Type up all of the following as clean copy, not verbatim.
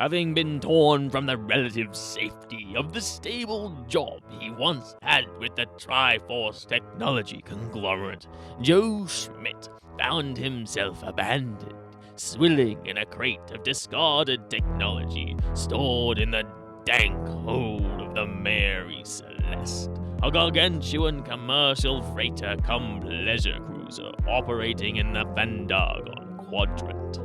having been torn from the relative safety of the stable job he once had with the Triforce technology conglomerate, Joe Schmidt found himself abandoned, swilling in a crate of discarded technology stored in the dank hold of the Mary Celeste, a gargantuan commercial freighter cum pleasure cruiser operating in the Fandagon quadrant.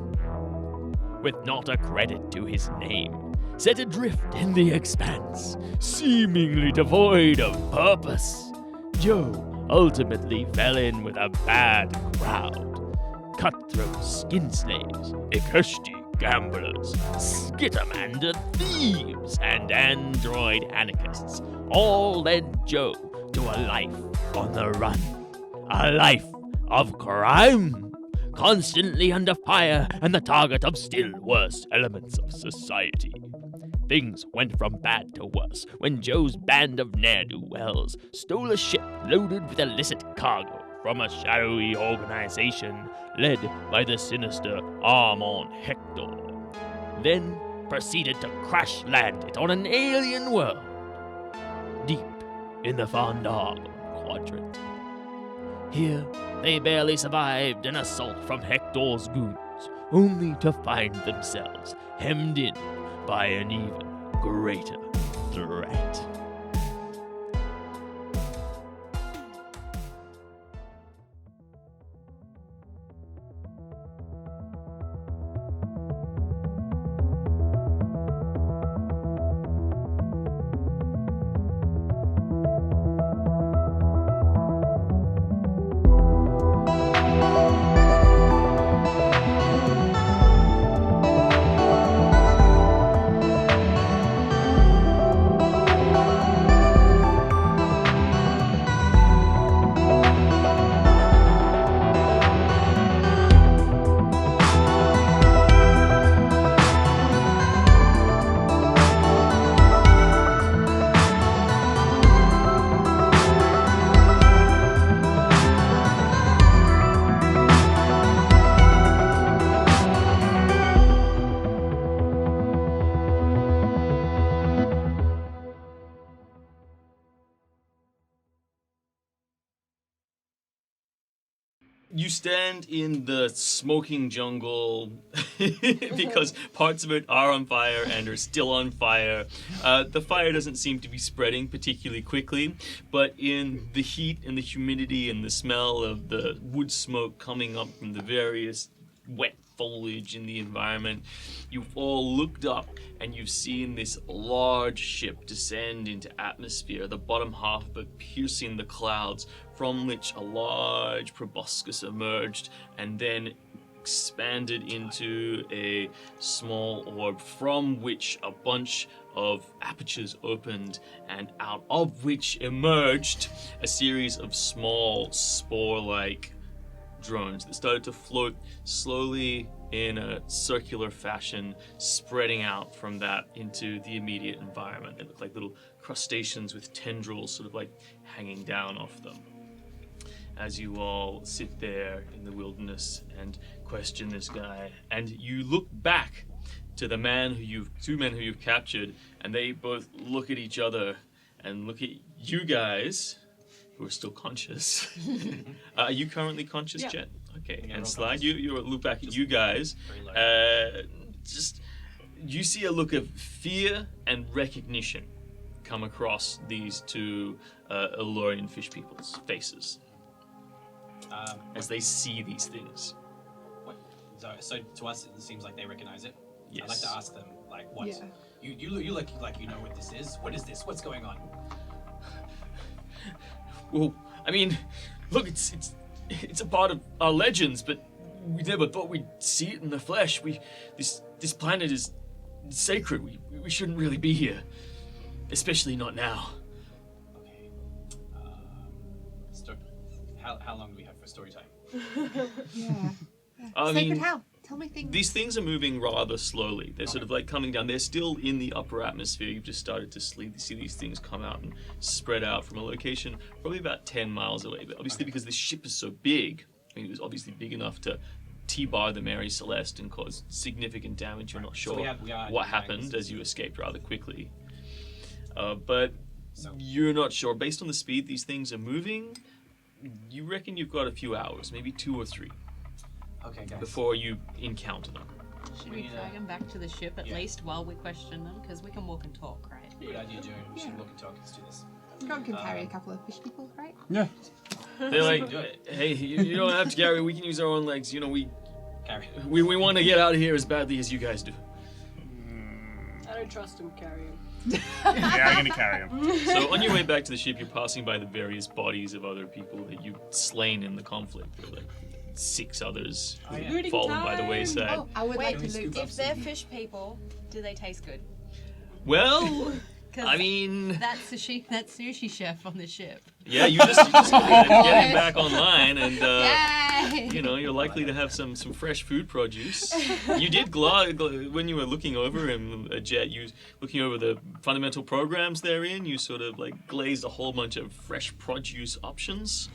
With not a credit to his name, set adrift in the expanse, seemingly devoid of purpose, Joe ultimately fell in with a bad crowd. Cutthroat skin slaves, Ikushti gamblers, Skittermander thieves, and android anarchists all led Joe to a life on the run. A life of crime, constantly under fire and the target of still worse elements of society. Things went from bad to worse when Joe's band of ne'er-do-wells stole a ship loaded with illicit cargo from a shadowy organization led by the sinister Armon Hector, then proceeded to crash land it on an alien world, deep in the Fandagon quadrant. Here, they barely survived an assault from Hector's goons, only to find themselves hemmed in by an even greater threat. You stand in the smoking jungle because parts of it are on fire and are still on fire. The fire doesn't seem to be spreading particularly quickly, but in the heat and the humidity and the smell of the wood smoke coming up from the various wet foliage in the environment, you've all looked up and you've seen this large ship descend into atmosphere, the bottom half of it piercing the clouds, from which a large proboscis emerged and then expanded into a small orb, from which a bunch of apertures opened, and out of which emerged a series of small spore-like drones that started to float slowly in a circular fashion, spreading out from that into the immediate environment. They look like little crustaceans with tendrils sort of like hanging down off them. As you all sit there in the wilderness and question this guy, and you look back to the two men who you've captured, and they both look at each other and look at you guys, who are still conscious. Are you currently conscious, Yeah. Jet? Okay, Yeah, and real Slide, conscious. you look back at you guys. Just you see a look of fear and recognition come across these two Elorian fish people's faces as they see these things. So to us, it seems like they recognize it. Yes. I'd like to ask them, like, what? Yeah. You look like you know what this is. What is this? What's going on? Well, I mean, look, it's a part of our legends, but we never thought we'd see it in the flesh. This planet is sacred. We shouldn't really be here, especially not now. Okay. How long do we have for story time? Yeah. I Sacred mean, how? Tell me things. these things are moving rather slowly. They're sort of like coming down. They're still in the upper atmosphere. You've just started to see these things come out and spread out from a location probably about 10 miles away. But obviously, because this ship is so big, I mean, it was obviously big enough to T-bar the Mary Celeste and cause significant damage. You're not sure we are what doing happened things. as you escaped rather quickly. But So you're not sure. Based on the speed these things are moving, you reckon you've got a few hours, maybe 2 or 3, okay, guys. before you encounter them. Should We we need drag them back to the ship at Yeah. least while we question them? Because we can walk and talk, right? Good idea, Joe. We should look and talk. Let's do this. God can carry a couple of fish people, right? Yeah. They're like, do it. hey, you don't have to carry. We can use our own legs. You know, we Carry. want to get out of here as badly as you guys do. I don't trust him carrying. Yeah, I'm gonna carry him. So on your way back to the ship, you're passing by the various bodies of other people that you've slain in the conflict. There were like 6 others Oh, yeah. Looting fallen by the time! wayside. Oh, I would Wait, like to loot. if they're fish people, do they taste good? Well, 'Cause I mean, that sushi chef on the ship. yeah, you just get him back online, and Yay! you know you're likely to have some fresh food produce. You did when you were looking over him, Jet. You looking over the fundamental programs therein. You sort of like glazed a whole bunch of fresh produce options.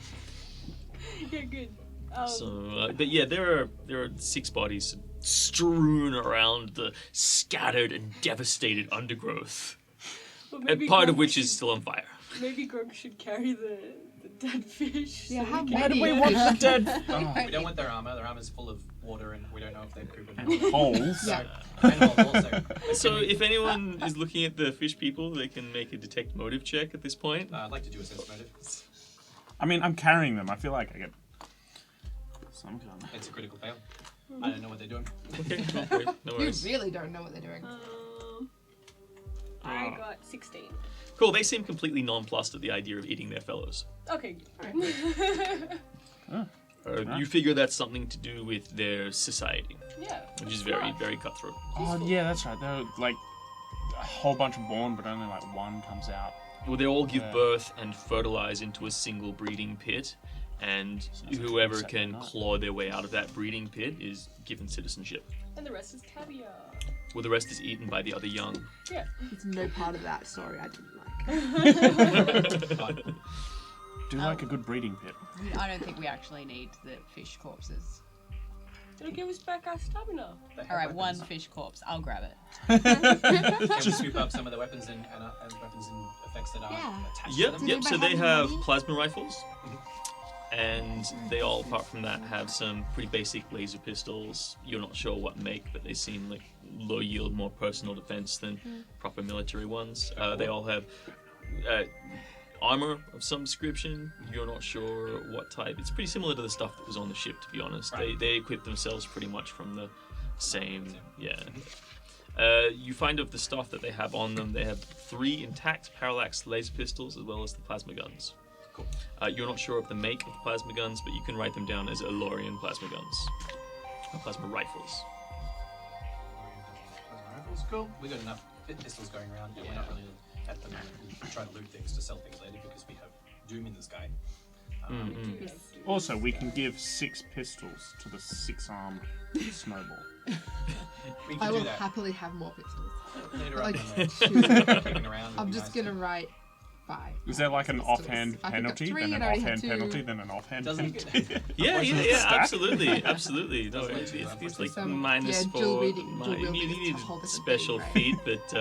Yeah, good. So, but yeah, there are 6 bodies strewn around the scattered and devastated undergrowth, well, and part of Grog which is should- still on fire. Maybe Grog should carry the dead fish. Yeah, so how we Why can... do many we want the dead We don't want their armor. Their armor's full of water, and we don't know if they've pooped. holes? Yeah. And also, So, if anyone is looking at the fish people, they can make a detect motive check at this point. I'd like to do a sense motive. I mean, I'm carrying them. I feel like I get some kind of... It's a critical fail. I don't know what they're doing. Okay, go for it. No You worries. really don't know what they're doing. I got 16. Cool. They seem completely nonplussed at the idea of eating their fellows. Okay. You figure that's something to do with their society, Yeah. which is very, very cutthroat. Oh, yeah, that's right. They're like a whole bunch are born, but only like one comes out. Well, they all give Yeah. birth and fertilize into a single breeding pit, and whoever Saturday can night. claw their way out of that breeding pit is given citizenship. And the rest is caviar. Well, the rest is eaten by the other young. Yeah. It's no part of that story I didn't like. Do like a good breeding pit. I don't think we actually need the fish corpses. It'll give us back our stamina. All right, one fish corpse. I'll grab it. Can we scoop up some of the weapons and weapons and effects that are Yeah. attached Yep, to them? yep. So anybody they have have money? plasma rifles, and they all, apart from that, have some pretty basic laser pistols. You're not sure what make, but they seem like low yield, more personal defense than proper military ones. They all have armor of some description. You're not sure what type. It's pretty similar to the stuff that was on the ship, to be honest. Right. They equip themselves pretty much from the same, yeah. You find of the stuff that they have on them, they have 3 intact parallax laser pistols as well as the plasma guns. Cool. You're not sure of the make of the plasma guns, but you can write them down as Elorian plasma guns. Or plasma rifles. Rifles, cool. We got enough pistols going around. Yeah, we're not really at the moment. We try to loot things to sell things later because we have Doom in the sky. Also, we can give 6 pistols to the 6-armed snowball. We I can will do that. happily have more pistols. Later Like, on, when two. we're kicking around, I'm it'd be just nice gonna write 5. Is there like an pistols. offhand I picked up penalty, 3 then an and I already had offhand 2. penalty, then an offhand Doesn't- penalty? Yeah, Wasn't yeah, it yeah, stacked? absolutely, absolutely. No, Doesn't it's, it? it's like Some- minus yeah, 4. dual wielding You need is a whole different special thing, feat, but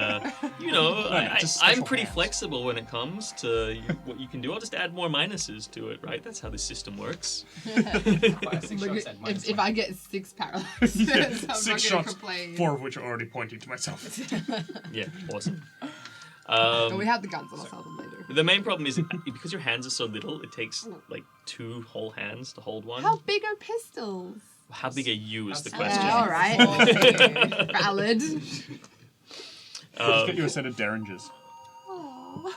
you know, just I'm special pretty hands. flexible when it comes to what you can do. I'll just add more minuses to it, right? That's how this system works. Fire 6 Look, shots at minus if 20. I get 6 paralyzes, Yeah, I'm 6 not gonna shots, complain. 4 of which are already pointing to myself. Yeah, awesome. But we have the guns, and I'll sell them later. The main problem is because your hands are so little, it takes like 2 whole hands to hold one. How big are pistols? How big are you is the That's- question. All right. Valid. Just get you a set of derringers. Aww.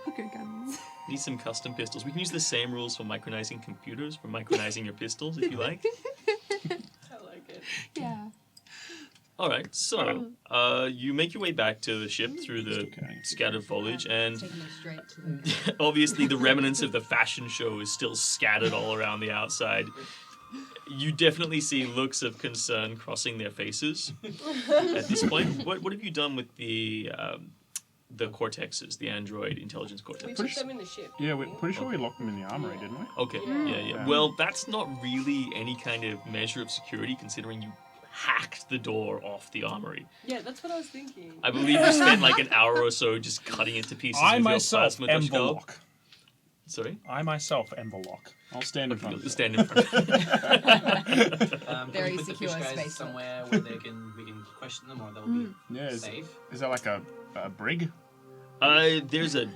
Hooker guns. Need some custom pistols. We can use the same rules for micronizing computers, for micronizing your pistols if you like. I like it. Yeah. Alright, so you make your way back to the ship through the Okay. scattered foliage, and Taking them straight to the... obviously the remnants of the fashion show is still scattered all around the outside. You definitely see looks of concern crossing their faces at this point. What have you done with the the cortexes, the android intelligence We cortex. took them in the ship. Yeah, we're pretty sure we locked them in the armory, didn't we? Okay, yeah. Well, that's not really any kind of measure of security, considering you hacked the door off the armory. Yeah, that's what I was thinking. I believe you spent like an hour or so just cutting it to pieces I with myself your am plasma the dashguard. lock. Sorry? I myself am the lock. I'll stand in front of You'll you. stand in front of Very Can we put the secure fish guys space. somewhere where we can question them, or they'll be Yeah, is safe. that like a brig? There's a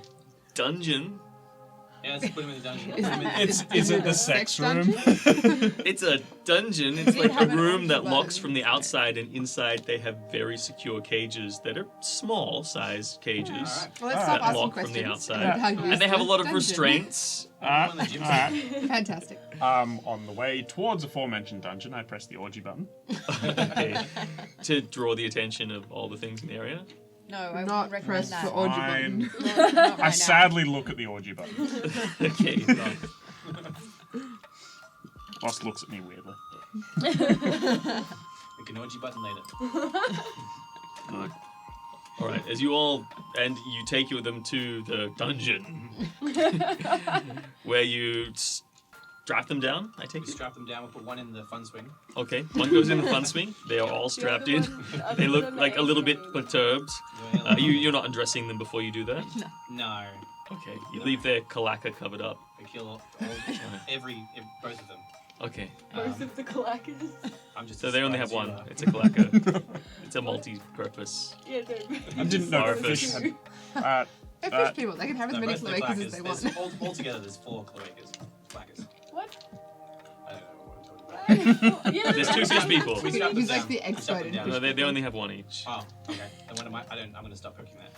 dungeon. Yeah, let's put them in the dungeon. Is it the sex room? It's a dungeon. It's did like a have an room that orgy locks button, from the so- outside, and inside they have very secure cages that are small size cages. Alright. Well, let's That stop asking lock from the questions. outside. about how you And they use have a the lot of dungeon. restraints. Alright, One of the gyms. alright. Fantastic. On the way towards aforementioned dungeon, I press the orgy button. Okay. To draw the attention of all the things in the area. No, I Not would recommend press that. the orgy Fine. button. Not right I now. sadly look at the orgy button. Okay. well, Boss looks at me weirdly. We can orgy button later. all right. As you all you take them to the dungeon, where you strap them down. I take We it. strap them down. We put one in the fun swing. Okay. One goes in the fun swing. They are all strapped in. They look like a little bit perturbed. You're not undressing them before you do that. No. Okay. You leave their kalaka covered up. We kill all, both of them. Okay. Both of the clackers. I'm just. So they only have surprised one. you, It's a kalaka. It's a multi-purpose. Yeah, no. I didn't know Orifice. fish had. They're fish people. They can have as No, many both the cloacas as clackers. they want. There's altogether, there's 4 clackers. What? I don't know what I'm talking about. Yeah, There's 2 fish people. We strap them He's like down. the We strap expert them in down. No, they only have one each. Oh, okay. Then what am I? I'm gonna stop cooking that.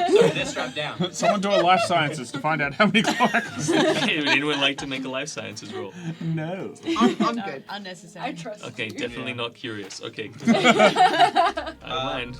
So they're strapped down. Someone do a life sciences to find out how many clocks. Okay, would anyone like to make a life sciences roll? No. I'm No, good. unnecessary. I trust Okay, you. definitely Yeah. not curious. Okay. I don't mind.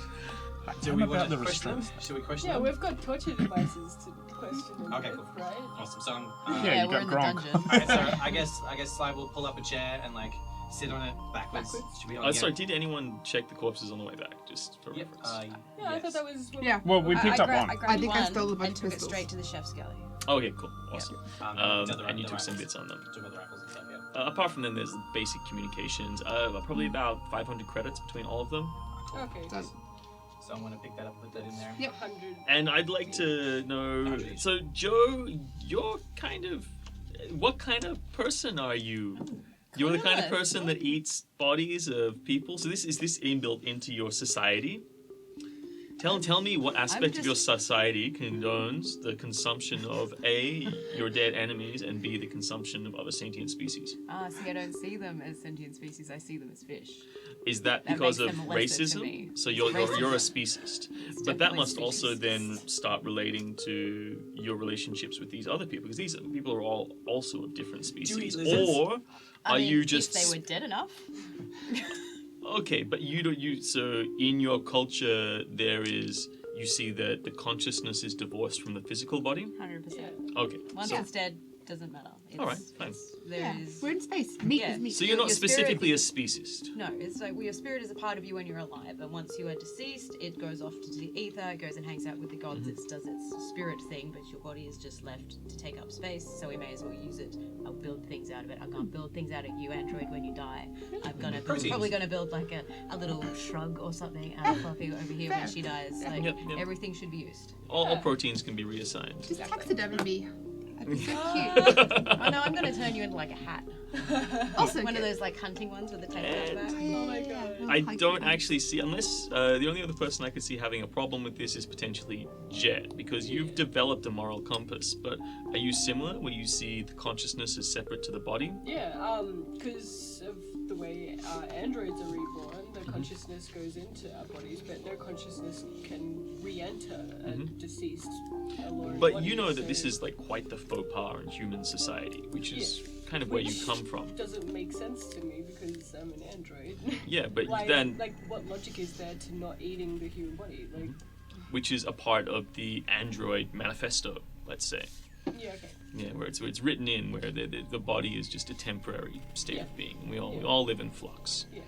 Do I'm we about want the to question them? restraint. Should we question Yeah, them? we've got torture devices to question them Okay, with, cool. right? Awesome. So Yeah, Yeah, you we're got in the Gronk. dungeon. Alright, so I guess Sly will pull up a chair and like sit on it backwards. Should we all Sorry, did anyone check the corpses on the way back, just for Yep. reference? Yeah, I yes. thought that was. What Yeah. Well, we picked up one. I grabbed I think I one stole a bunch and of took it pistols. straight to the chef's galley. Okay, cool, awesome. the And you the took some rifles. bits on them. Took all the rifles and stuff, yeah. Apart from them, there's basic communications. Probably about 500 credits between all of them. Okay. Done. So I'm gonna pick that up, put that in there. Yep. 100. And I'd like to know. So, Joe, you're kind of. What kind of person are you? You're the kind of Clueless. person that eats bodies of people. So is this inbuilt into your society? Tell me what aspect of your society condones the consumption of A, your dead enemies, and B, the consumption of other sentient species. See, I don't see them as sentient species. I see them as fish. Is that That because of makes them lesser to me. racism? So you're a Racism. speciesist. It's But that definitely must also speciesist. then start relating to your relationships with these other people, because these people are all also of different species. lizards? Or I are mean, you just if they were dead enough? okay? But you don't. So in your culture, there is. You see that the consciousness is divorced from the physical body. 100%. Okay. Once So, it's dead, doesn't matter. It's, All right, fine. There Yeah, is. we're in space. Meat Yeah. is meat. so you're not your spirit- specifically a speciesist. No, it's like your spirit is a part of you when you're alive, and once you are deceased, it goes off to the ether, it goes and hangs out with the gods, it does its spirit thing, but your body is just left to take up space, so we may as well use it. I'll build things out of it. I can't build things out of you, android, when you die. I'm probably gonna build like a little shrug or something out of Fluffy over here when Fair. she dies. Like, Yep, yep. everything should be used. All proteins can be reassigned. Just taxidermy me. That'd be so cute. Oh no, I'm gonna turn you into like a hat. Also One of good. those like hunting ones with the tail out the back. Oh my god. I don't actually see, unless the only other person I could see having a problem with this is potentially Jet, because you've developed a moral compass. But are you similar, where you see the consciousness as separate to the body? Yeah, because of the way androids are reborn, the consciousness goes into our bodies, but no consciousness can re-enter a deceased alone But body, you know that so this is like quite the faux pas in human society, which is kind of where you Which come from. doesn't make sense to me because I'm an android. Yeah, but Why, then, like, what logic is there to not eating the human body? Like, which is a part of the android manifesto, let's say. yeah, okay. Yeah, where it's written in where the body is just a temporary state Yeah. of being. We Yeah. all live in flux. Yeah.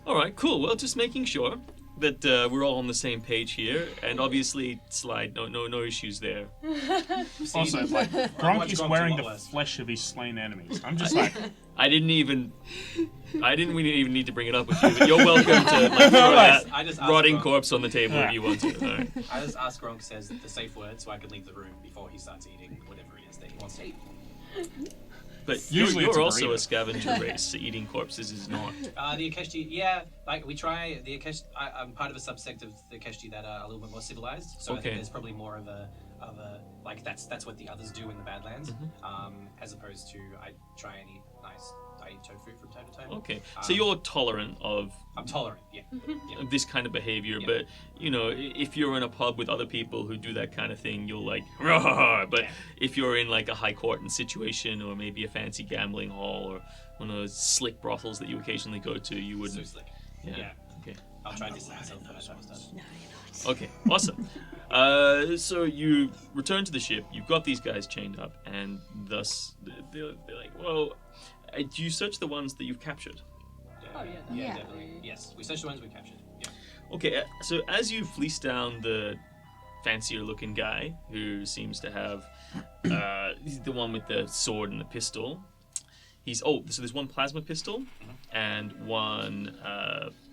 All right, cool. Well, just making sure. that we're all on the same page here, and obviously, Slide, no issues there. Also, like, Gronk is wearing the flesh of his slain enemies. I'm just like... I didn't even need to bring it up with you, but you're welcome to like, throw that I just rotting Gronk. corpse on the table if you want to. All right. I just asked Gronk says the safe word so I can leave the room before he starts eating whatever it is that he wants to eat. But Usually you're it's a also a burrito. scavenger race, so eating corpses is not. The Akeshi, yeah, like we try the Akeshi. I'm part of a subsect of the Akeshi that are a little bit more civilized, so I Okay. think there's probably more of a like that's what the others do in the Badlands, as opposed to I try and eat nice. I eat tofu from time to time. Okay, so you're tolerant of I'm tolerant, yeah. this kind of behavior, but you know, if you're in a pub with other people who do that kind of thing, you'll like, "Rawr!" But if you're in like a high court situation, or maybe a fancy gambling hall, or one of those slick brothels that you occasionally go to, you So wouldn't. slick. Yeah. Okay. I'll try to distance myself when I time is done. Okay, awesome. So you return to the ship. You've got these guys chained up, and thus they're like, "Well, do you search the ones that you've captured?" Oh, yeah. Yeah, Yeah. definitely. Yes, we searched the ones we captured. Yeah. Okay, so as you fleece down the fancier-looking guy who seems to have, he's the one with the sword and the pistol. So there's one plasma pistol and one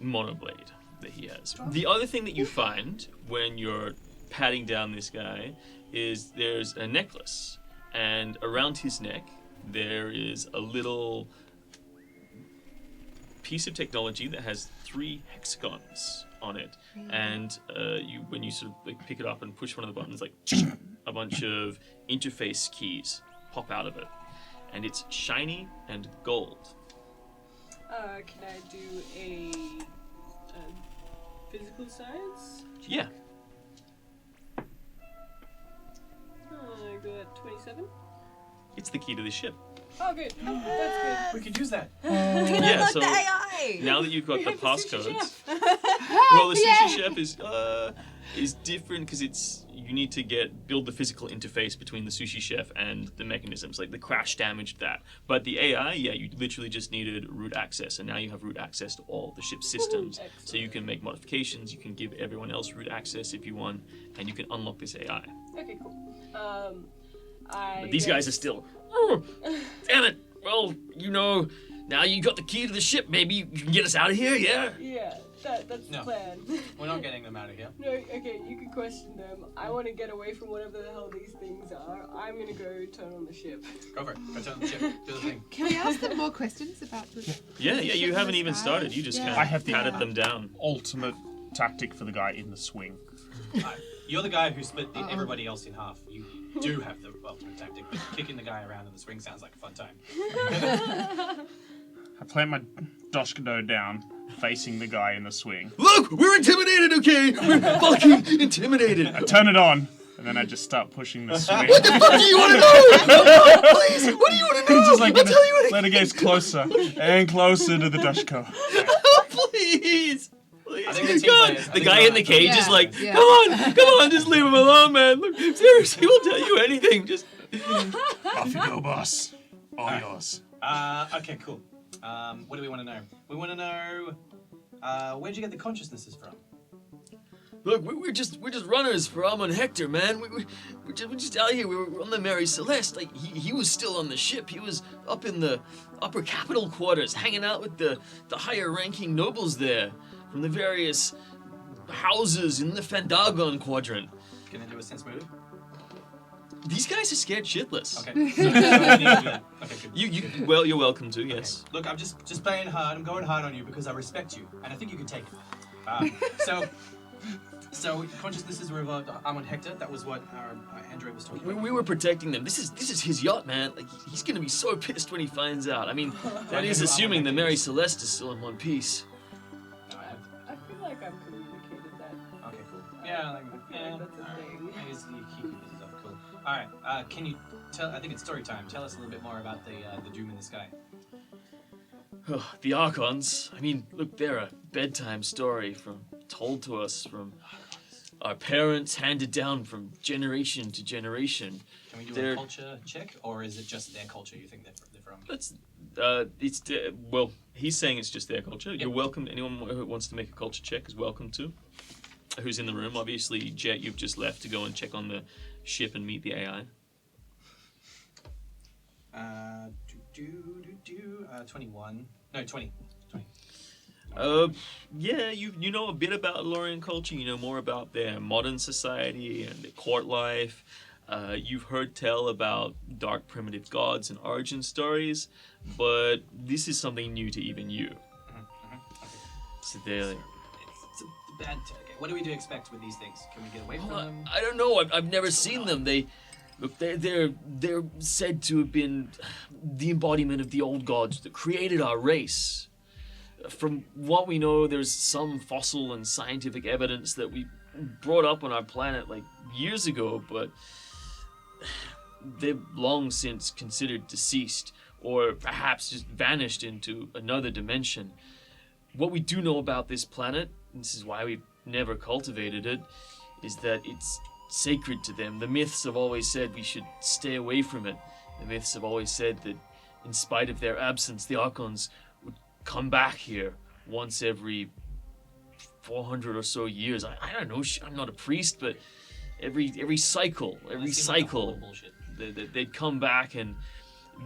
monoblade that he has. The other thing that you find when you're patting down this guy is there's a necklace, and around his neck there is a little piece of technology that has 3 hexagons on it, and when you sort of like pick it up and push one of the buttons, like a bunch of interface keys pop out of it, and it's shiny and gold. Can I do a physical science? Yeah. I got 27. It's the key to the ship. Oh, good. That's We could use that. Yeah, Unlock so the AI. now that you've got the have the sushi passcodes, well, the sushi chef is different because you need to build the physical interface between the sushi chef and the mechanisms. Like the crash damaged that, but the AI, you literally just needed root access, and now you have root access to all the ship's systems. So you can make modifications. You can give everyone else root access if you want, and you can unlock this AI. good. Okay, cool. But these guys are still. Oh, damn it! Well, now you got the key to the ship. Maybe you can get us out of here. Yeah. Yeah, that's the No. plan. We're not getting them out of here. No, okay, you can question them. I want to get away from whatever the hell these things are. I'm gonna go turn on the ship. Go for it. Go turn the ship. Do the thing. Can we ask them more questions about the... Yeah. the You ship haven't and the even sky? started. You just Yeah. kind I of have the- patted them down. Ultimate tactic for the guy in the swing. You're the guy who split everybody else in half. You do have the ultimate tactic, but kicking the guy around in the swing sounds like a fun time. I plant my Doshkado down, facing the guy in the swing. Look, we're intimidated. Okay, we're fucking intimidated. I turn it on, and then I just start pushing the swing. What the fuck do you want to know? Please, what do you want to know? Just like I'll tell you anything. let it get closer and closer to the Doshko. Please. I think the team God, players- I the think guy they're in the like- cage is Yeah, like, yeah. come on, just leave him alone, man. Look, seriously, we'll tell you anything. Just Off you go, boss. All yours. Okay, cool. What do we want to know? We want to know where'd you get the consciousnesses from? Look, we're just runners for Amon Hector, man. We're just out here. We were on the Mary Celeste. Like he was still on the ship. He was up in the upper capital quarters, hanging out with the higher-ranking nobles there from the various houses in the Fandagon quadrant. Can I do a sense motive? These guys are scared shitless. Okay. So we need to do that. Okay, good. You're welcome to. Yes. Look, I'm just playing hard. I'm going hard on you because I respect you, and I think you can take it. So consciousnesses were about Amon Hector. That was what our android was talking about. We were protecting them. This is his yacht, man. Like he's gonna be so pissed when he finds out. I mean, that is assuming the Mary Celeste is still in one piece. No, I feel like I've communicated that. okay, cool. Yeah, I feel like that's a thing. I guess you keep this up. Cool. All right. Can you tell? I think it's story time. Tell us a little bit more about the doom in the sky. The Archons. I mean, look, they're a bedtime story told to us from our parents, handed down from generation to generation. Can we do They're- a culture check, or is it just their culture you think they're from? That's He's saying it's just their culture. You're welcome. Anyone who wants to make a culture check is welcome to. Who's in the room? Obviously, Jet, you've just left to go and check on the ship and meet the AI. 21. No, 20. 20. Yeah, you know a bit about Lorian culture. You know more about their modern society and their court life. You've heard tell about dark primitive gods and origin stories, but this is something new to even you. So they're like, It's a bad. Okay, what do we do expect with these things? Can we get away from them? I don't know. I've never seen them. They're said to have been the embodiment of the old gods that created our race. From what we know, there's some fossil and scientific evidence that we brought up on our planet like years ago, but they've long since considered deceased, or perhaps just vanished into another dimension. What we do know about this planet, and this is why we've never cultivated it, is that it's sacred to them. The myths have always said we should stay away from it. The myths have always said that in spite of their absence, the Archons would come back here once every 400 or so years. I don't know, I'm not a priest, but every cycle, they'd come back and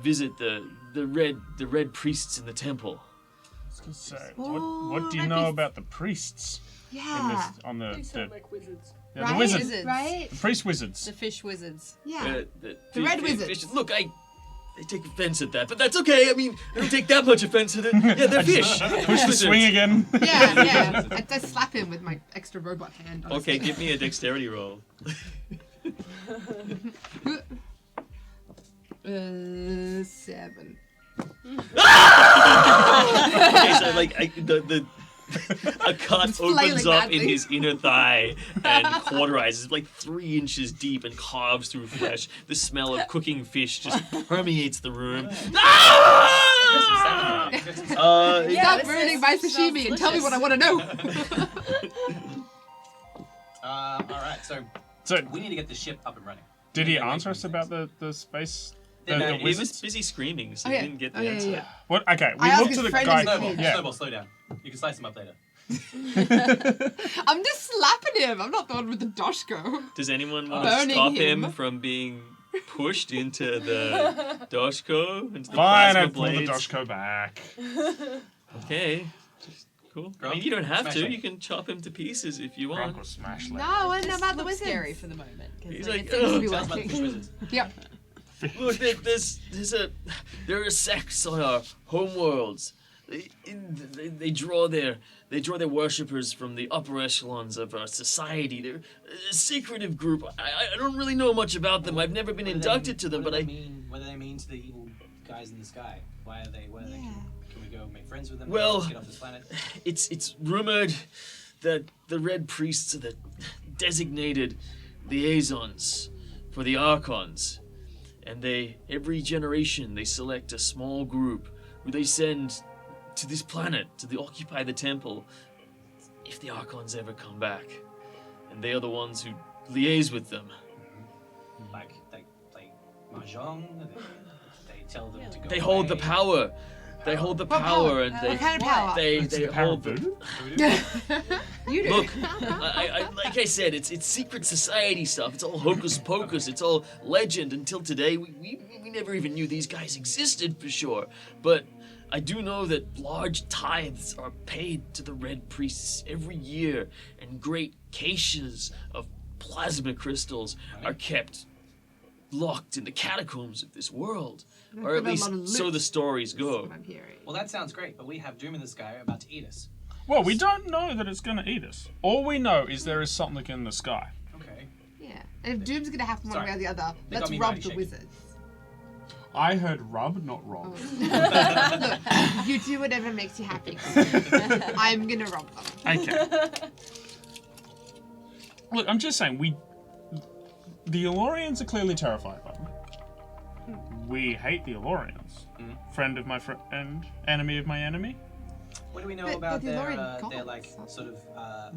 visit the red priests in the temple. I was gonna say, what do you know about the priests? Yeah. They sound like wizards. Yeah, Right? the wizards. Wizards. Right? The priest wizards. The fish wizards. Yeah. The red wizards. Look, I take offense at that, but that's okay. I mean, I don't take that much offense at it. Yeah, they're fish. Push the swing again. Yeah. I slap him with my extra robot hand. Okay, give me a dexterity roll. 7. Okay, so like a cut Flailing opens up badly. in his inner thigh and cauterizes like 3 inches deep and carves through flesh. The smell of cooking fish just permeates the room. Stop ruining my sashimi and tell me what I want to know. All right, so So, we need to get the ship up and running. did he We need to get answer away us from about things. the space? No, The He wizards? was busy screaming, so Oh, he yeah. didn't get the Oh, yeah, answer. yeah. What? Okay, I we asked looked his to the friend guy. in the Snowball, cage. Yeah. Snowball, slow down. You can slice him up later. I'm just slapping him. I'm not the one with the doshko. Does anyone want to Burning stop him him. from being pushed into the Doshko, into the Fine, I plasma pull the blades? Doshko back. Okay, just cool. I mean, Grok, you don't have smash to. him. You can chop him to pieces if you Gronk want. will smash No, that. I want to know about the Looks wizards. scary for the moment. 'cause, He's like, like, it seems to be "Ugh." Tell us about the fish working. wizards. Yep. Look, there are sects on our homeworlds. They draw their worshippers from the upper echelons of our society. They're a secretive group. I don't really know much about them. I've never been inducted to them, but What do they mean to the evil guys in the sky? Why are they? What are they? Can we go make friends with them? Well- Let's get off this planet. it's rumored that the red priests are the designated liaisons for the Archons, and every generation they select a small group who they send to this planet to occupy the temple if the Archons ever come back, and they are the ones who liaise with them. Like they play mahjong. They tell them to go. They hold the away. power. They hold the power, and What kind of power? they It's the power hold of the. voodoo? You do. Look, I like I said, it's secret society stuff. It's all hocus pocus. It's all legend. Until today, we never even knew these guys existed for sure. But I do know that large tithes are paid to the red priests every year, and great caches of plasma crystals are kept locked in the catacombs of this world, or at Got a least lot of so loot. the stories That's go. what I'm hearing. Well, that sounds great, but we have Doom in the sky about to eat us. Well, we don't know that it's going to eat us. All we know is there is something in the sky. Okay. Yeah. And if Doom's gonna happen one Sorry. way or the other, They let's got me rob body the shake. wizards. I heard rub, not rob. Look, you do whatever makes you happy. I'm gonna rob them. Okay. Look, I'm just saying, the Elorians are clearly terrified by them. We hate the Elorians. Friend of my friend, enemy of my enemy. What do we know But about the Lord their gods. like sort of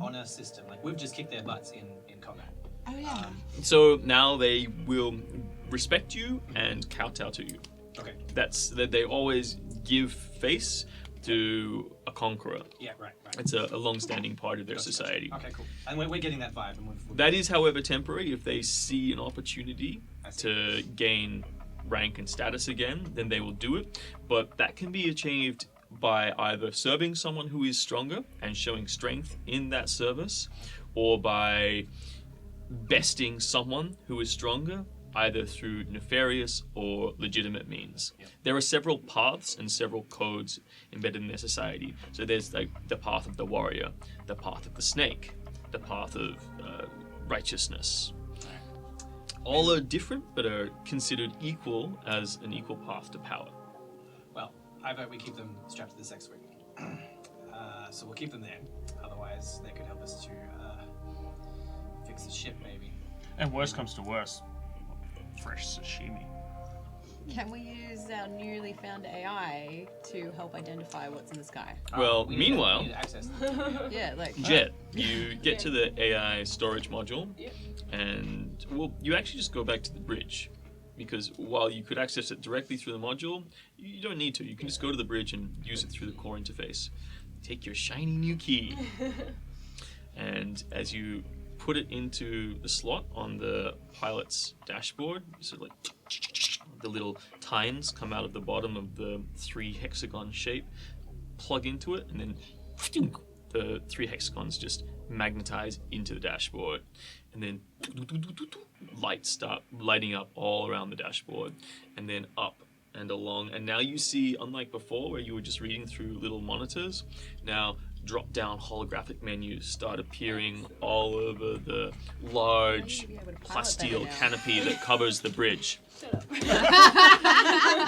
honor system? Like we've just kicked their butts in combat. Oh yeah. So now they will respect you and kowtow to you. Okay. That's that they always give face, to a conqueror. Yeah, right. It's a long-standing part of their Gotcha. society. Okay, cool. And we're getting that vibe. And That is, however, temporary. If they see an opportunity I see. to gain rank and status again, then they will do it. But that can be achieved by either serving someone who is stronger and showing strength in that service, or by besting someone who is stronger, either through nefarious or legitimate means. Yep. There are several paths and several codes embedded in their society. So there's like the path of the warrior, the path of the snake, the path of righteousness. All are different, but are considered equal as an equal path to power. Well, I vote we keep them strapped to this X-wing. So we'll keep them there. Otherwise, they could help us to fix the ship, maybe. And worst comes to worst, fresh sashimi. Can we use our newly found AI to help identify what's in the sky? Well, We need to- meanwhile- we need to access them. Yeah, like Jet, you get to the AI storage module, Yep. and well, you actually just go back to the bridge, because while you could access it directly through the module, you don't need to. You can just go to the bridge and use it through the core interface. Take your shiny new key, and as you put it into the slot on the pilot's dashboard, so like the little tines come out of the bottom of the 3 hexagon shape, plug into it, and then the 3 hexagons just magnetize into the dashboard, and then lights start lighting up all around the dashboard, and then up and along. And now you see, unlike before where you were just reading through little monitors, now drop down holographic menus start appearing all over the large be able to pilot plasteel that now. canopy that covers the bridge. Shut up.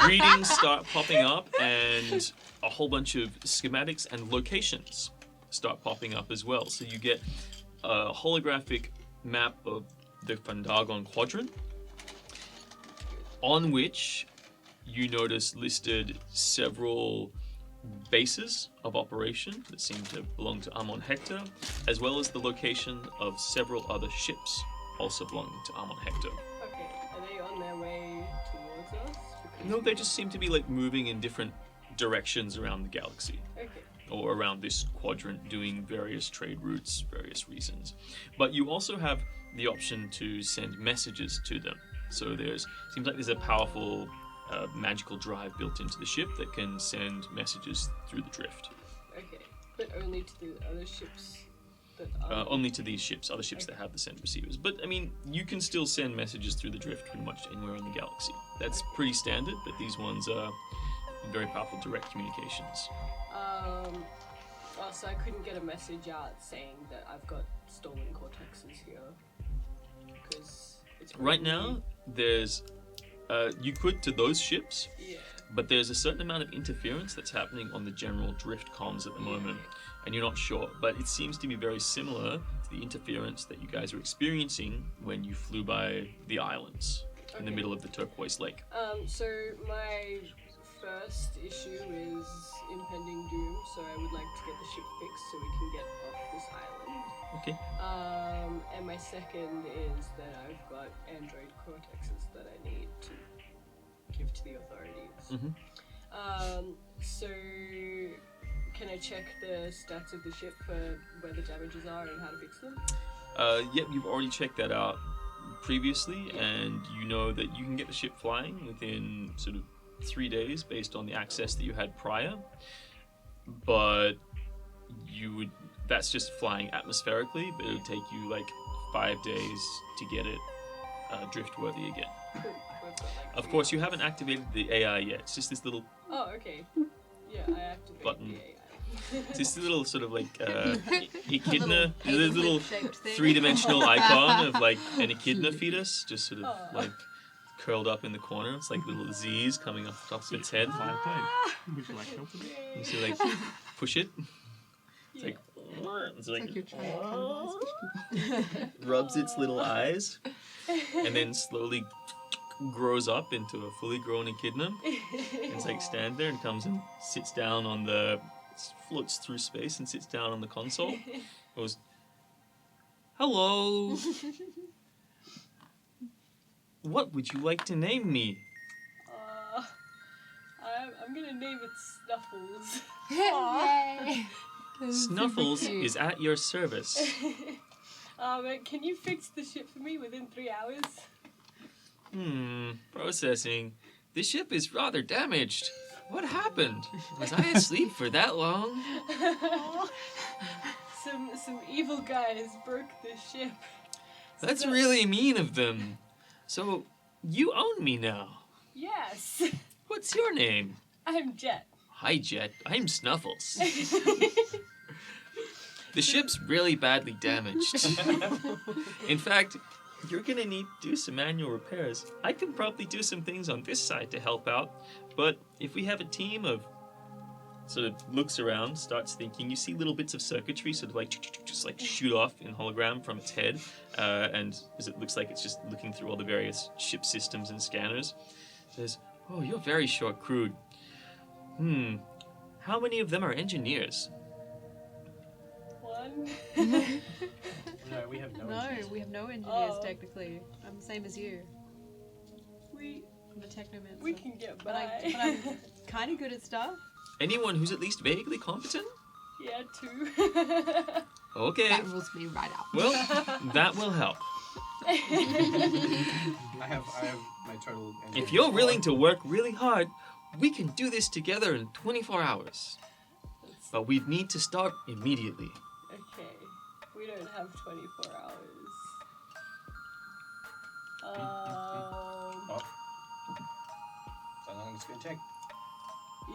Readings start popping up, and a whole bunch of schematics and locations start popping up as well. So you get a holographic map of the Fandagon quadrant, on which you notice listed several bases of operation that seem to belong to Amon Hector, as well as the location of several other ships also belonging to Amon Hector. Okay, are they on their way towards us? Because No, they just seem to be like moving in different directions around the galaxy, Okay. or around this quadrant, doing various trade routes, various reasons. But you also have the option to send messages to them. So seems like there's a powerful magical drive built into the ship that can send messages through the drift. Okay. But only to the other ships that are. Only to these ships, other ships that have the send receivers. But I mean, you can still send messages through the drift pretty much anywhere in the galaxy. That's pretty standard, but these ones are very powerful direct communications. So I couldn't get a message out saying that I've got stolen cortexes here. Because it's Right probably- now, there's you could to those ships, Yeah. but there's a certain amount of interference that's happening on the general drift comms at the moment, and you're not sure. But it seems to be very similar to the interference that you guys are experiencing when you flew by the islands in the Okay. middle of the turquoise lake. So my first issue is impending doom, so I would like to get the ship fixed so we can get off this island. Okay. And my second is that I've got android cortexes that I need to give to the authorities. Mhm. So can I check the stats of the ship for where the damages are and how to fix them? Yep, you've already checked that out previously, and you know that you can get the ship flying within sort of 3 days based on the access that you had prior. But that's just flying atmospherically, but it would take you like 5 days to get it drift worthy again. Cool. We've got, like, Of 3 course, you hours. haven't activated the AI yet. It's just this little, Oh, okay. Yeah, I activated Button. the AI. it's this little sort of like echidna, little this little paperclip-shaped thing. 3-dimensional icon of like an echidna fetus, just sort of Aw. like curled up in the corner. It's like little Z's coming off the top of its head. Fine play. Would you like help with it? You see, like, push it. It's like, It's like you're trying to cannibalize fish people. rubs its little eyes, and then slowly grows up into a fully grown echidna. And it's like stand there and comes and sits down on floats through space and sits down on the console. Goes, hello. What would you like to name me? I'm gonna name it Snuffles. Yay! Snuffles cute. is at your service. Can you fix the ship for me within 3 hours? Processing. The ship is rather damaged. What happened? Was I asleep for that long? Some evil guys broke the ship. That's really mean of them. So, you own me now. Yes. What's your name? I'm Jet. Hi, Jet. I'm Snuffles. The ship's really badly damaged. In fact, you're gonna need to do some manual repairs. I can probably do some things on this side to help out, but if we have a team of sort of looks around, starts thinking, you see little bits of circuitry sort of like just like shoot off in hologram from its head, and as it looks like it's just looking through all the various ship systems and scanners. Says, "Oh, you're very short-crewed. How many of them are engineers?" One. No, we have no. No, engineers. we have no engineers Oh. technically. I'm the same as you. We I'm a technomancer. we can get But by. I'm kind of good at stuff. Anyone who's at least vaguely competent? Yeah, 2. Okay. That rules me right out. Well, that will help. I have my total. If you're willing to work really hard, we can do this together in 24 hours. But we need to start immediately. Okay, we don't have 24 hours. Oh. How long it's gonna take?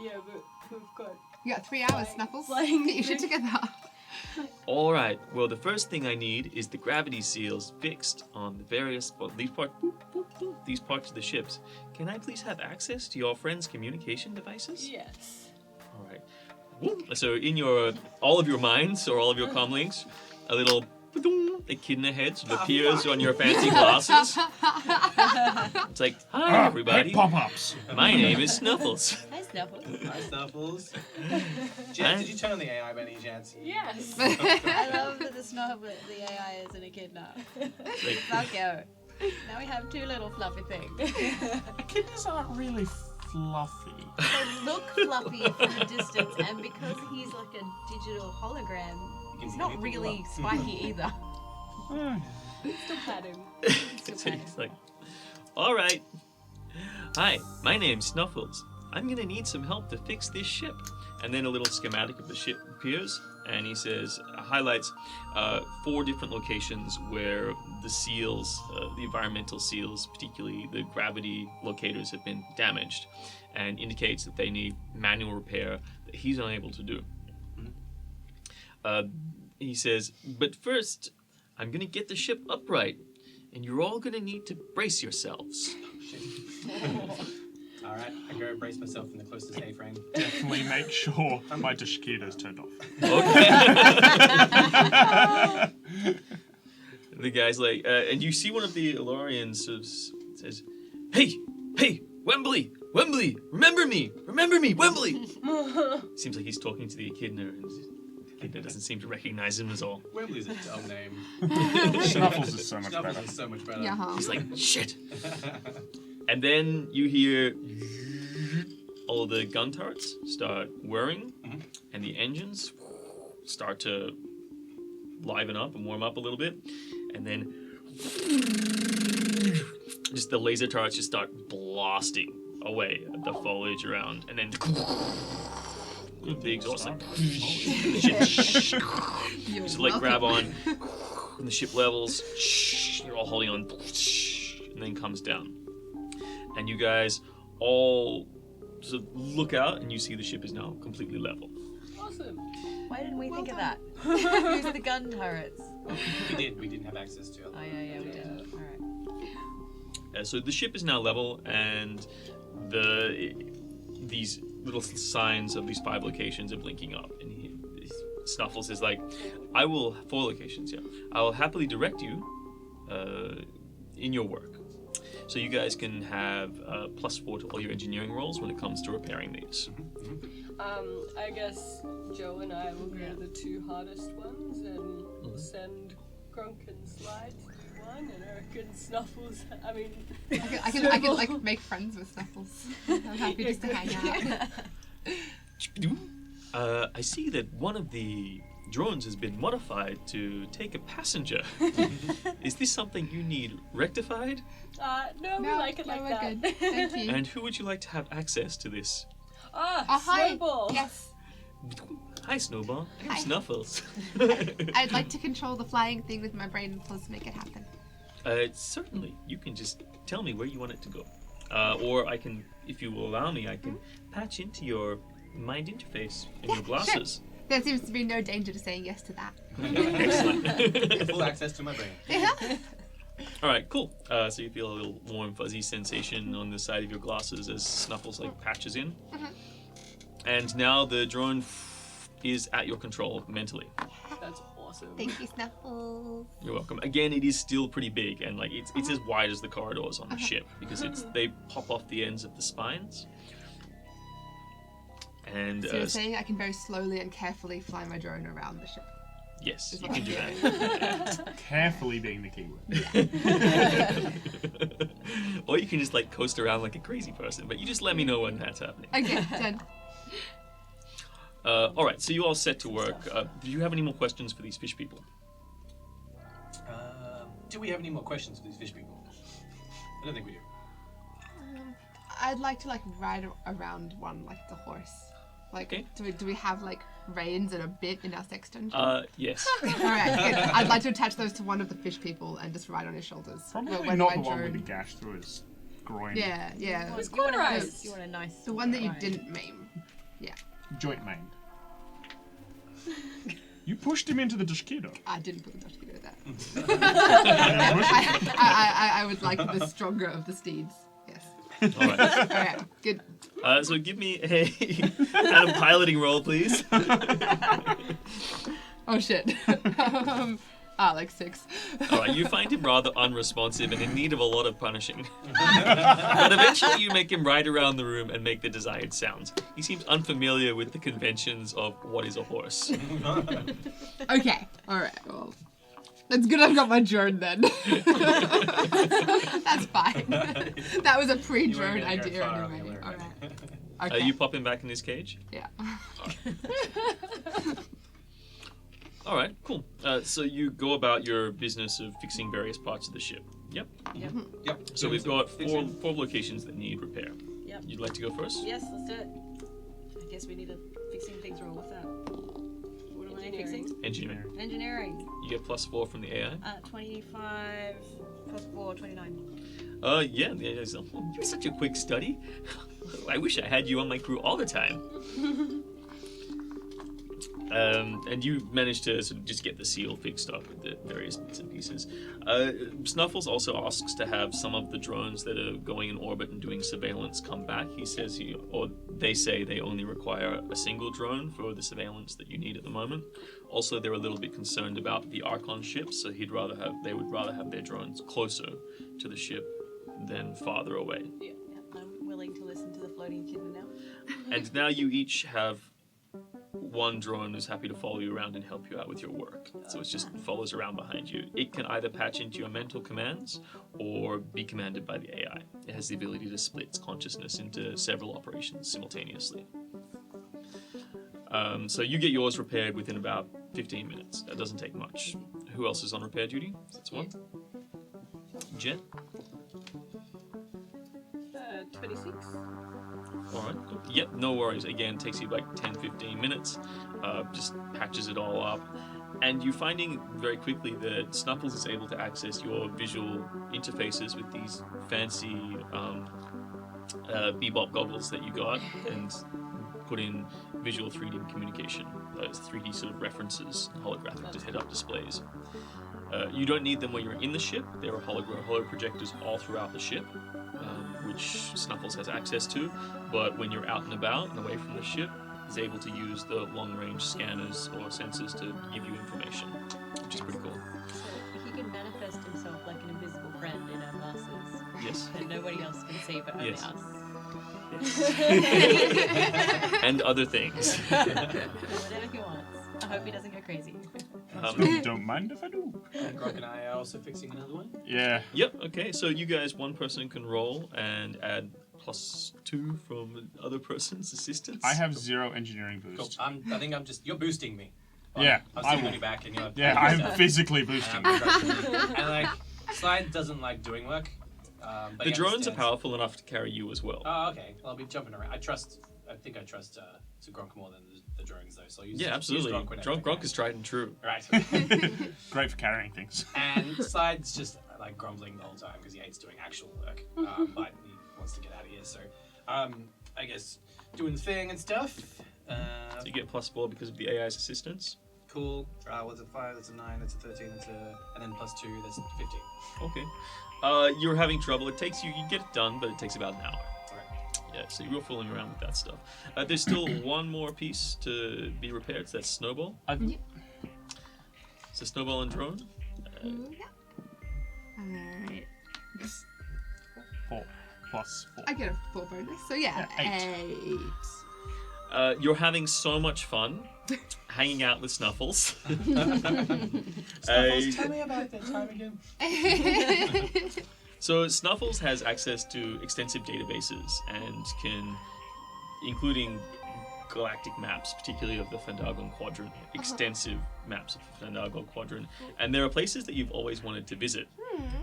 Yeah, but we've got. You got 3 hours, Snuffles. Flying Get your shit thing. together. All right. Well, the first thing I need is the gravity seals fixed on the various these parts of the ships. Can I please have access to your friend's communication devices? Yes. All right. So in all of your minds or all of your comlinks, a little echidna head sort of appears on your fancy glasses. It's like, hi everybody. Head pop-ups. My name is Snuffles. Hi, Snuffles. Hi, Snuffles. Jen, did you turn on the AI by any chance? Yes. I love that the AI is an echidna. Like, Let's go. Now we have 2 little fluffy things. Echidnas aren't really fluffy. They look fluffy from a distance, and because he's like a digital hologram, he's see not anything really well. spiky either. Still pat him. so he's like, all right. Hi, my name's Snuffles. I'm gonna need some help to fix this ship. And then a little schematic of the ship appears, and he says, highlights 4 different locations where the seals, the environmental seals, particularly the gravity locators, have been damaged, and indicates that they need manual repair that he's unable to do. He says, but first, I'm gonna get the ship upright, and you're all gonna need to brace yourselves. All right, I go brace myself in the closest A-frame. Definitely make sure my Dashkido's turned off. Okay. The guy's like, and you see one of the Elorians sort of says, hey, Wembley, remember me, Wembley. Seems like he's talking to the echidna, and the echidna doesn't seem to recognize him at all. Wembley's a dumb name. Snuffles is so much Snuffles better. is so much better. Yeah. He's like, shit. And then you hear all the gun turrets start whirring, and the engines start to liven up and warm up a little bit, and then just the laser turrets just start blasting away at the foliage around, and then the exhaust like the ship just like grab on, and the ship levels. You're all holding on, and then comes down. And you guys all sort of look out, and you see the ship is now completely level. Awesome. Why didn't we think of that? Who's the gun turrets? We didn't have access to it. Oh yeah, we did. All right. So the ship is now level, and these little signs of these 5 locations are blinking up. And Snuffles is like, 4 locations, yeah. I will happily direct you in your work. So you guys can have +4 to all your engineering rolls when it comes to repairing these. I guess Joe and I will go to the 2 hardest ones, and we'll send Grunk and Slide to do fun, and I reckon Snuffles. I mean, I can like make friends with Snuffles. I'm happy just to hang out. I see that one of the drones has been modified to take a passenger. Is this something you need rectified? no, we like it no, like we're that. good. Thank you. And who would you like to have access to this? Hi. Snowball. Yes. Hi, Snowball. I'm Hi. Snuffles. I'd like to control the flying thing with my brain plus make it happen. Certainly. You can just tell me where you want it to go. Or I can, if you will allow me, I can patch into your mind interface in your glasses. Sure. There seems to be no danger to saying yes to that. Excellent. Full access to my brain. Yeah. All right, cool. So you feel a little warm, fuzzy sensation on the side of your glasses as Snuffles like patches in. And now the drone is at your control mentally. That's awesome. Thank you, Snuffles. You're welcome. Again, it is still pretty big, and like it's as wide as the corridors on the ship because they pop off the ends of the spines. And So you're saying I can very slowly and carefully fly my drone around the ship? yes, Is you what can I'm do hearing. that. Carefully being the keyword. Or you can just like coast around like a crazy person, but you just let me know when that's happening. Okay, done. All right, so you all set to work. Do you have any more questions for these fish people? Do we have any more questions for these fish people? I don't think we do. I'd like to like ride around one like the horse. Like, Okay. do we have like reins and a bit in our sex dungeon? Yes. All right, good. I'd like to attach those to one of the fish people and just ride on his shoulders. Probably when not my the one with the drone- gash through his groin. Yeah. You want, a cauterized. nice, you want a nice. The one that you ride. didn't maim. Joint maned. You pushed him into the Dashkido. I didn't put the Dutch with that. And I would like the stronger of the steeds. Yes. All right. All right. Good. So give me a Adam piloting roll, please. Oh shit. Like 6. All right, you find him rather unresponsive and in need of a lot of punishing. But eventually you make him ride around the room and make the desired sounds. He seems unfamiliar with the conventions of what is a horse. Okay. All right. Well, that's good. I've got my drone then. That's fine. That was a pre-drone You were gonna go idea far on anyway. the All alert. right. Okay. You pop him back in his cage? Yeah. All right, cool. So you go about your business of fixing various parts of the ship. Yep. Yep. So we've got four locations that need repair. Yep. You'd like to go first? Yes, let's do it. I guess we need a fixing things roll. What's that? What am I fixing? Engineering. Engineering. You get +4 from the AI. 25 plus 4, 29. Yeah. You're such a quick study. I wish I had you on my crew all the time. And you managed to sort of just get the seal fixed up with the various bits and pieces. Snuffles also asks to have some of the drones that are going in orbit and doing surveillance come back. He says they say they only require a single drone for the surveillance that you need at the moment. Also, they're a little bit concerned about the Archon ships, so they would rather have their drones closer to the ship than farther away. Yeah, I'm willing to listen to the floating kitten now. And now you each have one drone who's happy to follow you around and help you out with your work. So it just follows around behind you. It can either patch into your mental commands or be commanded by the AI. It has the ability to split its consciousness into several operations simultaneously. So you get yours repaired within about 15 minutes. That doesn't take much. Who else is on repair duty? That's one. Jet? 26. Alright. Yep, no worries. Again, takes you like 10-15 minutes. Just patches it all up. And you're finding very quickly that Snuffles is able to access your visual interfaces with these fancy bebop goggles that you got and put in visual 3D communication, those 3D sort of references, holographic head-up displays. You don't need them when you're in the ship. There are holo projectors all throughout the ship, which Snuffles has access to, but when you're out and about and away from the ship, he's able to use the long-range scanners or sensors to give you information, which is pretty cool. So he can manifest himself like an invisible friend in our glasses. Yes. That nobody else can see but only Yes. us. And other things. Whatever he wants. I hope he doesn't go crazy. Don't mind if I do. And Gronk and I are also fixing another one. Yeah. Yep. Okay. So you guys, one person can roll and add +2 from the other person's assistance. I have 0 engineering Cool. boost. I think I'm just. You're boosting me. Yeah, I'm I sitting will. on your back and you're. Yeah, pulling I'm yourself. physically And boosting. I'm progressing. And like, Slide doesn't like doing work. But The he drones are understands. powerful enough to carry you as well. Oh, okay. Well, I'll be jumping around. I think I trust Gronk more than the drones, though. So I'll use, Yeah, absolutely. Use Gronk whenever I Gronk can. is tried and true. Right. Great for carrying things. And Slide's just like grumbling the whole time because he hates doing actual work, but he wants to get out of here. So, I guess doing the thing and stuff. So you get +4 because of the AI's assistance. Cool. What's a 5? That's a 9. That's a 13. And then +2. That's 15. Okay. You're having trouble. It takes you get it done, but it takes about an hour. Alright. Yeah, so you're fooling around with that stuff. There's still one more piece to be repaired. So that's Snowball. So Snowball and Drone. Alright. 4 plus 4. I get a 4 bonus, so yeah, Yeah, 8. You're having so much fun hanging out with Snuffles. Snuffles, tell me about that time again. So Snuffles has access to extensive databases and can, including galactic maps, particularly of the Fendagon Quadrant, extensive maps of the Fendagon Quadrant. And there are places that you've always wanted to visit.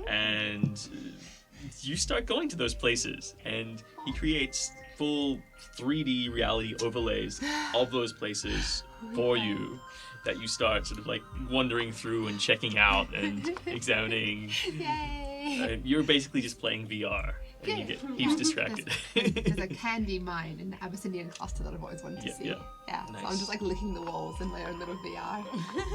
And you start going to those places, and he creates full 3D reality overlays of those places for you that you start sort of like wandering through and checking out and examining. Yay! You're basically just playing VR, and you get heaps distracted. There's a candy mine in the Abyssinian cluster that I've always wanted to see. yeah. So Nice. I'm just like licking the walls in my own little VR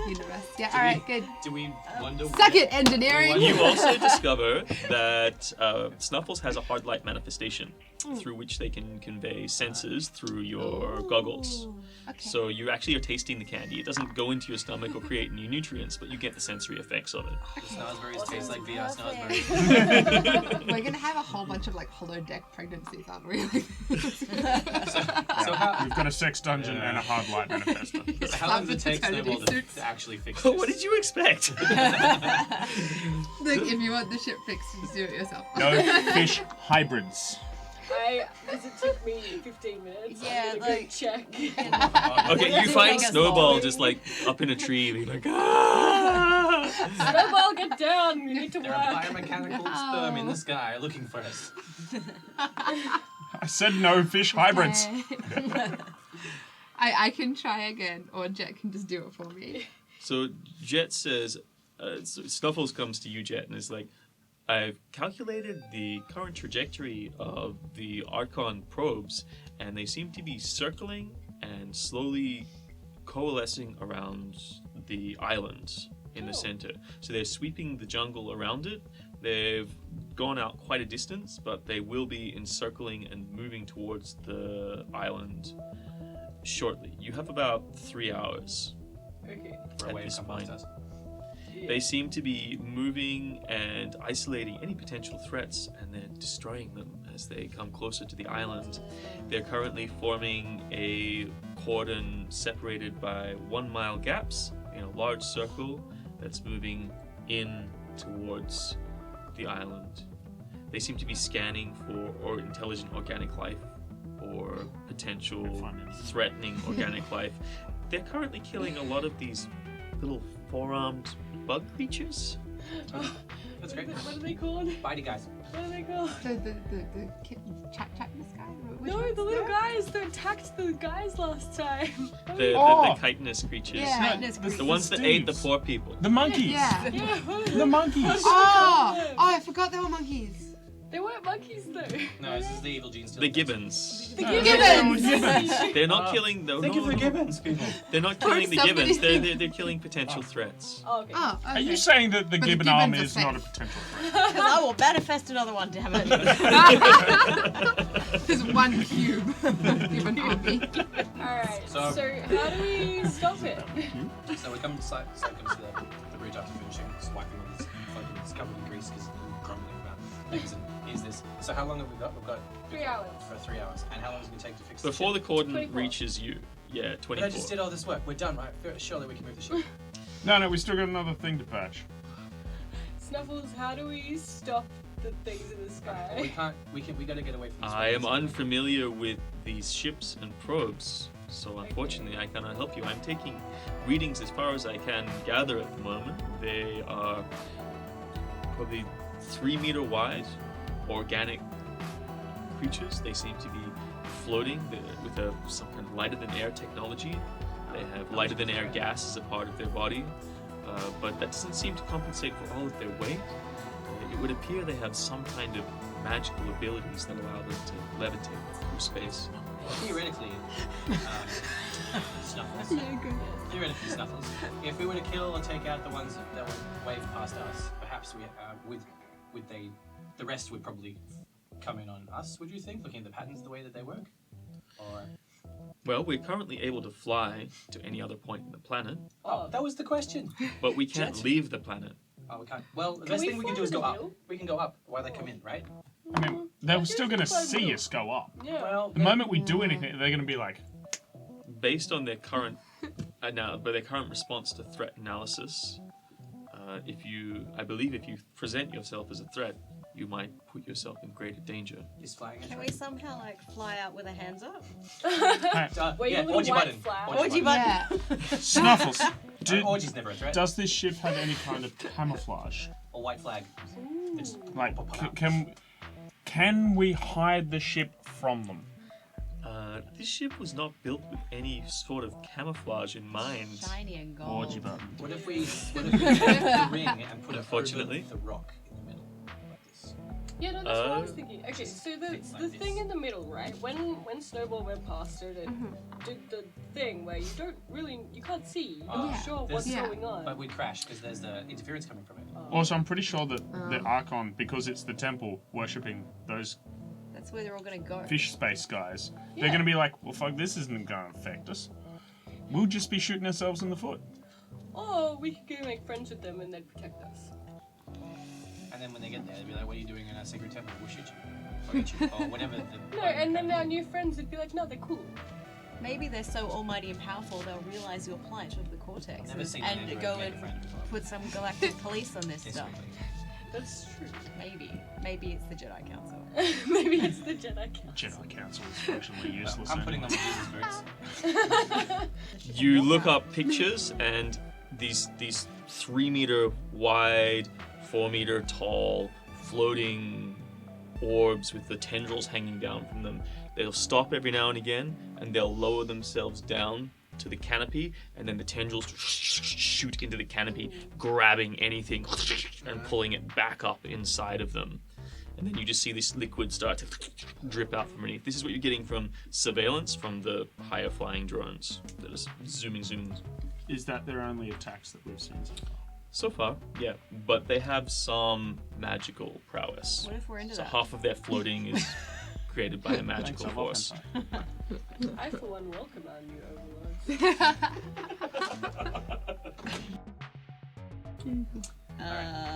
universe. Yeah, alright, good. Do we wonder? Suck it, engineering! You also discover that Snuffles has a hard light manifestation through which they can convey senses through your goggles. Okay. So you actually are tasting the candy. It doesn't go into your stomach or create new nutrients, but you get the sensory effects of it. Snozberries taste like VR snozberries. We're gonna have a whole bunch of like holodeck pregnancies, aren't we? So how, We've got a sex dungeon and a hard light manifesto. so how long does it take Paternity Snowball to suits. actually fix this? What did you expect? Look, if you want the ship fixed, just do it yourself. No fish hybrids. Does it took me 15 minutes? Yeah, I'm gonna like- go check. Okay, you find Make us Snowball long. just like up in a tree, being like, ah! Snowball, get down! We need to There are work. biomechanical sperm in the sky looking for us. I said no fish hybrids. I can try again, or Jet can just do it for me. So Jet says, so Snuffles comes to you, Jet, and is like, I've calculated the current trajectory of the Archon probes, and they seem to be circling and slowly coalescing around the island in the center. So they're sweeping the jungle around it. They've gone out quite a distance, but they will be encircling and moving towards the island shortly. You have about 3 hours. Okay. For a At way to this come past point. us. They seem to be moving and isolating any potential threats and then destroying them as they come closer to the island. They're currently forming a cordon separated by 1 mile gaps in a large circle that's moving in towards the island. They seem to be scanning for intelligent organic life or potential threatening organic life. They're currently killing a lot of these little four-armed bug creatures. That's great. What are they called? Bitey guys. What are they called? The chat guy? Which No, ones? the little guys that attacked the guys last time. The Oh. chitinous creatures. Yeah. The ones that ate the Steves. poor people. The monkeys. Yeah. Yeah, what are The monkeys. Oh, I forgot there were monkeys. They weren't monkeys though. No, this is the evil genes. The gibbons. The gibbons. They're not killing the. Thank you for gibbons, people. They're not killing the somebody- gibbons. They're killing potential threats. Oh, okay. Oh, okay. Are you saying that the But the gibbon gibbons army are is not a safe. potential threat? Because I will manifest another one, damn it. There's one cube. Gibbon army. Alright, So- so how do we stop it? So we come to site comes to the bridge after finishing, swiping on this fucking it's covered in grease because he's grumbling about things. And here's this. So how long have we got? We've got 3 hours. for 3 hours. And how long is it going to take to fix Before the ship? cordon 24. reaches you, yeah, But 24. I just did all this work. We're done, right? Surely we can move the ship. No, we still got another thing to patch. Snuffles, how do we stop the things in the sky? We can't. We gotta get away from this. I am unfamiliar with these ships and probes, so unfortunately I cannot help you. I'm taking readings as far as I can gather at the moment. They are probably 3 meter wide, organic creatures. They seem to be floating with some kind of lighter than air technology. They have lighter than air gas as a part of their body, but that doesn't seem to compensate for all of their weight. It would appear they have some kind of magical abilities that allow them to levitate through space. Theoretically, Snuffles. Theoretically, Snuffles. If we were to kill or take out the ones that would wave past us, perhaps the rest would probably come in on us. Would you think, looking at the patterns, the way that they work? Or Well, we're currently able to fly to any other point in the planet, that was the question. but we can't Jet. leave the planet. Oh, we can't. Well, the best we thing we can fly do is in go the up. middle? We can go up while they come in, right? I mean, they're still going to Fly see middle. us go up. Yeah. Well, The moment we do anything, they're going to be like, Based on their current response to threat analysis, I believe if you present yourself as a threat, you might put yourself in greater danger. is flying. Can we somehow like fly out with our hands up? Wait, yeah, a little orgy white button. flag. Orgy button. Yeah. Snuffles. Orgy's never a threat. Does this ship have any kind of camouflage? Or white flag. It's Like, pop up. can we hide the ship from them? This ship was not built with any sort of camouflage in mind. Shiny and gold. Orgy button. What if we take the ring and put it Unfortunately. over the rock in the middle, like this? Yeah, no, that's what I was thinking. Okay, just so the fits like thing this. in the middle, right? When Snowball went past it, it did the thing where you can't see. You're Yeah. not sure There's- what's going on. But we'd crash because there's the interference coming from it. Also, I'm pretty sure that the Archon, because it's the temple worshipping those That's where they're all gonna go. fish space guys, they're Yeah. going to be like, well, fuck, this isn't going to affect us. We'll just be shooting ourselves in the foot. Or we could go make friends with them and they'd protect us. And then when they get there, they'd be like, "What are you doing in our sacred temple? We'll shoot you, or eat you, or whatever." No, and then our new friends would be like, no, they're cool. Maybe they're so almighty and powerful they'll realize your plight of the cortex Never seen an and android go get and a friend before. put some galactic police on this This stuff. quickly. That's true. Maybe it's the Jedi Council. Maybe it's the Jedi Council. Jedi Council is virtually useless. I'm putting on anyway. my Jesus boots. You look up pictures, and these 3 meter wide, 4 meter tall, floating orbs with the tendrils hanging down from them. They'll stop every now and again, and they'll lower themselves down to the canopy, and then the tendrils shoot into the canopy, grabbing anything and pulling it back up inside of them. And then you just see this liquid start to drip out from beneath. This is what you're getting from surveillance from the higher flying drones that are zooming. Is that their only attacks that we've seen so far? So far, yeah. But they have some magical prowess. What if we're into So that? half of their floating is created by a magical Thanks, force. I, for one, welcome our new overlords.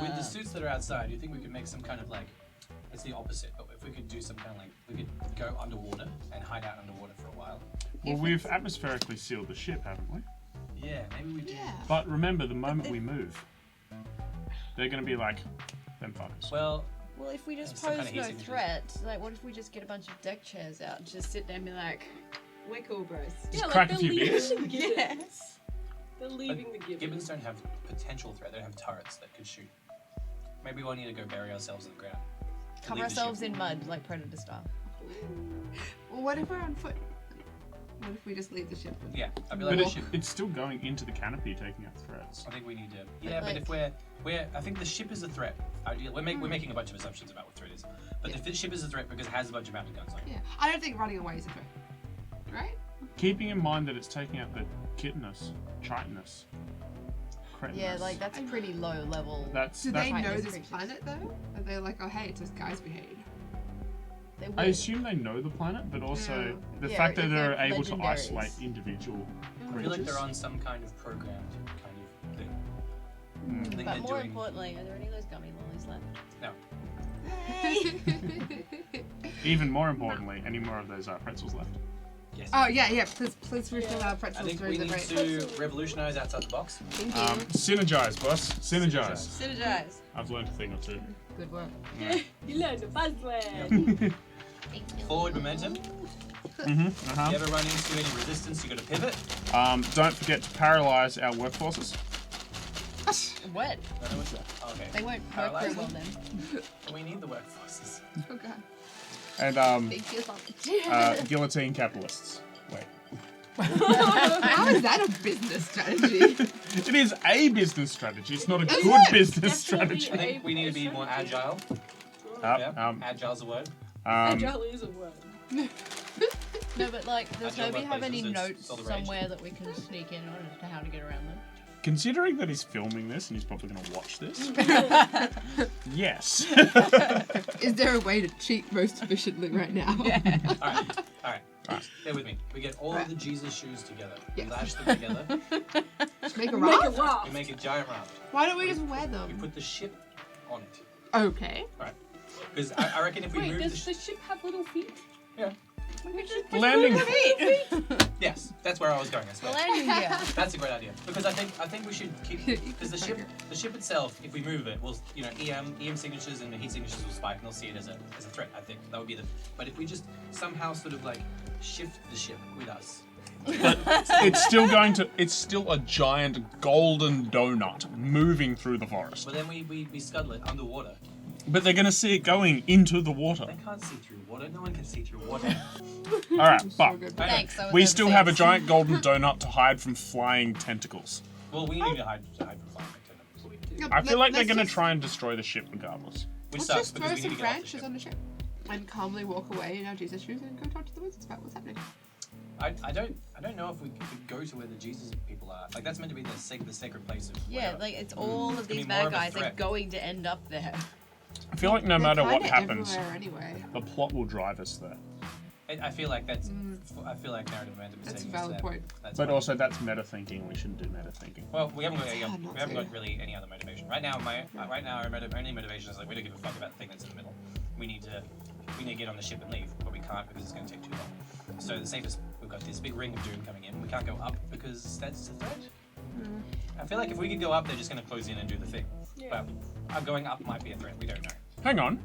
With the suits that are outside, do you think we could make some kind of like? It's the opposite, but if we could do some kind of like, we could go underwater and hide out underwater for a while. Well, we've atmospherically sealed the ship, haven't we? Yeah, maybe we do. Yeah. But remember, the moment we move, they're going to be like, them fuckers. Well, Well, if we just Some pose kind of no heat signature. threat, like what if we just get a bunch of deck chairs out and just sit there and be like, we're cool, bros. Yeah, crack like a few they're beers. leaving the gibbons. Yes. They're leaving the gibbons. gibbons don't have potential threat. They don't have turrets that could shoot. Maybe we'll need to go bury ourselves in the ground. Cover Leave the ourselves ship. in mud like Predator style. Well, what if we're on foot? What if we just leave the ship? Yeah, I'd be like, But we it, should. it's still going into the canopy, taking out threats. I think we need to. Yeah, but like- if we're, I think the ship is a threat. We're making a bunch of assumptions about what threat is. But the ship is a threat because it has a bunch of mounted guns on it. Yeah. I don't think running away is a threat. Right? Keeping in mind that it's taking out the chitinous, cretinous. Yeah, like that's pretty low level. That's Do that, they know Tightness this creatures. planet though? Are they like, oh hey, it's just guys we hate? They I would. assume they know the planet, but also Yeah. the Yeah, fact that if they're they're able to legendaries. isolate individual I creatures. feel like they're on some kind of programmed kind of thing. I think But they're more doing. importantly, are there any of those gummy lollies left? No. Even more importantly, any more of those pretzels left? Yes. Oh yeah. Please refill our I pretzels think through we the need break. to revolutionize outside the box. Thank you. Synergize, boss. Synergize. Synergize. I've learned a thing or two. Good work. You learned a buzzword. Forward momentum. Mm-hmm. You ever run into any resistance, you got to pivot. Don't forget to paralyze our workforces. What? I don't know what's that. Oh, okay. They won't work Paralyze very well them? then. We need the workforces. Oh god. And Thank you. guillotine capitalists. Wait. How is that a business strategy? It is a business strategy. It's not a Is good it? business Definitely. strategy. I think we need to be more agile. Agile's a word. Agile is a word. No, but like, does Agile nobody have any workplaces, notes it's all the rage. somewhere that we can sneak in on as to how to get around them? Considering that he's filming this and he's probably going to watch this, yes. Is there a way to cheat most efficiently right now? Alright. Stay with me. We get all of the Jesus shoes together. We Yes. lash them together. Just make a Make a raft? raft. We make a giant raft. Why don't we just wear We them? put the ship on it. Okay. Because I reckon if we Wait, move does the ship have little feet? Yeah. Landing. Yes, that's where I was going as The well. landing gear. That's a great idea because I think we should keep because the ship itself, if we move it, will EM signatures and the heat signatures will spike and they'll see it as a threat. I think that would be but if we just somehow sort of like shift the ship with us. It's still a giant golden donut moving through the forest. But then we scuttle it underwater. But they're going to see it going into the water. They can't see through water. No one can see through water. All right, but Thanks. I was we still have a overseas. giant golden donut to hide from flying tentacles. Well, we need to hide from flying tentacles. I feel like they're Let's going to just- try and destroy the ship regardless. Which Let's sucks just because throw we need some to get off the branches ship. on the ship and calmly walk away in our Jesus shoes and go talk to the wizards about what's happening. I don't know if we could go to where the Jesus people are. Like that's meant to be the sacred place of Yeah, whatever. like it's all of It's gonna these be more bad of a guys are threat. going to end up there. I feel like no They're matter what kinda happens, everywhere anyway. the plot will drive us there. I feel like that's. I feel like narrative momentum is That's a taking us valid there. point. That's But fine. also, that's meta thinking. We shouldn't do meta thinking. Well, we haven't got hard not we haven't to. got really any other motivation right now. Our only motivation is like we don't give a fuck about the thing that's in the middle. We need to get on the ship and leave, but we can't because it's going to take too long. So the safest, we've got this big ring of doom coming in. We can't go up because that's a threat. I feel like if we could go up, they're just going to close in and do the thing. Yeah. But going up might be a threat. We don't know. Hang on.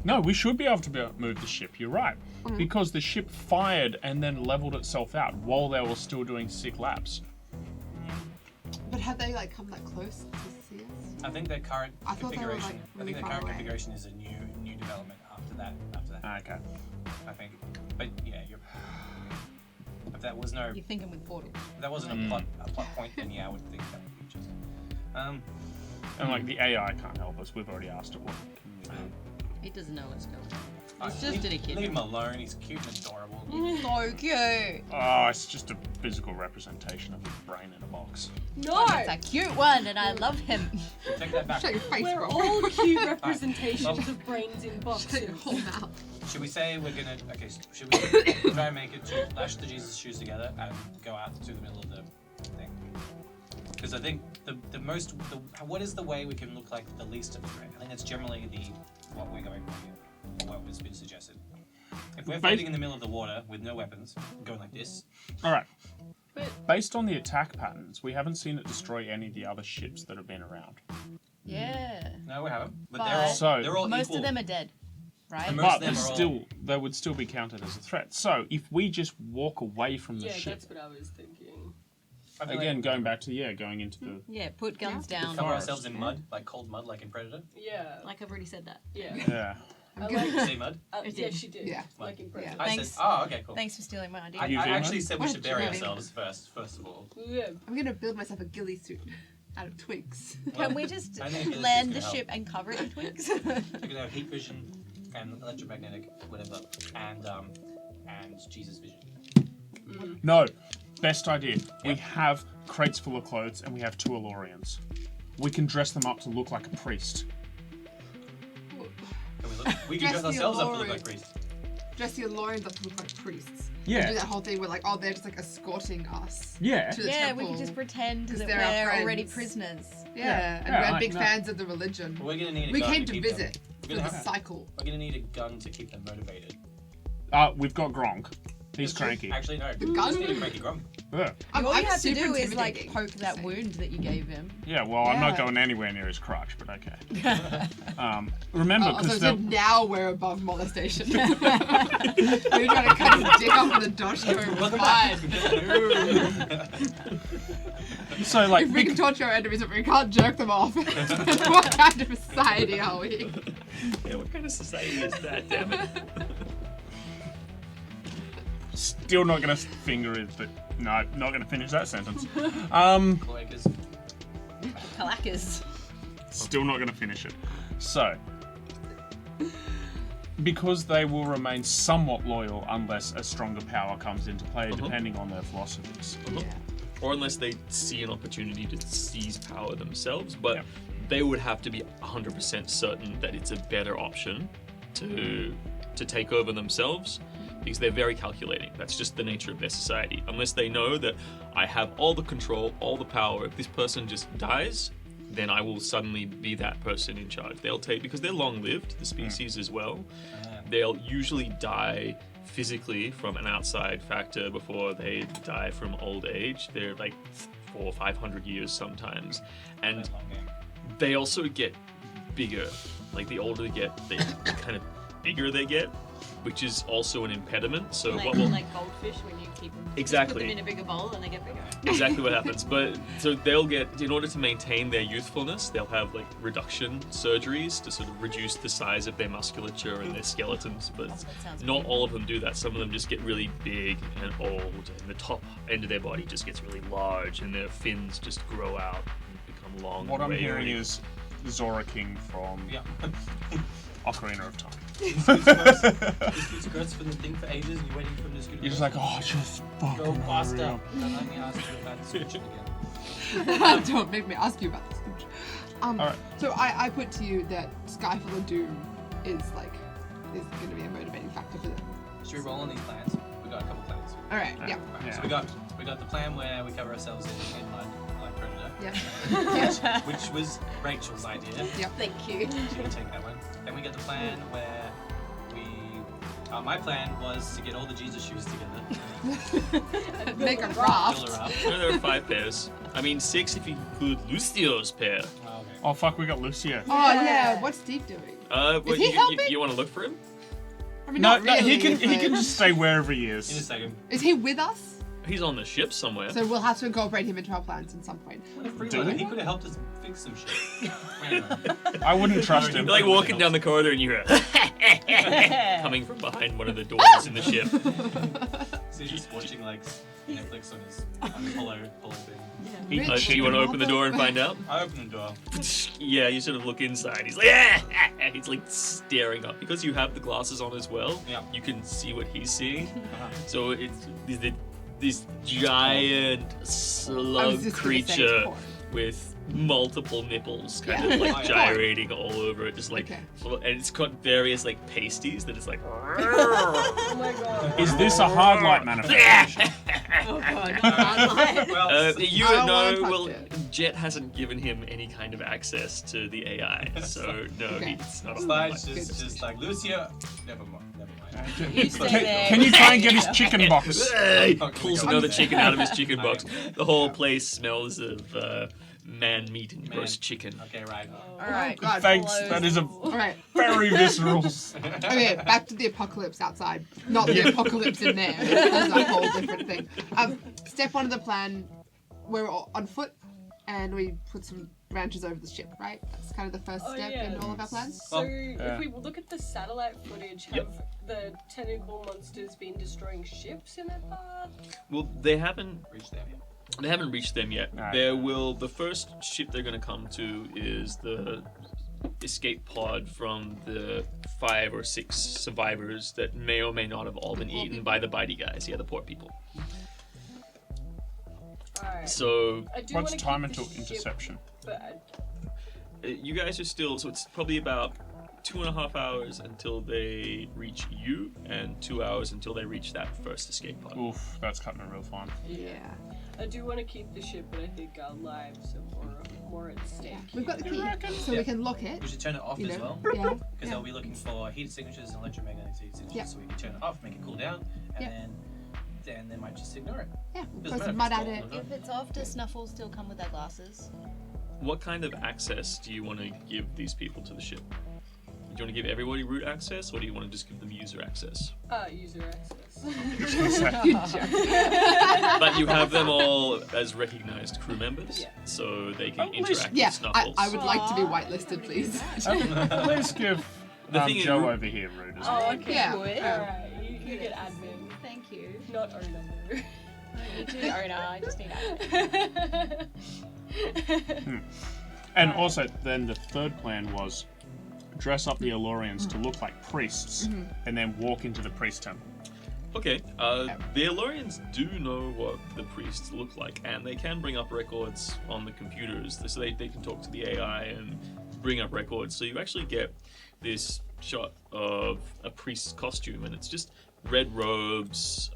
No, we should be able to move the ship. You're right. Because the ship fired and then leveled itself out while they were still doing sick laps. But have they like come that close to see us? I think their current I thought they were, configuration. like, I really think their far current away. configuration is a new development after that. Okay. I think. But yeah, if that was no, You're thinking with portals. if that wasn't a plot point, then yeah, I would think that would be just. And like the AI can't help us. We've already asked it what can we do. He doesn't know what's going on. He's just a kid. Leave him alone. He's cute and adorable. So cute. Oh, it's just a physical representation of a brain in a box. No! It's a cute one, and I love him. Take that back. Shut your face, We're bro. all cute representations of brains in Shut boxes. your whole mouth. Should we say we're gonna? Okay. Should we try and make it to lash the Jesus shoes together and go out to the middle of the thing? Because I think what is the way we can look like the least of a threat? I think that's generally what we're going for here, or what has been suggested. If we're floating in the middle of the water with no weapons, going like this, All right. But Based on the attack patterns, we haven't seen it destroy any of the other ships that have been around. Yeah. no, we haven't. But But- they're all Most equal. of them are dead, right? And most But of them they're are all- still, they would still be counted as a threat. So if we just walk away from the yeah, ship, that's what I was thinking. I feel again, like going back to going into the Yeah, put guns down. cover forest. ourselves in mud, like cold mud, like in Predator. Yeah. Like I've already said that. Yeah. yeah. I good. like. See mud. I Yeah, did. she did. Yeah. Like in Predator. I Thanks. said, oh, okay, cool. Thanks for stealing my idea. I You do, actually mate? said we should bury What? ourselves first of all. Yeah. I'm gonna build myself a ghillie suit out of twigs. Can we just I think this land is the gonna ship and cover it in twigs? You can have heat vision and electromagnetic, whatever, and Jesus vision. No. Best idea. We Yep. have crates full of clothes and we have 2 Elorians. We can dress them up to look like a priest. Can we look? We can Dress dress the ourselves up to look Lord. like priests. Jesse and Lauren got to look like priests. Yeah. Do that whole thing where like, oh, they're just like escorting us. Yeah. To the Yeah, temple. we could just pretend 'Cause that they're our we're already friends. prisoners. Yeah, and Yeah, we're like, big no. fans of the religion. But we're gonna need a We gun came to keep visit Them. for We're the gonna have, cycle. we're gonna need a gun to keep them motivated. We've got Gronk. He's cranky. Actually, no. The gun? Just need a cranky grump. Yeah. I'm All you have to super do is like intimidating. poke that wound that you gave him. Yeah, well, I'm not Yeah. going anywhere near his crotch, but okay. Remember, Oh, so because it's now we're above molestation. We're trying to cut his dick off with a dodge go. Fine. so like, If we can torture our enemies, but we can't jerk them off. What kind of society are we? Yeah, what kind of society is that, damn it? still not gonna finger it, but no, not gonna finish that sentence. Cloakers. Kalakas. Still not gonna finish it. So, because they will remain somewhat loyal unless a stronger power comes into play, depending on their philosophies. Or unless they see an opportunity to seize power themselves, but Yep. they would have to be 100% certain that it's a better option to take over themselves, because they're very calculating. That's just the nature of their society. Unless they know that I have all the control, all the power, if this person just dies, then I will suddenly be that person in charge. They'll take, because they're long-lived, the species as well, they'll usually die physically from an outside factor before they die from old age. They're like 400 or 500 years sometimes. And That's a long game. they also get bigger. Like the older they get, the kind of bigger they get, which is also an impediment. So Like, what will like goldfish when you keep them. Exactly. Just put them in a bigger bowl and they get bigger. exactly what happens. But so they'll get, in order to maintain their youthfulness, they'll have like reduction surgeries to sort of reduce the size of their musculature and their skeletons. But sounds not all of them do that. Some of them just get really big and old, and the top end of their body just gets really large, and their fins just grow out and become long. What and I'm wiry. hearing is Zora King from Yeah. Ocarina of Time. Just keep skirts for the thing for ages and you're waiting for them to scoot You're just like, oh, just go fucking hurry faster. up. Don't let me ask you about the switch again. Don't make me ask you about this. Alright. So I put to you that Skyfall of Doom is going to be a motivating factor for them. Should we roll on these plans? We got a couple plans. All right. Yeah. Right, So we got the plan where we cover ourselves in mud like Predator, Yeah. which was Rachel's idea. Thank you. She can take that one. Then we got the plan where my plan was to get all the Jesus shoes together, Make a fill raft. her up. No, there are 5 pairs. I mean 6 if you include Lucio's pair. Oh, okay. Oh fuck, we got Lucio. Oh yeah. What's Steve doing? What, he helping? you want to look for him? I mean, No, not no, he really, can but- just stay wherever he In a is. second. Is he with us? He's on the ship somewhere. So we'll have to incorporate him into our plans at some point. What a free Do loader. we? He could have helped us fix some shit. Anyway. I wouldn't trust him. You're like walking down the corridor and you hear coming from behind one of the doors in the ship. So he's just watching like Netflix on his hollow thing. Eat Rich. Do you want to open the door and find out? I open the door. Yeah, you sort of look inside. He's like, he's like staring up because you have the glasses on as well. Yeah. You can see what he's seeing. So it's this giant I was slug just gonna say creature porn. with multiple nipples kind Yeah. of like Oh, yeah. gyrating all over it, just like, Okay. and it's got various like pasties that it's like. Oh my god. Is this a hard light manifestation? Oh god. Well, You I don't know, wanna touch well, it. Jet hasn't given him any kind of access to the AI, so no, Okay. it's not a Slide's hard just like Lucio. Never mind. You stay Can, there. can you try and get his chicken box? He Okay, pulls we another got it. chicken out of his chicken box. The whole Yeah. place smells of man meat and Man. roast chicken. Okay, right. Alright. Oh, God. Thanks, that is a All right. very visceral. Okay, back to the apocalypse outside. Not the apocalypse in there. That's a whole different thing. Step 1 of the plan, we're all on foot and we put some branches over the ship, right? That's kind of the first Oh, step yeah. in all of our plans. So yeah. if we look at the satellite footage, have the tentacle monsters been destroying ships in that part? Well, they haven't Reach there. reached them yet. Alright. The first ship they're going to come to is the escape pod from the 5 or 6 survivors that may or may not have all been eaten by the bitey guys. Yeah, the poor people. Alright. So I do What's wanna time keep the until ship, interception? but you guys are still, so it's probably about 2.5 hours until they reach you, and 2 hours until they reach that first escape pod. Oof, that's cutting it real fine. Yeah. I do want to keep the ship, but I think our lives are more at stake. We've got the key, so Yeah. we can lock it. We should turn it off You as know? well. Yeah. Because they'll be looking for heat signatures and electromagnetic heat signatures. Yeah. So we can turn it off, make it cool down, and Yeah. then then they might just ignore it. Yeah, Doesn't throw matter some if mud it's at gold it. or not. If it's off, does Snuffle still come with their glasses? What kind of access do you want to give these people to the ship? Do you want to give everybody root access, or do you want to just give them user access? User access. But you have them all as recognized crew members, Yeah. so they can Oh, interact Yeah, with Snuffles. I would like to be whitelisted, please. At least give The thing is, Joe Ru- over here root as well. Oh, okay. Yeah. Good. Alright, you get admin, Thank you. not owner though. You do owner, I just need admin. And also, then the third plan was dress up the Elorians to look like priests, and then walk into the priest temple. Okay, the Elorians do know what the priests look like, and they can bring up records on the computers, so they can talk to the AI and bring up records. So you actually get this shot of a priest's costume, and it's just red robes.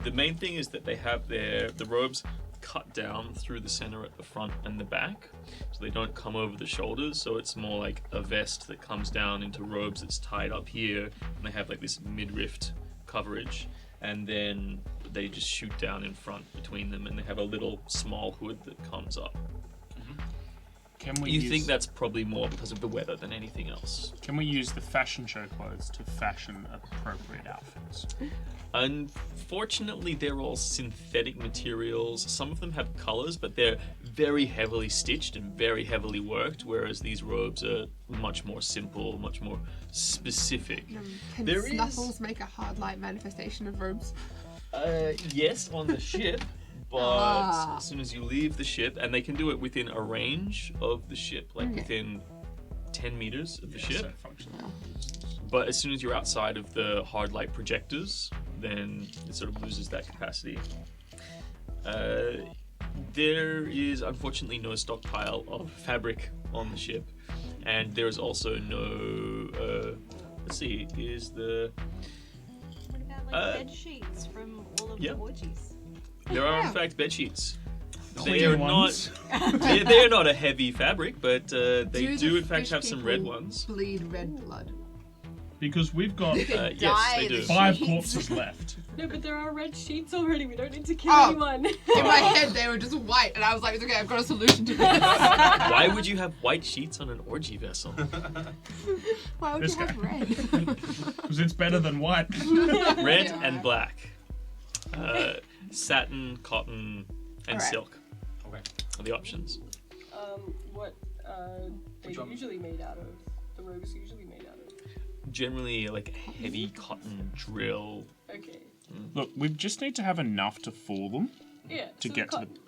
The main thing is that they have the robes cut down through the center at the front and the back, so they don't come over the shoulders, so it's more like a vest that comes down into robes that's tied up here, and they have like this midriff coverage, and then they just shoot down in front between them, and they have a little small hood that comes up. Can we You use, think that's probably more because of the weather than anything else. Can we use the fashion show clothes to fashion appropriate outfits? Unfortunately, they're all synthetic materials. Some of them have colors, but they're very heavily stitched and very heavily worked, whereas these robes are much more simple, much more specific. Can There is- Snuffles make a hard light manifestation of robes? Yes, on the ship, but Ah. as soon as you leave the ship, and they can do it within a range of the ship, like Okay. within 10 meters of the So ship. functional. But as soon as you're outside of the hard light projectors, then it sort of loses that capacity. There is unfortunately no stockpile of fabric on the ship, and there is also no. Let's see, is the. What about like bed sheets from all of yeah. the orgies? There are Yeah. in fact bed sheets. They Clean are ones. not. They're not a heavy fabric, but they Do do the in fact fish have some red people ones. Bleed red blood. Because we've got Yes, Dye they the do. 5 sheets. corpses left. No, but there are red sheets already. We don't need to kill Oh. anyone. In my head, they were just white, and I was like, okay, I've got a solution to this. Why would you have white sheets on an orgy vessel? Why would This you have red? Because it's better than white. Red Yeah. and black. Satin, cotton, and Alright. silk Okay. are the options. What they Which one? usually made out of? The robes usually made out of. Generally, like heavy cotton drill. Okay. Look, we just need to have enough to fool them Yeah. to so get to the. cotton.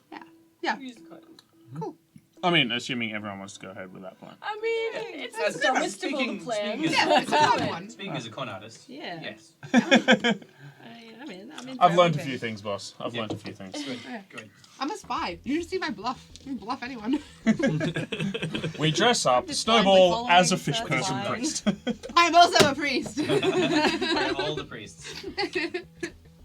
Yeah, Use the cotton. cool. I mean, assuming everyone wants to go ahead with that plan. I mean, it's As- the dumbest of all the speaking- plans. speaking as- Yeah, it's a fun one. Speaking as a con artist, Yeah. yes. I'm in. I've learned a few things, boss. I've learned a few things. Good, good. I'm a spy. You just see my bluff. You can bluff anyone. We dress up Just Snowball blindly as a following, fish so person fine. priest. I'm also a priest. We have all the priests.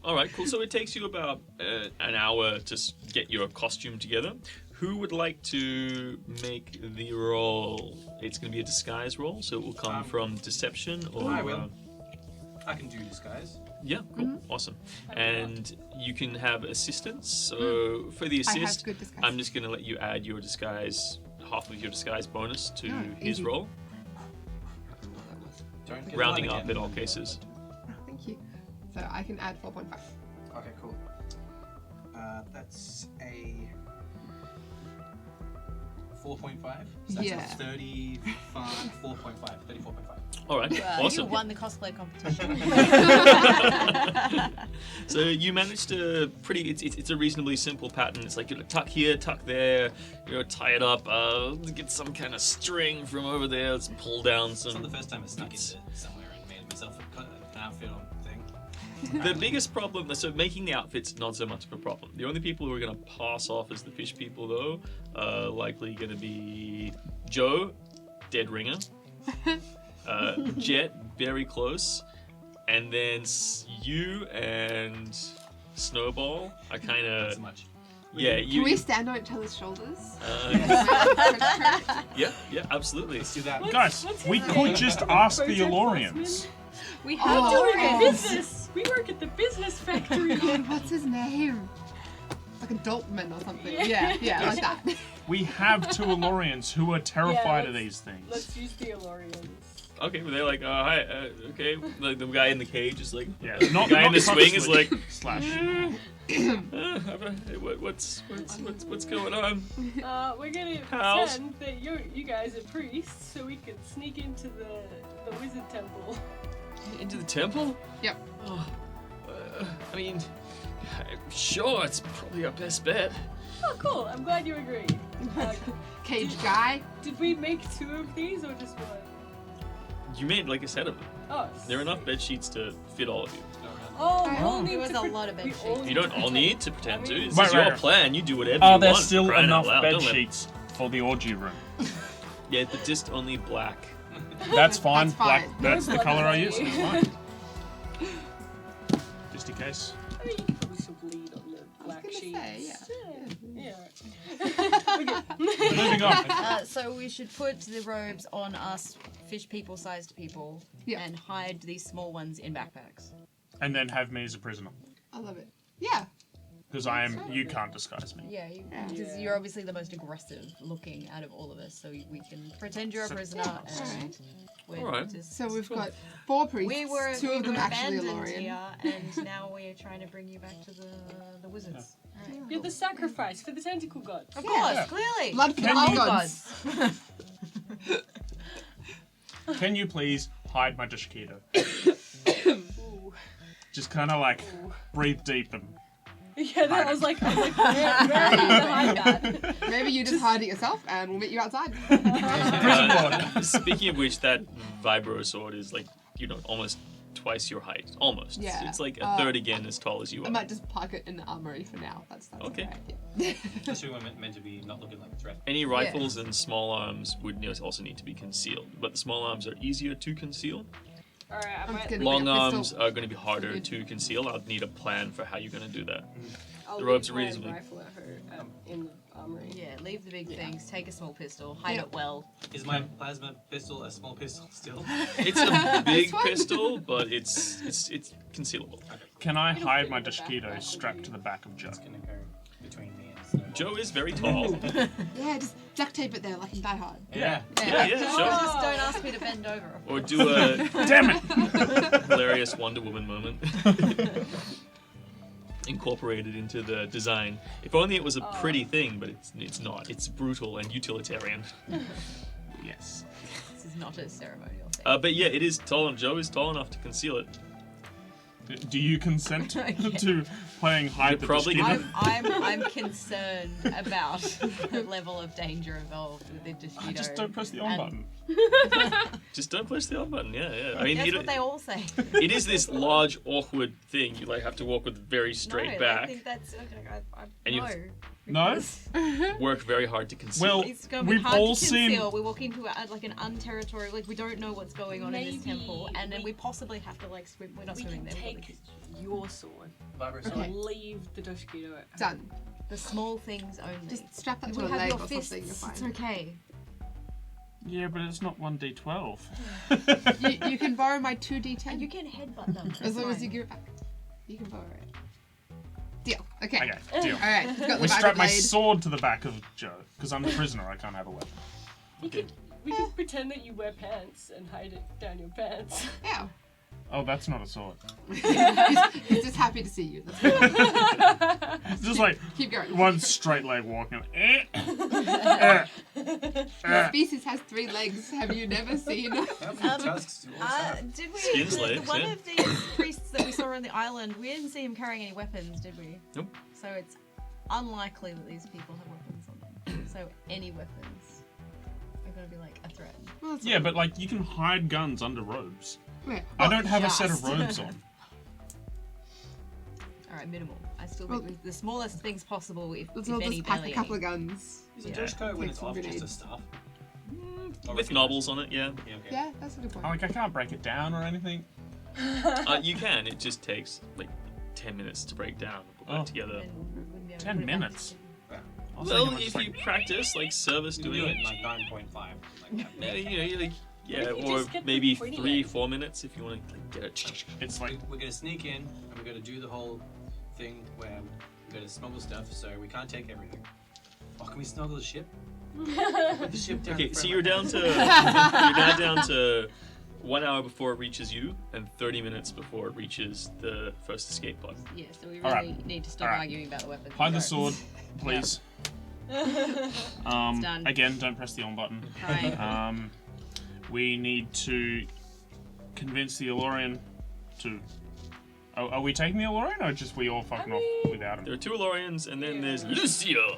All right, cool. So it takes you about an hour to get your costume together. Who would like to make the roll? It's going to be a disguise roll, so it will come from deception or. I will. I can do disguise. Yeah, cool, awesome. And you can have assistance. So for the I have assist, good disguise. I'm just going to let you add your disguise, half of your disguise bonus to Oh, his easy. roll, Don't get rounding one up again. in all cases. Oh, thank you. So I can add 4.5. Okay, cool. That's a 4.5. So that's Yeah. a 34.5. All right, You awesome. won the cosplay competition. So you managed to it's a reasonably simple pattern. It's like you tuck here, tuck there, tie it up, get some kind of string from over there, let's pull down It's not some. the first time I snuck into somewhere and made myself an outfit on thing. The biggest problem, so making the outfit's not so much of a problem. The only people who are going to pass off as the fish people, though, are likely going to be Joe, dead ringer, Jet, very close, and then you and Snowball are kind Not so of, much. yeah, Can you. we stand on each other's shoulders? Yeah, absolutely. Let's do that. Guys, we could just ask the Elorians. We have Oh, to okay. business. We work at the business factory. God, what's his name? Like a Doltman or something. Yeah. Yeah, like that. We have two Elorians who are terrified of let's- these things. Let's use the Elorians. Okay, well, they're like, hi, okay. Like the guy in the cage is like, Yeah, the not guy in the not swing is like, slash. what's going on? We're gonna Pals. pretend that you guys are priests, so we can sneak into the wizard temple. Into the temple? Yep. I mean, sure, it's probably our best bet. Oh, cool! I'm glad you agree. Cage guy. Did we make 2 of these or just 1? You made like a set of them. Oh, There are enough bed sheets to fit all of you. Oh, we all need There was to a lot of bed we sheets. all You need don't to all pretend. need to pretend to. This Right, is your right. plan. You do whatever Are you there want. still for crying enough out loud. bed Don't let- sheets for the orgy room? Yeah, but just only black. That's fine. That's fine. Black. That's the Blood color I money. use. It's fine. Just in case. I mean, you can probably still bleed on the black gonna sheets. say, Yeah. Moving on. So we should put the robes on us fish people-sized people Yeah. and hide these small ones in backpacks. And then have me as a prisoner. I love it. Yeah. Because I am. You can't disguise me. Yeah, because Yeah. you're obviously the most aggressive looking out of all of us, so we can pretend you're a prisoner and we're Alright. just... So we've got 4 priests. We were 2 of them actually abandoned Elorian. here, and now we're trying to bring you back to the wizards. Alright. You're the sacrifice for the tentacle gods. Of Yeah. course, clearly. Blood for Can all you- gods. Can you please hide my Dashkido? Ooh. Just kind of like breathe deep and. Yeah, that I was like, where are you gonna hide that? Maybe you just hide it yourself and we'll meet you outside. Prison board. Speaking of which, that vibro sword is like, almost twice your height. Almost. Yeah. It's like a third again as tall as you I are. might just park it in the armory for now. That's Okay. alright. Yeah. Especially when we're meant to be not looking like a threat. Any rifles and small arms would also need to be concealed, but the small arms are easier to conceal. Alright, I I'm might. just gonna Long bring a pistol. arms are going to be harder to conceal. I'll need a plan for how you're going to do that. I'll the robes leave are my reasonably- rifle at her in the armory. Yeah, leave the big things, take a small pistol, hide Yeah. it well. Is my plasma pistol a small pistol still? It's a big fine. pistol, but it's concealable. Can I It'll hide fit my in the Dashkido backpack, strapped will to you? the back of Joe? It's gonna go between me and Snowball. Joe is very tall. Yeah, just duct tape it there like in Die Hard. Yeah. Yeah, yeah, Just sure. don't ask me to bend over. Or do a Damn it! hilarious Wonder Woman moment. Incorporated into the design. If only it was a pretty thing, but it's not. It's brutal and utilitarian. Yes. This is not a ceremonial thing. But yeah, it is tall, and Joe is tall enough to conceal it. Do you consent Okay. to playing hide You're the probably Dashkido? gonna- I'm concerned about the level of danger involved with the Dashkido. Just don't press the on and- button. Just don't push the on button. Yeah. I mean, That's what they all say. it is this large, awkward thing. You have to walk with very straight no, I back. think that's okay. And you- No? Work very hard to conceal. Well, It's gonna be we've hard all to seen. conceal. We walk into like an unterritory, like we don't know what's going on in this Maybe temple, and then we- we possibly have to like swim. We're not We swimming can there. take your sword Vibro sword. Okay. and leave the Dashkido at home. Done. The small things only. Just strap that to we a have leg your or fists. something. You're It's fine. okay. Yeah, but it's not 1d12. You can borrow my 2d10 And you can headbutt them. as long as It's you fine. give it back. You can borrow it. Deal. Okay. Okay, deal. All right. You've got the We Vibro strap my blade. sword to the back of Joe, because I'm the prisoner, I can't have a weapon. We could pretend that you wear pants and hide it down your pants. Yeah. Oh, that's not a sword. He's just happy to see you. That's fine. It's just like Keep going. one straight leg walking. The species has 3 legs. Have you never seen? Tusks do all that. Did we? Skin's legs, one yeah. of these priests that we saw on the island, we didn't see him carrying any weapons, did we? Nope. So it's unlikely that these people have weapons on them. So any weapons are going to be like a threat. Well, that's Yeah, but like you can hide guns under robes. Wait, I don't have a set of just. robes on. All right, minimal. I still Well- think the smallest things possible, if Let's if all any, just pack barely a couple any. of guns. Is a Yeah. Josh coat when Take it's some off just a grenades. staff? With knobbles on it, yeah. Yeah, okay. Yeah, that's a good point. Like I can't break it down or anything. You can. It just takes like 10 minutes to break down and put back Oh. together. Then we wouldn't be able to 10 put it back minutes? together. I was Well, thinking if like, you practice, like service You can doing do it it, in like 9.5. Like that. yeah, you Yeah, We or just get the maybe pointy 3-4 minutes if you want to get it. It's like We're gonna sneak in and we're gonna do the whole thing where we're gonna smuggle stuff, so we can't take everything. Oh, can we smuggle the ship? Put the ship down. Okay, the so front you're like down that. to you're now down to 1 hour before it reaches you, and 30 minutes before it reaches the first escape pod. Yeah, so we really Alright. need to stop Alright. arguing about the weapons. hide the Go. sword, please. done. Again, don't press the on button. Right. We need to convince the Elorian to. Are we taking the Elorian, or just we all fucking off without There him? are 2 Elorians, and then there's Lucio.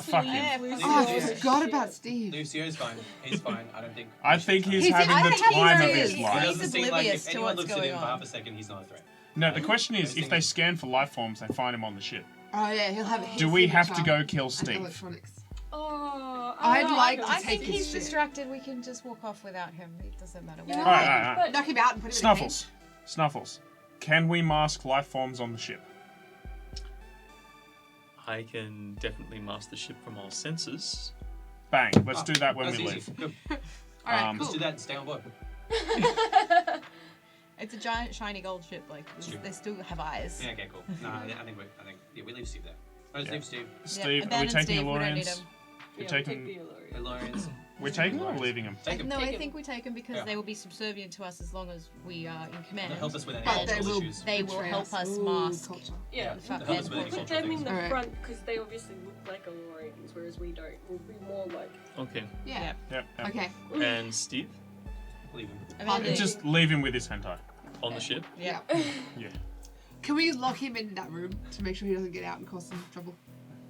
Fuck him. Oh, I forgot about Steve. Lucio's fine. He's fine. I don't think. I think he's He's- having I the don't think time of he his is. It life. doesn't seem like oblivious if to anyone what's looks at going him for on. half a second, he's not a threat. No, the question is, Everything if they is- scan for life forms, they find him on the ship. Oh yeah, he'll have his Do we have to signature go kill and Steve? electronics. Oh, I'd like to I take think his he's shit. distracted. We can just walk off without him. It doesn't matter. We Yeah. don't- Alright. Knock him out and put him Snuffles. Snuffles. Can we mask life forms on the ship? I can definitely mask the ship from all senses. Bang. Let's do that when That's we easy. leave. Good. in the paint. Alright, Um, cool. Let's do that and stay on board. It's a giant shiny gold ship. Like True. they still have eyes. Yeah, okay, cool. No, I think we leave Steve there. Let's Yeah. leave Steve. Steve, are we abandon taking Steve, we don't need Elorians? him. We're Yeah, taking. take the Elorian. Elorians. We're taking them or leaving them? Take him. No, Take I him. think we take them because Yeah. they will be subservient to us as long as we are in command. They'll help us with any But they cultural will- issues. They will Betray help us Ooh, mask. culture. Yeah, the fact Help that us with any put cultural them in things. the Alright. front because they obviously look like Elorians, whereas we don't. We'll be more like. Okay. Yeah. Yep. Okay. And Steve Leave him. Abandon- Just leave him with his hentai. on the ship. yeah. Yeah. Can we lock him in that room to make sure he doesn't get out and cause some trouble?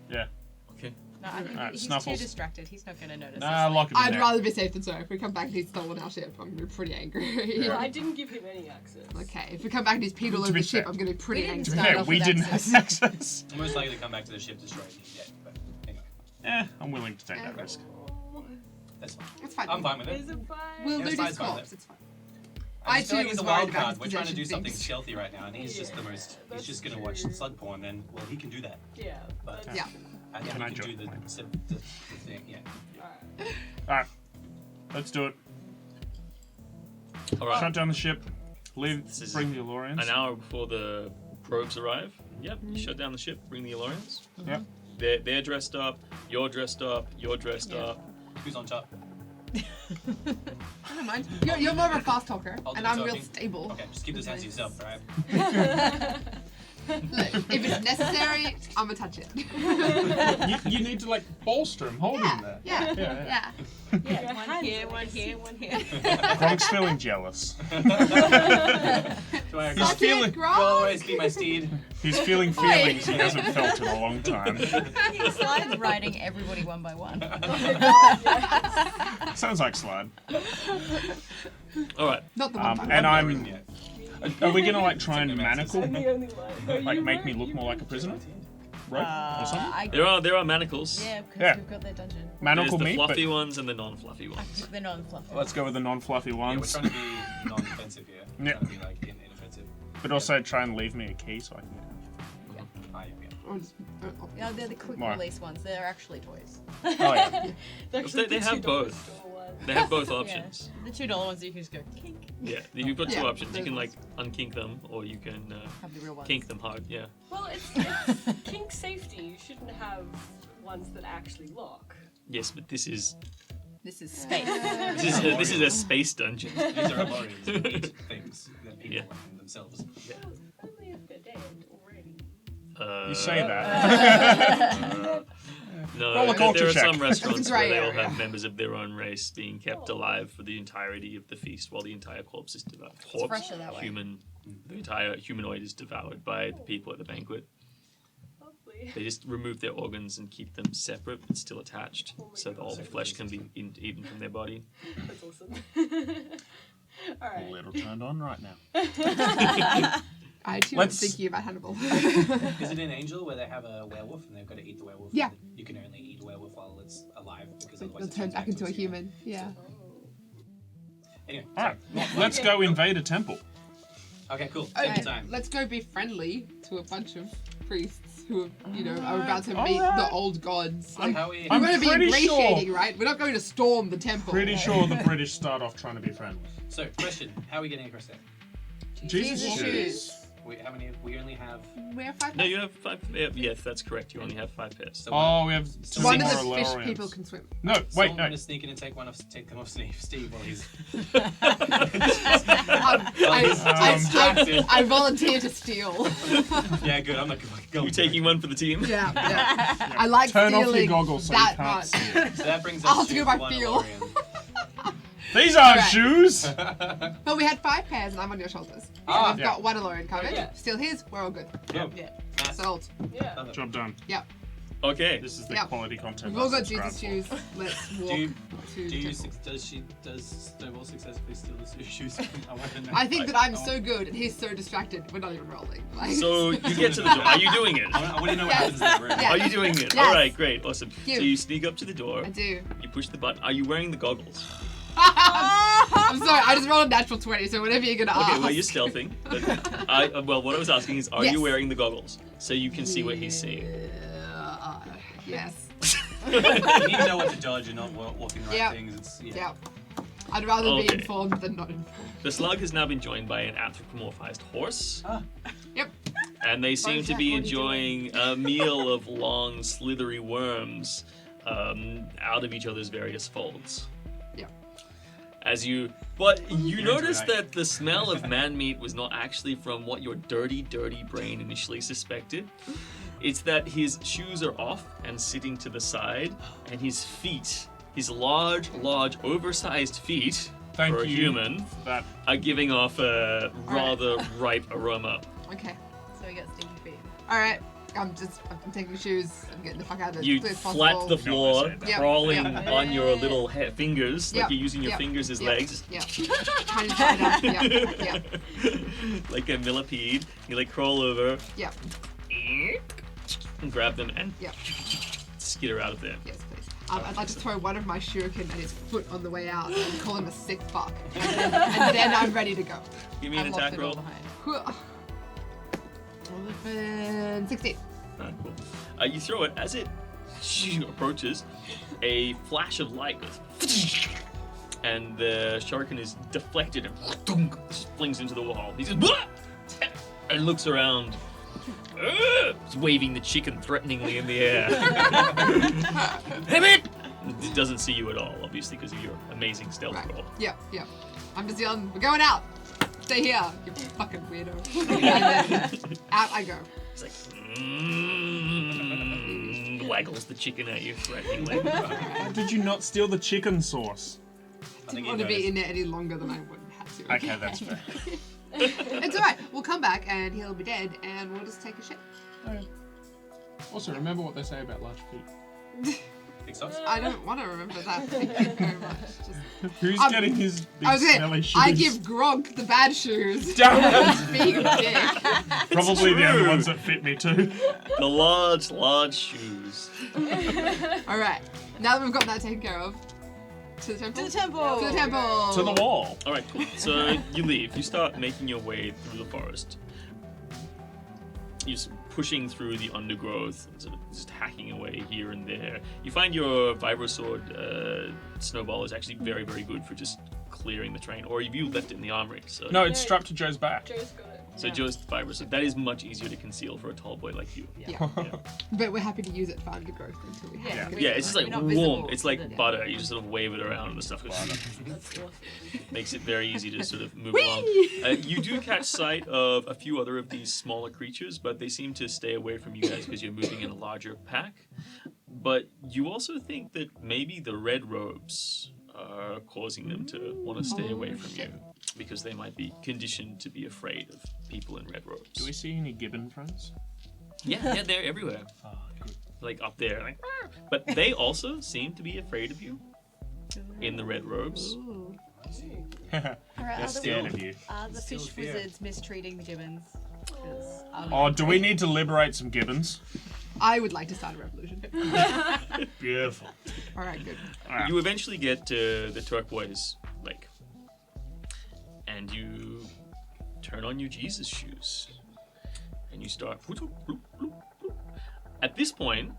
Yeah. Okay. No, I think Alright, he's Snuffles. too distracted. He's not going to notice. Nah, us. lock him in I'd there. rather be safe than sorry. If we come back and he's stolen our ship, I'm gonna be pretty angry. Yeah, I didn't give him any access. Okay, if we come back and he's peed all To over be the ship, fair. I'm gonna be pretty We didn't angry. start Yeah, off we with didn't access. have access. I'm most likely to come back to the ship destroyed and dead. But anyway, I'm willing to take that risk. that's fine. It's fine. I'm fine with Is it. it fine? We'll Yeah, loot it's fine, his it's fine. corpse. It's fine. I just feel I like too he's a was wild worried about card. his We're trying to do possession something things. stealthy right now, and he's just the Yeah, most. He's that's just gonna watch true. slug porn, and well, he can do that. Yeah. But that's- Yeah. I think Can I he can do join? the thing. Yeah. Alright. Alright. Let's do it. All right. Shut down the ship. Leave. This is Bring the Elorians. An hour before the probes arrive. Yep. You shut down the ship. Bring the Elorians. Yep. They're dressed up. You're dressed up. You're dressed Yeah. up. Who's on top? I don't mind. You're more of a fast talker, I'll do and the I'm real talking. stable. Okay, just keep those hands to yourself, alright? Look, if it's necessary, I'm gonna touch it. You need to like bolster him, hold him there. Yeah. Yeah, Yeah. Yeah, Your one hands here, are one like here, one here. Gronk's feeling jealous. Do I He's Suck feeling. it, You'll Gronk. always be my steed. He's feeling feelings he hasn't felt in a long time. Slide's riding everybody one by one. Sounds like Slide. All right. Not the one time. And I'm. Yeah. Are we gonna like try and Taking manacle I'm me? the only one. Like make me look more like a prisoner? Rope or something? There are manacles. Yeah, because Yeah. we've got their dungeon. There's Manacle the me, but fluffy ones and the non-fluffy ones. They're non-fluffy. let's go with the non-fluffy Yeah, we're ones. trying to be non-offensive here. We're Yeah. trying to be like inoffensive. But also try and leave me a key so I can get out. Ah, yeah. Or just- Yeah, they're the quick Why? release ones. They're actually toys. Oh yeah. They have both. They have both options. Yeah. The $2 ones you can just go kink. Yeah. You've got two Yeah, options. You those can like ones. unkink them, or you can Have the real ones. kink them hard. Yeah. Well, it's kink safety. You shouldn't have ones that actually lock. Yes, but this is This is space. this is a space dungeon. These are Elorians who eat things that people Yeah. and themselves. Only if they're dead already. You say that. No, Roll a there culture are check. some restaurants It's a where grey they all area. have members of their own race being kept alive for the entirety of the feast, while the entire corpse is devoured. Corpse, fresher that way. human, the entire humanoid is devoured by the people at the banquet. Lovely. They just remove their organs and keep them separate but still attached, so that all the flesh can be eaten from their body. That's awesome. Alright. Little turned on right now. I too Let's- was thinking about Hannibal. Is it in Angel where they have a werewolf and they've got to eat the werewolf? Yeah. You can only eat a werewolf while it's alive because It'll otherwise it turn turns back into a its human. Yeah. Anyway, Alright. Let's go invade a temple. okay, cool. Okay, Second time. let's go be friendly to a bunch of priests. who, are about to meet the old gods. Like, How we? I'm we're going to be pretty ingratiating, sure- right? We're not going to storm the temple. Pretty sure the British start off trying to be friendly. So, question: how are we getting across there? Jesus Jesus shoes. shoes. How many? We only have. We have 5 No, you have 5. Yes, that's correct. You only have 5 pairs. So Oh, we have two One more of the fish Lorrians. people can swim. No, wait, Someone no. gonna sneak in and take them off Steve while he's. I volunteer to steal. Yeah, good. I'm not going. You taking one for the team? Yeah. I like Turn off stealing your goggles so you that can't much. see it. So that brings I'll us have to to go by one feel. Alorian. These aren't Alright. shoes! But we had 5 pairs and I'm on your shoulders. Ah, We've yeah. got 1 Alorian covered. Yeah. Steal his, we're all good. Yep. Yeah. Matt. Sold. Yeah. Love it. Job done. Okay. This is the Yeah. quality content. We've all I got Jesus subscribe for. shoes. Let's walk Do you, to do you temple. does Snowball successfully steal the shoes? I want to know. I think that I'm so good and he's so distracted. We're not even rolling. Like, So you get to the door. Are you doing it? I want to know what Yes. happens in that room. Yeah. Are you doing it? Yes. All right, great, awesome. You. So you sneak up to the door. I do. You push the button. Are you wearing the goggles? I'm sorry, I just rolled a natural 20, so whatever you're gonna Okay, ask. well you're stealthing. But well, what I was asking is, are Yes. you wearing the goggles so you can see what he's seeing? Yes. You need to know what to dodge and not walking the right Yep. things. It's, yeah. Yeah. I'd rather be Okay. informed than not informed. The slug has now been joined by an anthropomorphized horse, Ah, Yep. and they seem to be Bojack, what are enjoying a meal of long, slithery worms out of each other's various folds. Yeah. But you You're notice into it, that the smell of man meat was not actually from what your dirty, dirty brain initially suspected. It's that his shoes are off and sitting to the side, and his feet, his large, oversized feet Thank for a you human, for that. are giving off a rather ripe aroma. Okay. So we got stinky feet. Alright. I'm taking the shoes. I'm getting the fuck out of this You as quick as flat possible. the floor, Yep, crawling yep. on your little fingers, like Yep, you're using your yep, fingers as yep, legs. Yep. Trying to find out. Yep. Yep. Like a millipede. You like crawl over Yep. and grab them and Yep. skitter out of there. Yes, please. I'd like to throw one of my shuriken at his foot on the way out and call him a sick fuck. And then I'm ready to go. Give me an I locked attack it all roll. behind. 16. Ah, cool. You throw it as it approaches. A flash of light goes, and the shuriken is deflected and flings into the wall. He says, "Blah!" and looks around. He's waving the chicken threateningly in the air. Damn it! It doesn't see you at all, obviously, because of your amazing stealth Right. roll. Yep. I'm just yelling, we're going out. Stay here, you fucking weirdo. And then out I go. It's like, waggles the chicken at you threateningly. Why did you not steal the chicken sauce? I Didn't think want you to be noticed. in there any longer than I would have to. Okay, that's fair. It's alright. We'll come back and he'll be dead and we'll just take a shit. Also, remember what they say about large feet. Big socks? I don't want to remember that. Thank you very much. Just, Who's getting his big I was smelly saying, shoes? I give Gronk the bad shoes. Damn. Being a dick. Probably the only true. ones that fit me too. The large shoes. Alright. Now that we've got that taken care of. To the temple? To the temple! To the temple! To the wall. All right, cool. So you leave. You start making your way through the forest. You're just pushing through the undergrowth, and sort of just hacking away here and there. You find your vibrosword snowball is actually very, very good for just clearing the terrain. Or you left it in the armory. So No, it's strapped to Joe's back. Joe's got it. So Joe's vibrosword, that is much easier to conceal for a tall boy like you. Yeah. But we're happy to use it for undergrowth until we have to. Yeah, it's just like You're not warm. visible It's to like the- butter. You just sort of wave it around and the stuff goes. Makes it very easy to sort of move along. You do catch sight of a few other of these smaller creatures, but they seem to stay away from you guys because you're moving in a larger pack. But you also think that maybe the red robes are causing them to want to stay away from you because they might be conditioned to be afraid of people in red robes. Do we see any gibbon friends? Yeah, they're everywhere. Oh, good. Like up there, like, but they also seem to be afraid of you in the red robes. Alright, They're scared of you. Are the Still fish fear. wizards mistreating the gibbons? 'Cause I'm Oh, do we need to liberate some gibbons? I would like to start a revolution. Beautiful. Alright, good. You eventually get to the turquoise lake, and you turn on your Jesus shoes, and you start. At this point,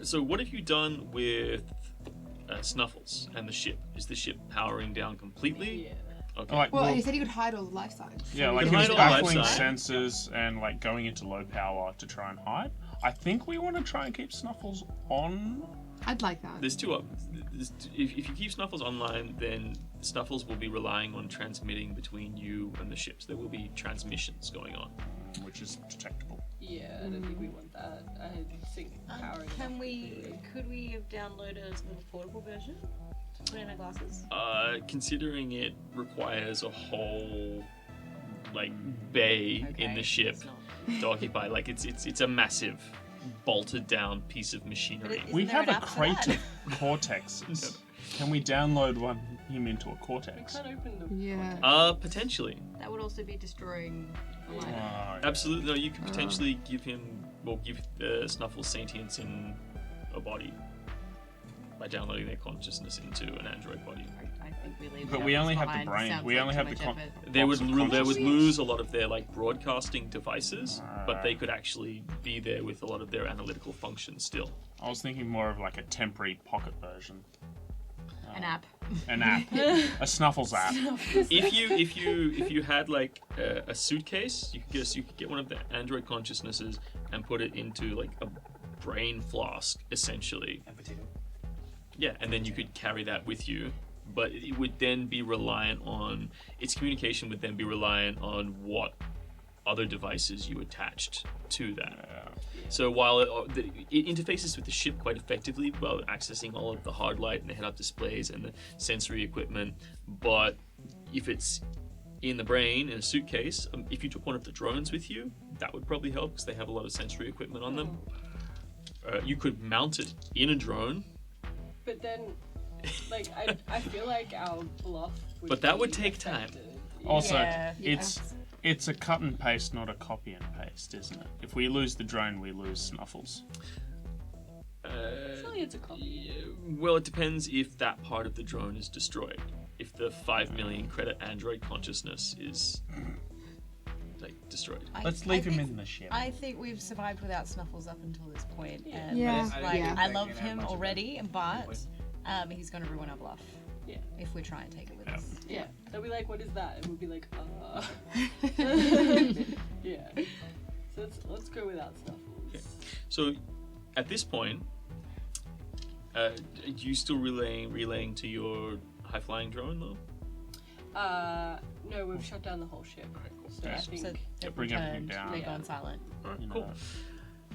so what have you done with Snuffles and the ship? Is the ship powering down completely? Yeah. Okay. Like, Well, he said he could hide all the life signs. yeah, like can he was hide all the baffling life signs. sensors and like going into low power to try and hide. I think we want to try and keep Snuffles on. I'd like that. There's two options. If you keep Snuffles online, then Snuffles will be relying on transmitting between you and the ships. There will be transmissions going on. Which is detectable. Yeah, I don't think we want that. I think powering. Could we have downloaded a sort of portable version to put in our glasses? Considering it requires a whole like bay in the ship it's not. to occupy, like it's a massive bolted down piece of machinery. Isn't We there have an a app for crate that? of cortexes. Can we download him into a We cortex? can't open the. Yeah. Potentially. That would also be destroying a life. Oh, Absolutely. No, you could potentially give Snuffles sentience in a body by downloading their consciousness into an android body. I think we leave But the we others only have the behind. brain. Sounds We like only too have the much con- effort. They would Box of they would consciousness. lose a lot of their like broadcasting devices, but they could actually be there with a lot of their analytical functions still. I was thinking more of like a temporary pocket version. An app. An app. A Snuffles app. If you had like a suitcase, you could get one of the android consciousnesses and put it into like a brain flask essentially. And potato. Yeah, and then you could carry that with you, but it would then be reliant on its communication would then be reliant on what other devices you attached to that. So while it interfaces with the ship quite effectively while accessing all of the hard light and the head-up displays and the sensory equipment, but if it's in the brain in a suitcase, if you took one of the drones with you, that would probably help because they have a lot of sensory equipment on them. You could mount it in a drone. But then, like, I feel like our bluff would But that be would take time. affected. Also, Yeah. it's a cut and paste, not a copy and paste, isn't it? If we lose the drone, we lose Snuffles. Surely it's a copy. Well, it depends if that part of the drone is destroyed. If the 5 million credit android consciousness is like destroyed. Let's leave him in the ship. I think we've survived without Snuffles up until this point, and Yeah. like, Yeah. I love him already, but he's going to ruin our bluff. Yeah. If we try and take it with Yeah. us. Yeah. They'll be like, what is that? And we'll be like, yeah. So let's go without Snuffles. Okay. So at this point, are you still relaying to your high flying drone though? No, we've shut down the whole ship. So I Yes. think So they've bring everything returned, down. they're Yeah. gone silent. Alright, You cool.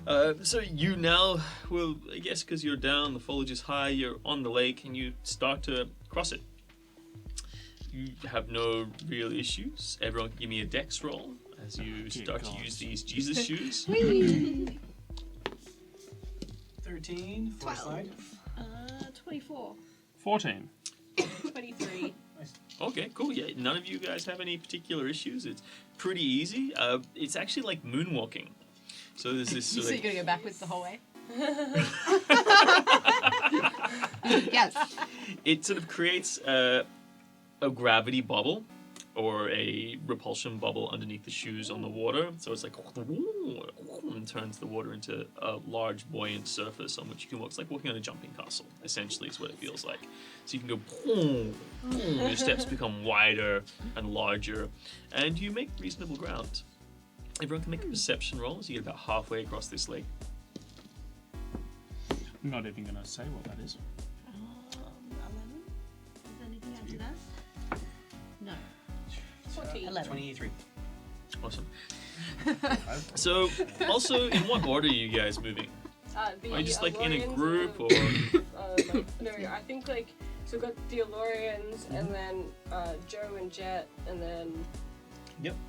know. So you now, well, I guess because you're down, the foliage is high, you're on the lake, and you start to cross it. You have no real issues. Everyone, give me a dex roll as you start to God. use these Jesus shoes. 13. Foresight. 24. 14. 23. Okay, cool. Yeah, none of you guys have any particular issues. It's pretty easy. It's actually like moonwalking. So there's this So sort you're of, going to go backwards the whole way? Yes. it sort of creates a gravity bubble or a repulsion bubble underneath the shoes on the water. So it's like and turns the water into a large buoyant surface on which you can walk. It's like walking on a jumping castle, essentially, is what it feels like. So you can go, your steps become wider and larger, and you make reasonable ground. Everyone can make a perception roll as you get about halfway across this lake. I'm not even going to say what that is. 11? Is there anything after that? No. 14. 11. 23. Awesome. So, also, in what order are you guys moving? The Are you just like in a Alorians group, or no, I think like so we've got the Alorians and then Joe and Jet and then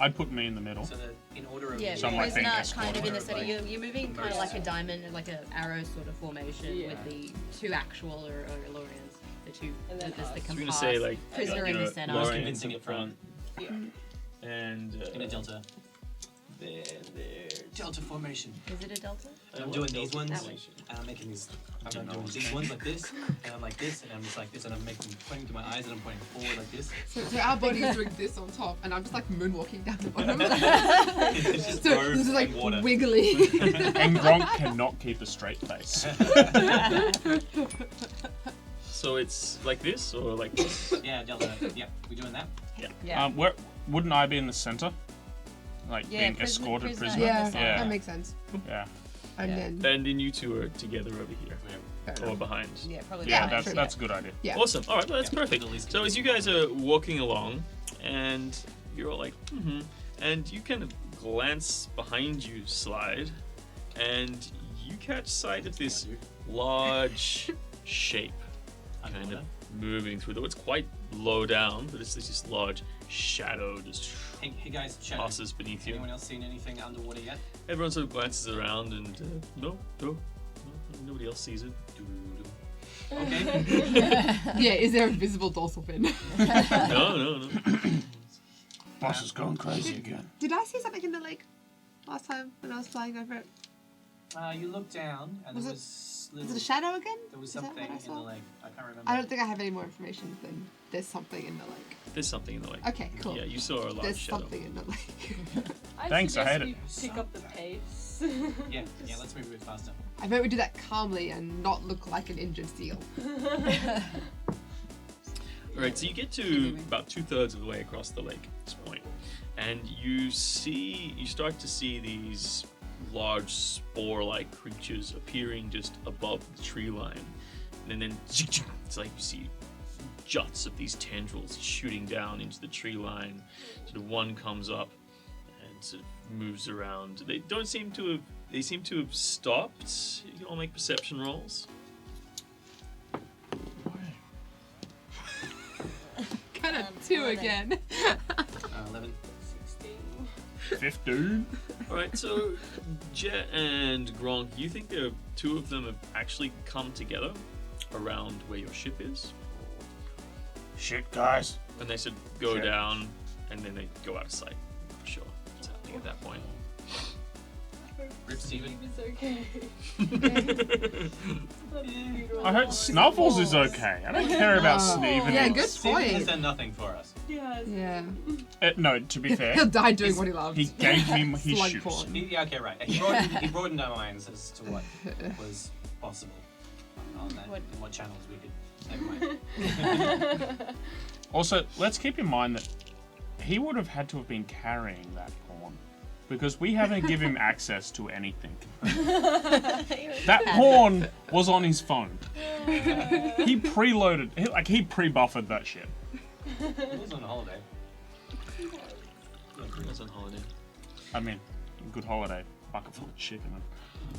I'd put me in the middle. So that in order of Yeah, Some because might think not it's kind of in the center. like- You're moving kind of like a diamond, like an arrow sort of formation Yeah. with the two actual or Lorians. The two. And then there's the us. I was gonna compass, say like prisoner in the center. Lorians Convincing in the at front. front, yeah. and In a delta. There. Delta formation. Is it a delta? And I'm doing these ones, That way. and I'm making these. I'm doing these ones like this, and I'm like this, and I'm just like this, and I'm pointing to my eyes, and I'm pointing forward like this. So our body is doing this on top, and I'm just like moonwalking down the bottom. It's just So robes this is like and water. wiggly. And Gronk cannot keep a straight face. So it's like this or like this? Yeah, Delta. Yeah, we doing that? Yeah. Wouldn't I be in the center? Like Yeah, being prisoner- escorted prisoner. prisoner? Yeah, Yeah. that makes sense. Yeah. And Yeah. then And then you two are together over here fair or enough. behind. Yeah, probably. Yeah, behind. that's a good idea. Yeah. Awesome. All right, well, that's Yeah, perfect. at least. So as you guys are walking along, and you're all like, and you kind of glance behind you, Slide, and you catch sight of this large shape kind of moving through. Though it's quite low down, but it's this large shadow just Hey guys, chat. passes beneath you. Anyone else seen anything underwater yet? Everyone sort of glances around, and no, nobody else sees it. Okay. Yeah, is there a visible dorsal fin? No. Boss is going crazy again. Did I see something in the lake last time when I was flying over it? You look down, and Was there it- was Was it a shadow again? there was Is that something what I in saw? the lake. I can't remember. I don't think I have any more information than there's something in the lake. There's something in the lake. Okay, cool. Yeah, you saw a large There's shadow. something in the lake. Thanks, I suggest had we it. pick up the pace. Yeah, let's move a bit faster. I bet we do that calmly and not look like an injured seal. Alright, so you get to about 2/3 of the way across the lake at this point, and you start to see these large spore-like creatures appearing just above the tree line. And then it's like you see juts of these tendrils shooting down into the tree line. Sort of one comes up and sort of moves around. They seem to have stopped. You can all make perception rolls. Kind of two again. 11. 16. 15? Alright, so Jet and Gronk, you think the two of them have actually come together around where your ship is? Shit, guys. And they should go Shit. down and then they go out of sight. I'm sure what's happening at that point. Rip Steven. Steve is okay. I heard Snuffles is okay. I don't care about Sneven. Yeah, or- good Steven has point. done nothing for us. Yes. Yeah. No, to be fair, He'll die doing what he loves. he gave me his Slug shoes. porn. Yeah, okay, right. He broadened our minds as to what was possible on that, What- and what channels we could. Never mind. Also, let's keep in mind that he would have had to have been carrying that porn. Because we haven't given him access to anything. That porn was on his phone. He preloaded, he pre-buffered that shit. He was on holiday. I was on holiday. I mean, good holiday. Bucket full of shit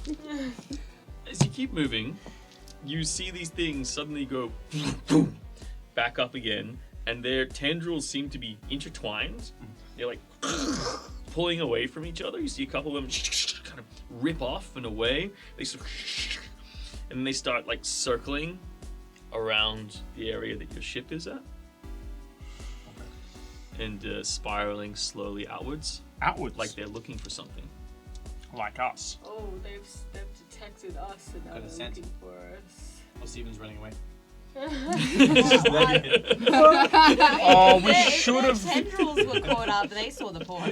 in it. As you keep moving, you see these things suddenly go back up again, and their tendrils seem to be intertwined. They're like pulling away from each other. You see a couple of them kind of rip off and away. They sort of, and then they start like circling around the area that your ship is at, and spiraling slowly outwards, Outwards. like they're looking for something. Like us. Oh, they've detected us and now Got a they're scent. looking for us. Oh, Steven's running away. Oh, we should Their have. tendrils were caught up. They saw the porn.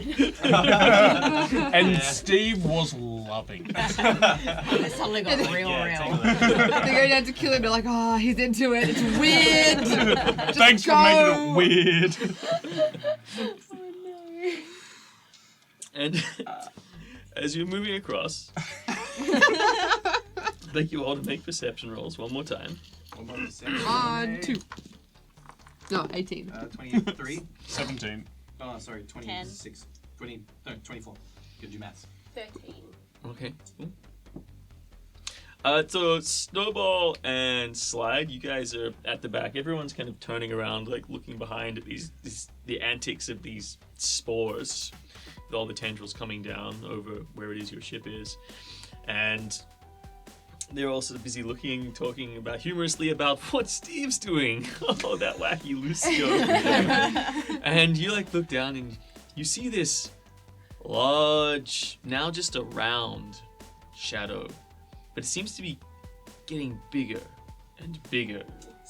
And Steve was loving it. They suddenly got real, Yeah, real. take a look. They go down to kill him. They're like, oh, he's into it. It's weird. Thanks for go. making it weird. Oh no. And as you're moving across, I'd like you all to make perception rolls one more time. On 2. No, 18. 23. 17. Oh, sorry, 26. 20. No, 24. Good, do maths. 13. Okay. Cool. So Snowball and Slide, you guys are at the back. Everyone's kind of turning around, like looking behind at the antics of these spores, with all the tendrils coming down over where it is your ship is, and they're all sort of busy looking, talking about humorously about what Steve's doing. Oh, that wacky Lucio. And you like look down and you see this large, now just a round shadow, but it seems to be getting bigger and bigger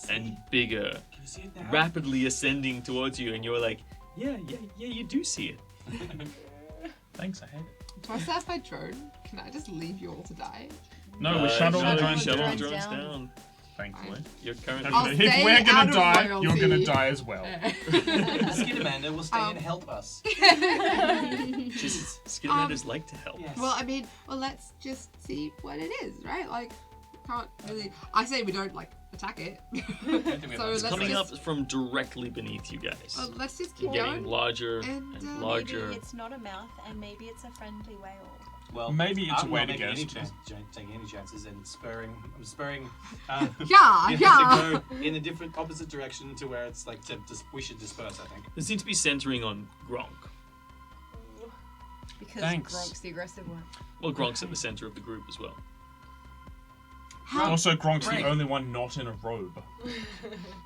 and bigger, Can you see it now? rapidly ascending towards you, and you're like, yeah, you do see it. Thanks, I hate it. Do I surf my drone? Can I just leave you all to die? No, we shut all the drones shut all down. the drones down. Thankfully. You're currently. I'll If stay we're out gonna of die, royalty. you're gonna die as well. Skidamanda will stay and help us. Just Skidamanders like to help. Yes. Well, I mean, let's just see what it is, right? Like, can't really. I say we don't like attack it. So It's let's coming just, up from directly beneath you guys. let's just keep Getting going. larger And, and larger. Maybe it's not a mouth, and maybe it's a friendly whale. Well, Maybe it's a I'm way not to making go. taking any chances and I'm spurring Yeah, to yeah. go in a different opposite direction to where it's like we should disperse, I think. It seems to be centering on Gronk. Because Thanks. Gronk's the aggressive one. Well, Gronk's at the center of the group as well. How Also, Gronk's Great. the only one not in a robe.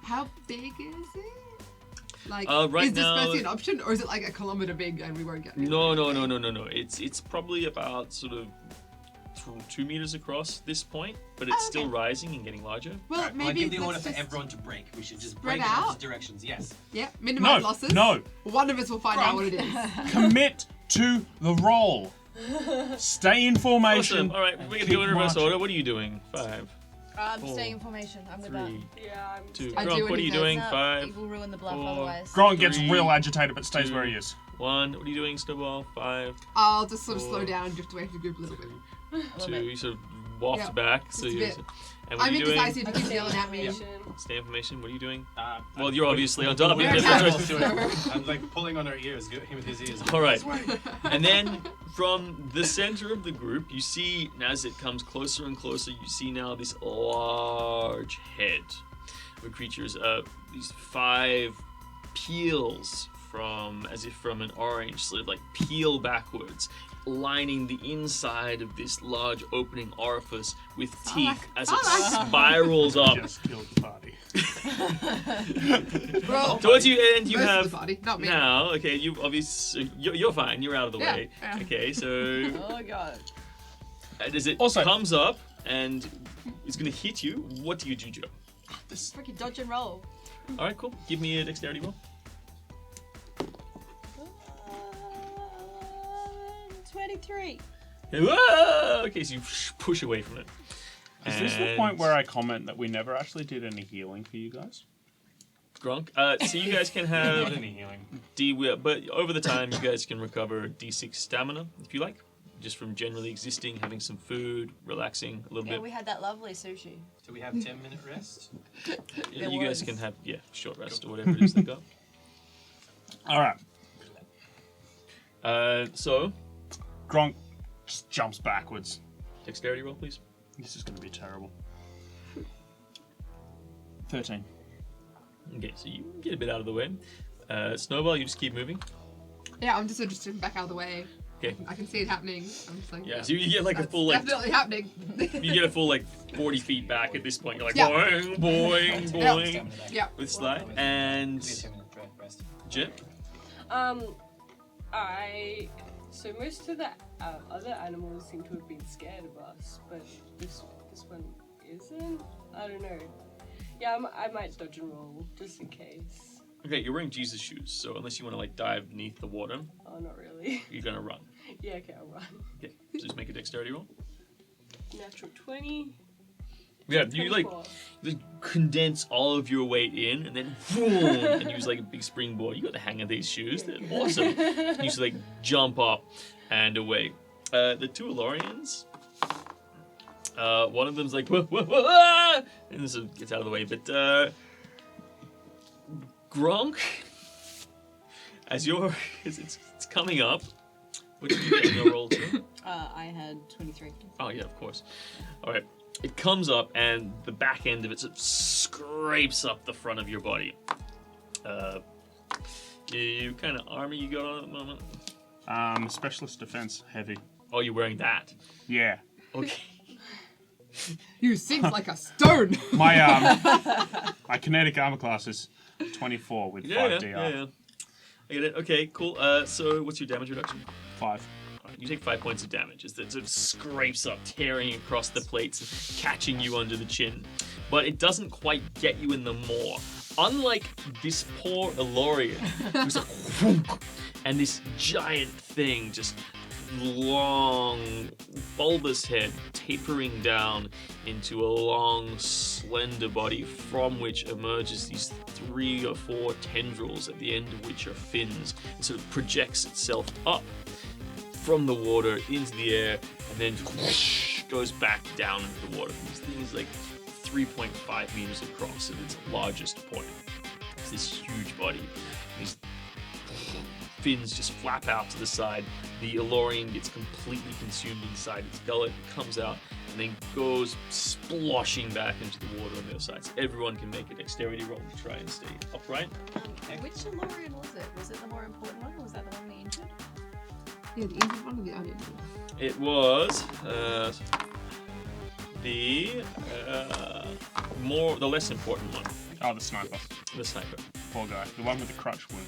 how big is it? Like, Right is now- dispersing an option, or is it like a kilometer big and we won't get? No. It's probably about sort of 2 meters across this point, but it's still rising and getting larger. Well, Right, maybe I give the let's order for just- everyone to break. We should just spread break in out. opposite directions. Yes. Yeah, minimize No, losses. no. One of us will find out what it is. Commit to the roll. Stay in formation. Awesome. All right, we're gonna Keep go in reverse marching. order. What are you doing? 5, I'm Four, staying in formation. I'm with that. 3, Yeah, I'm 2. I do Gronk, what what are he you says. doing? No, 5, It will ruin the bluff 4, otherwise. Gronk gets 3, real agitated but stays 2, where he is. 1. What are you doing, Snowball? 5, I'll just sort of 4, slow down and drift away from the group a little bit. 2. You sort of waft Yeah, back. So just a you. bit. And what I'm are you doing? indecisive. You keep yelling at me. Stay in formation. What are you doing? Uh, Well, you're obviously on top of We're it. attached. I'm like pulling on her ears, him with his ears. All right. And then from the center of the group, you see, as it comes closer and closer, you see now this large head of a creature. These 5 peels as if from an orange, sort of like peel backwards, lining the inside of this large opening orifice with teeth as it spirals up Just killed the party. Well, towards you, and you most of have the body, not me. now. Okay, you obviously you're fine. You're out of the Yeah, way. yeah. Okay, so Oh god. as it Also- comes up and it's gonna hit you, what do you do, Joe? Freaking dodge and roll. All right, cool. Give me a dexterity roll. 23. Whoa! Okay, so you push away from it. Is this the point where I comment that we never actually did any healing for you guys? Gronk? So you guys can have Not any healing. but over the time you guys can recover D6 stamina if you like, just from generally existing, having some food, relaxing a little Yeah, bit. we had that lovely sushi. Do we have 10-minute rest? Yeah, There you guys was. can have short rest or whatever it is they got. All right. So Gronk just jumps backwards. dexterity roll, please. This is going to be terrible. 13. Okay, so you get a bit out of the way. Snowball, you just keep moving. Yeah, I'm just sort of stepping back out of the way. Okay. I can see it happening. I'm just like, Yeah, so you get like a that's full like definitely happening. you get a full like 40 feet back at this point. You're like Yeah. boing, boing, boing Stamina back. Yeah. with slide and Give me a 10-minute rest. Jip. So most of the other animals seem to have been scared of us, but this one isn't. I don't know. Yeah, I might dodge and roll just in case. Okay, you're wearing Jesus shoes, so unless you want to like dive beneath the water, Oh, not really. you're gonna run. Yeah, okay, I'll run. Okay, so just make a dexterity roll. Natural 20. Yeah, you like 24. just condense all of your weight in and then boom, and use like a big springboard. You got the hang of these shoes; they're awesome. You just like jump up and away. The 2 Elorians. One of them's like whoa, whoa, whoa, ah! And so gets out of the way. But Gronk, as it's coming up. What did you get in your roll too? I had 23. Oh yeah, of course. All right, it comes up and the back end of it sort of scrapes up the front of your body. You kind of armor you got on at the moment? Specialist defense, heavy. Oh, you're wearing that. Yeah. Okay. You sink like a stone. My my kinetic armor class is 24 with 5 Yeah, DR. yeah. I get it. Okay, cool. So what's your damage reduction? 5. You take 5 points of damage as it sort of scrapes up, tearing across the plates, and catching you under the chin. But it doesn't quite get you in the maw. Unlike this poor Elorian, who's like, whoomp, and this giant thing, just long, bulbous head tapering down into a long, slender body from which emerges these 3 or 4 tendrils, at the end of which are fins. It sort of projects itself up from the water into the air, and then whoosh, goes back down into the water. This thing is like 3.5 meters across at its largest point. It's this huge body. These fins just flap out to the side. The Elorian gets completely consumed inside its gullet, comes out, and then goes sploshing back into the water on the other side. So everyone can make a dexterity roll to try and stay upright. Which Elorian was it? Was it the more important one, or was that the one we injured? Yeah, the injured one or the uninjured one? It was the less important one, Oh, the sniper. the sniper. Poor guy. The one with the crutch wound.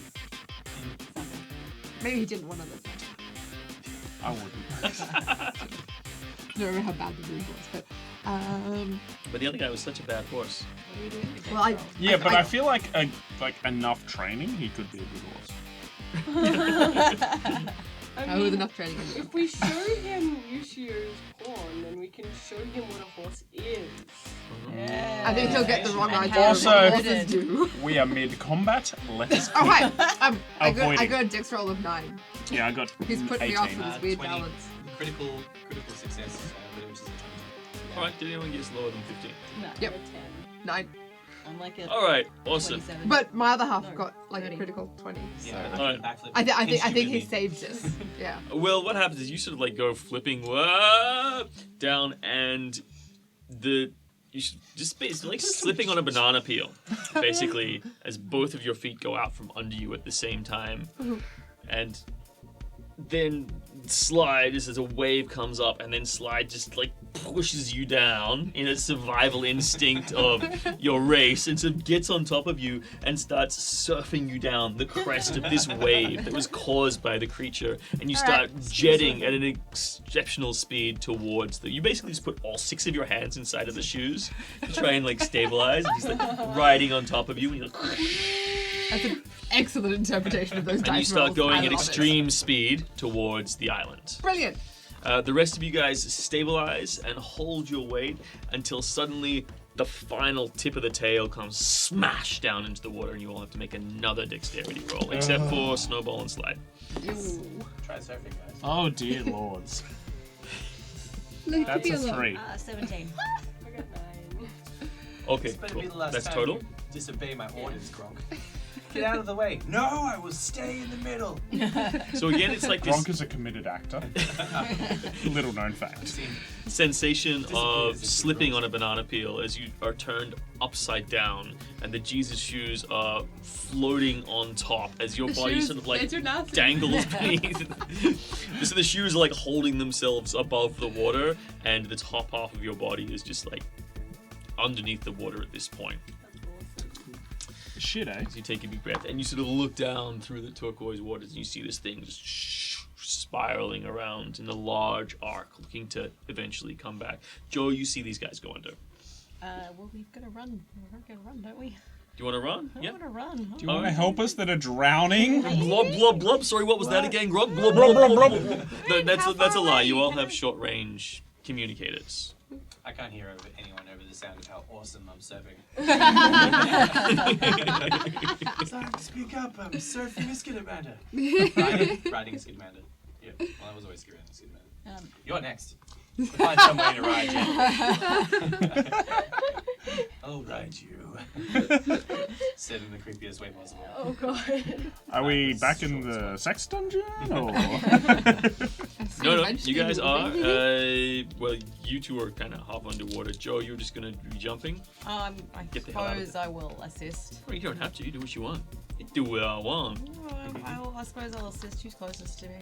Maybe he didn't want to live I wouldn't. I don't remember how bad the wound was, but But the other guy was such a bad horse. What are we doing? well, Yeah, but I feel like enough training, he could be a good horse. I with enough training. If we show him Yushio's pawn, then we can show him what a horse is. Yeah. I think he'll get the wrong And idea how of Also- what good. horses do. We are mid-combat. Let's... Oh hi, I Avoiding. got a dex roll of 9. Yeah, I got He's put 18. me off with his weird 20 balance. critical success, which is a 20. Alright, did anyone get lower than 15? No. Yep. A 10. 9. I'm like a Alright, awesome. 27. But my other half No, got like 30. a critical 20. So. Yeah, Alright. backflip. I think he Instantly. saved this. Yeah. Well, what happens is you sort of like go flipping down, and you should just basically like slipping on a banana peel, basically, as both of your feet go out from under you at the same time, and then slide just as a wave comes up, and then slide just like pushes you down in a survival instinct of your race, and so gets on top of you and starts surfing you down the crest of this wave that was caused by the creature, and you start jetting at an exceptional speed towards you basically just put all 6 of your hands inside of the shoes to try and like stabilize, and he's like riding on top of you, and you're like, That's an excellent interpretation of those dice and you start rolls. going I at love it. extreme speed towards the island. Brilliant. The rest of you guys stabilize and hold your weight until suddenly the final tip of the tail comes smash down into the water, and you all have to make another dexterity roll, except for Snowball and Slide. Try surfing, guys. Oh, dear lords. Look, That's a 3. 17. I got 9. Okay, This better cool. be the last That's time total. you disobey my orders, Gronk. Get out of the way. No, I will stay in the middle. So again, it's like this Gronk is a committed actor. Little known fact. sensation of Disappears. slipping on a banana peel as you are turned upside down, and the Jesus shoes are floating on top as your body shoes, sort of like they're too nasty. dangles beneath. So the shoes are like holding themselves above the water, and the top half of your body is just like underneath the water at this point. Shit, eh? As you take a deep breath, and you sort of look down through the turquoise waters, and you see this thing just spiraling around in a large arc, looking to eventually come back. Joe, you see these guys go under. Do Well, we've got to run. We've got to run, don't we? you want to run? I Yeah. want to run. Do you want to help us that are drowning? Blub blub blub. Sorry, what was that again? Grub blub blub blub. No, that's a lie. You all have short range communicators. I can't hear anyone over the sound of how awesome I'm surfing. Sorry, speak up. I'm surfing a Skidamander. Riding a Skidamander. Yeah, well, I was always riding a Skidamander. You're next. Find some way to ride you. I'll ride you. Said in the creepiest way possible. Oh god. Are we back in the sex dungeon? Or? No, you guys are. Well, you two are kind of half underwater. Joe, you're just gonna be jumping. I Get the hell out of suppose I will assist. Well, you don't have to. You do what you want. You do what I want. I suppose I'll assist. Who's closest to me?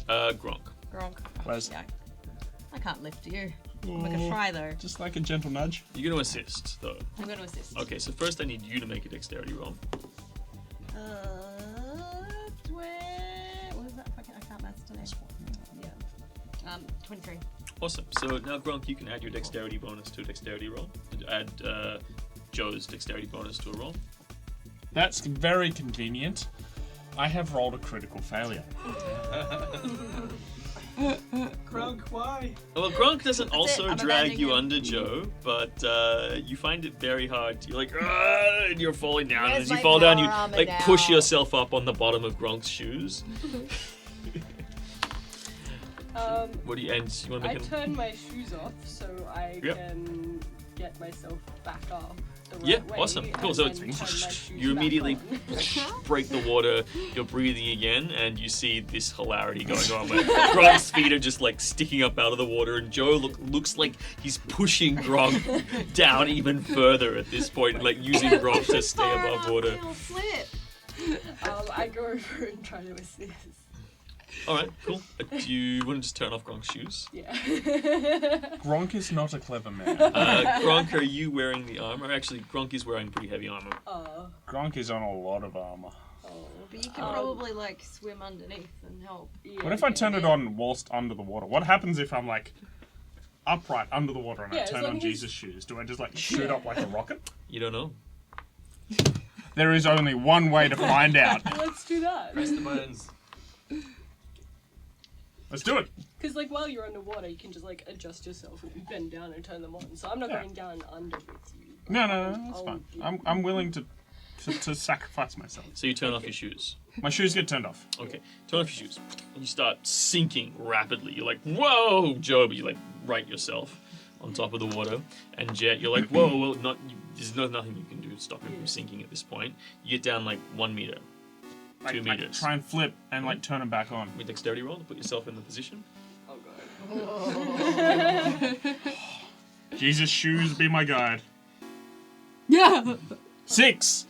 Gronk. Gronk. Where's- Yeah. I can't lift you. I'm gonna try though. Just like a gentle nudge. You're gonna assist, though. I'm gonna assist. Okay, so first I need you to make a dexterity roll. What is that? I can't maths today. 23. Awesome. So now, Gronk, you can add your dexterity bonus to a dexterity roll. Add Joe's dexterity bonus to a roll. That's very convenient. I have rolled a critical failure. Grunk, why? Well, Gronk doesn't also I'm drag you abandoning under, Joe, but you find it very hard. You're like, "Ah," and you're falling down. And Where's as you my fall down, you power armor like push now? yourself up on the bottom of Gronk's shoes. What do you end? You want to I make an... turn my shoes off so I Yep. can get myself back up the right Yeah, way. awesome. Cool. and So then it's turn my shoes you back immediately on. break the water. You're breathing again, and you see this hilarity going on where Gronk's feet are just like sticking up out of the water, and Joe looks like he's pushing Gronk down even further at this point, like using Gronk to stay above water. He'll slip. I go over and try to assist. All right, cool. Do you want to just turn off Gronk's shoes? Yeah. Gronk is not a clever man. Gronk, are you wearing the armor? Actually, Gronk is wearing pretty heavy armor. Gronk is on a lot of armor. But you can probably like swim underneath and help. Yeah, What if I yeah. turn it on whilst under the water? What happens if I'm like upright under the water and Yeah, I as turn long on as- Jesus' shoes? Do I just like shoot up like a rocket? You don't know. There is only one way to find out. Let's do that. Press the buttons. Let's do it. Because like while you're underwater, you can just like adjust yourself and bend down and turn them on. So I'm not Yeah. going down under with you. No, that's I'll fine. do- I'm willing to sacrifice myself. So you turn off your shoes. My shoes get turned off. Okay, turn off your shoes. And you start sinking rapidly. You're like, whoa, Joe, but you like right yourself on top of the water. And Jet, you're like, whoa, well, there's nothing you can do to stop him from sinking at this point. You get down like 1 meter, Like, 2 I meters. try and flip and like turn them back on. With dexterity roll to put yourself in the position. Oh god. Jesus' shoes be my guide. Yeah. 6.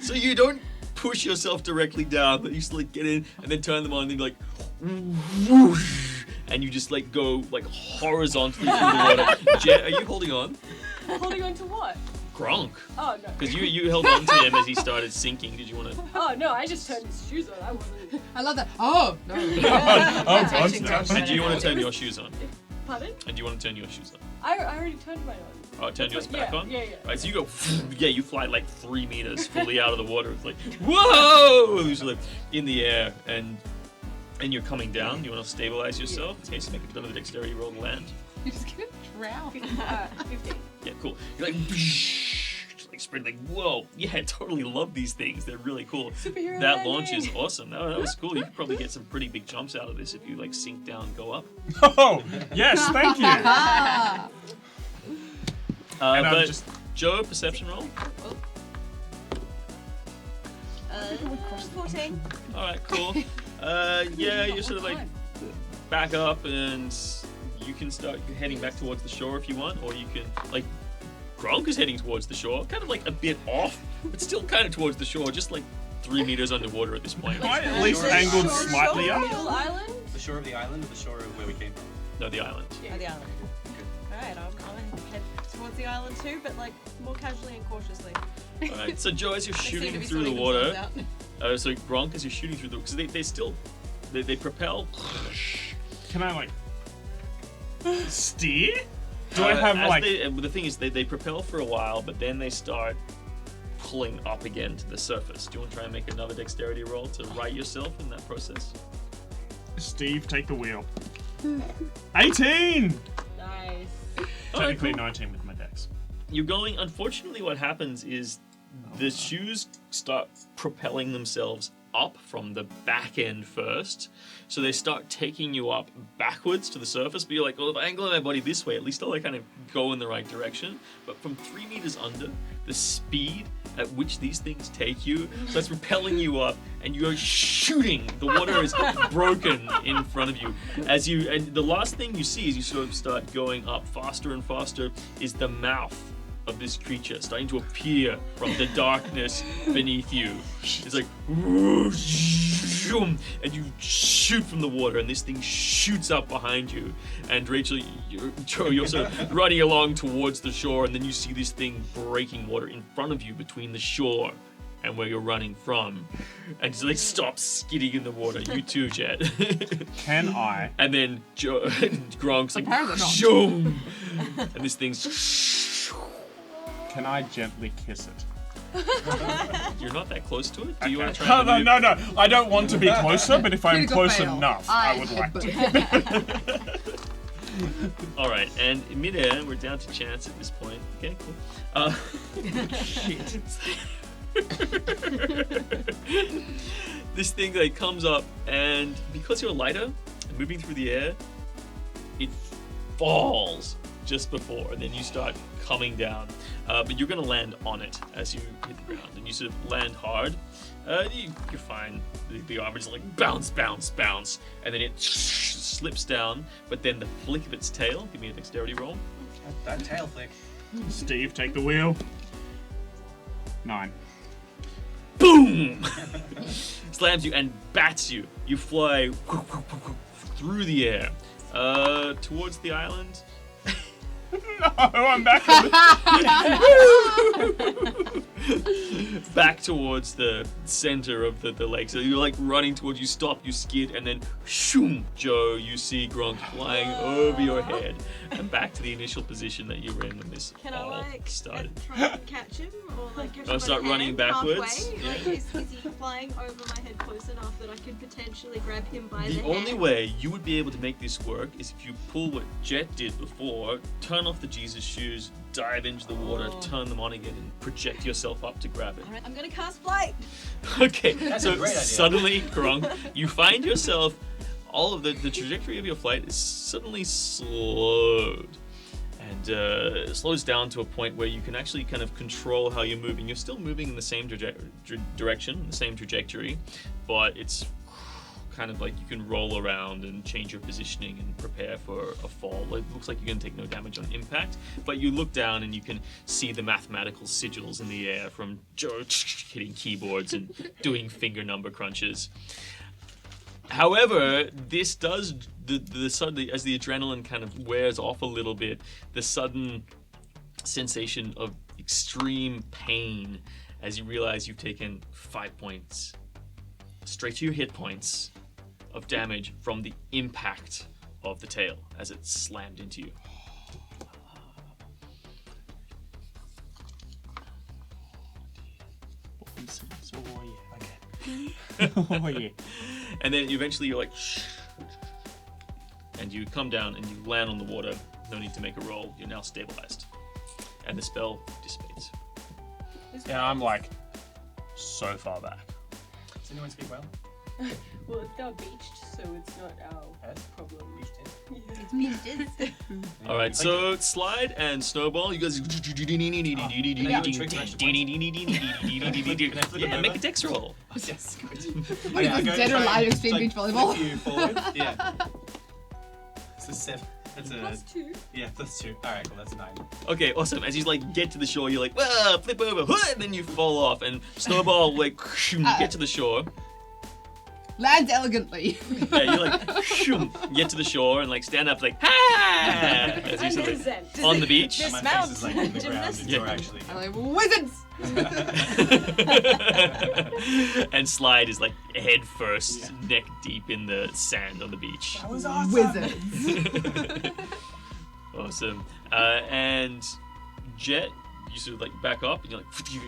So you don't push yourself directly down, but you still like get in and then turn them on and then like whoosh, and you just like go like horizontally through the water. Jet, are you holding on? Holding on to what? Gronk. Oh no. Because you held on to him as he started sinking. Did you want to? Oh no, I just turned his shoes on. I wasn't. I love that. Oh no. Oh, Touching God. And do you want to turn your shoes on? Pardon? And do you want to turn your shoes on? I already turned mine on. Oh, turn yours back Yeah, on? yeah, yeah. Right, so you go, yeah, you fly like 3 meters fully out of the water. It's like, whoa! You're like in the air, and you're coming down. You want to stabilize yourself? Okay, so make another dexterity roll to land. You're just gonna drown. 15. Yeah, cool. You're like, like sprint, like, whoa! Yeah, I totally love these things. They're really cool. Superhero That launch landing. is awesome. That was cool. You could probably get some pretty big jumps out of this if you like sink down and go up. Oh, yes, thank you. And I'm But just Joe, perception roll. 14. All right, cool. Yeah, you're sort of like back up, and you can start heading back towards the shore if you want, or you can like Gronk is heading towards the shore, kind of like a bit off, but still kind of towards the shore, just like 3 meters underwater at this point. I at least angled slightly up. Little island? The shore of the island or the shore of where we came from? No, the island. Oh, the island. Alright, I'll head towards the island too, but like more casually and cautiously. All right. So Joe, as you're They seem to shooting be through the sorting water, themselves so Gronk, as you're shooting through the, because they propel. Can I like steer? Do I have as like? the thing is, they propel for a while, but then they start pulling up again to the surface. Do you want to try and make another dexterity roll to right yourself in that process? Steve, take the wheel. 18. Nice. Technically 19 with my dex. You're going. Unfortunately, what happens is the shoes start propelling themselves up from the back end first, so they start taking you up backwards to the surface. But you're like, well, if I angle my body this way, at least I'll like kind of go in the right direction. But from 3 meters under, the speed at which these things take you starts propelling you up, and you're shooting. The water is broken in front of you. And the last thing you see as you sort of start going up faster and faster is the mouth of this creature starting to appear from the darkness beneath you. It's like, and you shoot from the water, and this thing shoots up behind you. And Rachel, you're sort of running along towards the shore, and then you see this thing breaking water in front of you between the shore and where you're running from, and just like stop skidding in the water. You too, Jet. Can I? And then Gronk's like, Apparently not. shoom, and this thing's. Can I gently kiss it? You're not that close to it. Do you want to try? No. I don't want to be closer, but if I'm Critical close fail. enough, I would like to. All right, and in midair, we're down to chance at this point. Okay, cool. Shit. This thing like comes up, and because you're lighter and moving through the air, it falls just before, and then you start coming down. But you're gonna land on it as you hit the ground, and you sort of land hard. You're fine. The armor is like bounce, bounce, bounce, and then it slips down. But then the flick of its tail. Give me a dexterity roll. That tail flick. Steve, take the wheel. 9. Boom! Slams you and bats you. You fly through the air towards the island. No, I'm back. Back towards the center of the lake. So you're like running towards, you stop, you skid, and then shoom, Joe, you see Gronk flying over your head and back to the initial position that you were in when this Can I all like started. try and catch him or like catch him by Start the running hand backwards? halfway? Yeah. Like is he flying over my head close enough that I could potentially grab him by The the only hand? way you would be able to make this work is if you pull what Jet did before, turn off the Jesus shoes, dive into the water, turn them on again, and project yourself up to grab it. Alright, I'm gonna cast flight. Okay, That's so a great idea. suddenly, Gronk, you find yourself, all of the trajectory of your flight is suddenly slowed. And slows down to a point where you can actually kind of control how you're moving. You're still moving in the same direction, the same trajectory, but it's kind of like you can roll around and change your positioning and prepare for a fall. It looks like you're going to take no damage on impact, but you look down and you can see the mathematical sigils in the air from Joe hitting keyboards and doing finger number crunches. However, this does the suddenly, as the adrenaline kind of wears off a little bit, the sudden sensation of extreme pain as you realize you've taken 5 points straight to your hit points of damage from the impact of the tail as it slammed into you. Oh yeah. And then eventually you're like, and you come down and you land on the water. No need to make a roll. You're now stabilized, and the spell dissipates. Yeah, I'm like so far back. Does anyone speak well? Well, it's now beached, so it's not our Yes. problem. All right, so Slide and Snowball, you guys. Yeah, make a dex roll. Yes, good. What is this, dead or alive extreme beach volleyball? Flip you forward. Yeah. It's a 7. That's a +2. yeah, that's 2. All right, well that's 9. Okay, awesome. As you like get to the shore, you're like, "Whoa, flip over," and then you fall off, and Snowball like you get to the shore. Lands elegantly. Yeah, you like get to the shore and like stand up like ha as you sort of like, on the beach. My face is like in the ground and you're actually. I'm like, wizards! And Slide is like head first, neck deep in the sand on the beach. That was awesome. Wizards. Awesome. And Jet, you sort of like back up and you're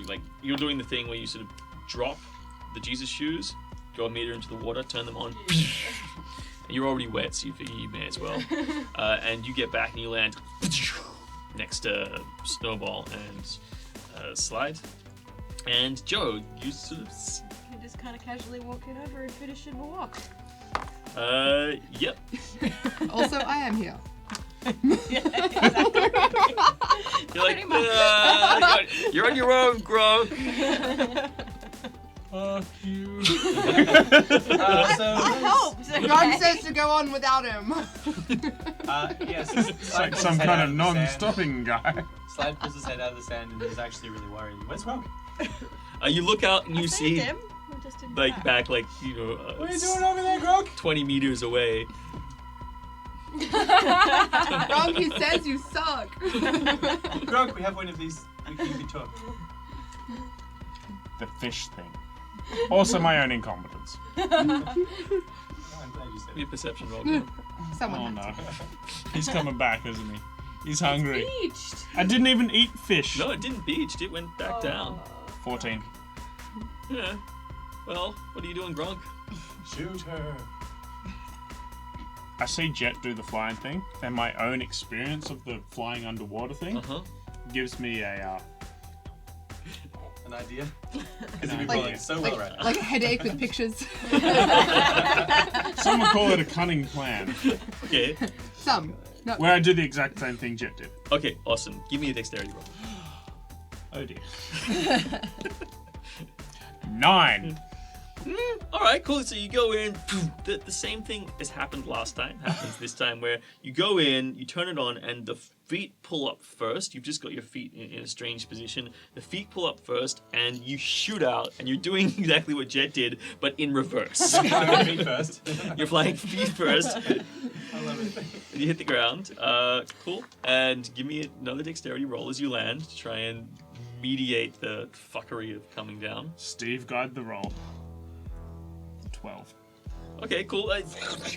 like you're doing the thing where you sort of drop the Jesus shoes, go a meter into the water, turn them on. And you're already wet, so you figure you may as well. And you get back and you land next to Snowball and Slide. And Joe, you sort of. I'm just kind of casually walking over and finishing my walk. Yep. Also, I am here. You're like, you're on your own, Gronk. Fuck you. I helped. Okay? Ron says to go on without him. Yes. It's like some kind of non-stopping guy. Slide pulls his head out of the sand and is actually really worried. Where's Gronk? You look out and you Saved see, him. I just didn't like, crack. back, like, you know, What are you doing over there, Gronk? 20 meters away. Ron, he says you suck. Gronk, we have one of these. We can talk. the fish thing. Also my own incompetence. Oh, I'm glad you said Give me a it. perception roll. Go. Someone Oh had no. to. He's coming back, isn't he? He's hungry. Beached. I didn't even eat fish. No, it didn't beach. It went back down. 14. Yeah. Well, what are you doing, Gronk? Shoot her. I see Jet do the flying thing, and my own experience of the flying underwater thing Uh-huh. gives me a An idea? Because you've been Like- rolling so well right now. Like a headache with pictures. some would call it a cunning plan, Okay. Some. No. where I do the exact same thing Jet did. Okay, awesome. Give me a dexterity roll. Oh dear. 9. All right, cool. So you go in. The same thing as happened last time happens this time, where you go in, you turn it on, and the feet pull up first. You've just got your feet in a strange position. The feet pull up first, and you shoot out, and you're doing exactly what Jet did, but in reverse. Flying feet first. You're flying feet first. I love it. And you hit the ground. Cool. And give me another dexterity roll as you land to try and mediate the fuckery of coming down. Steve, guide the roll. 12. Okay, cool.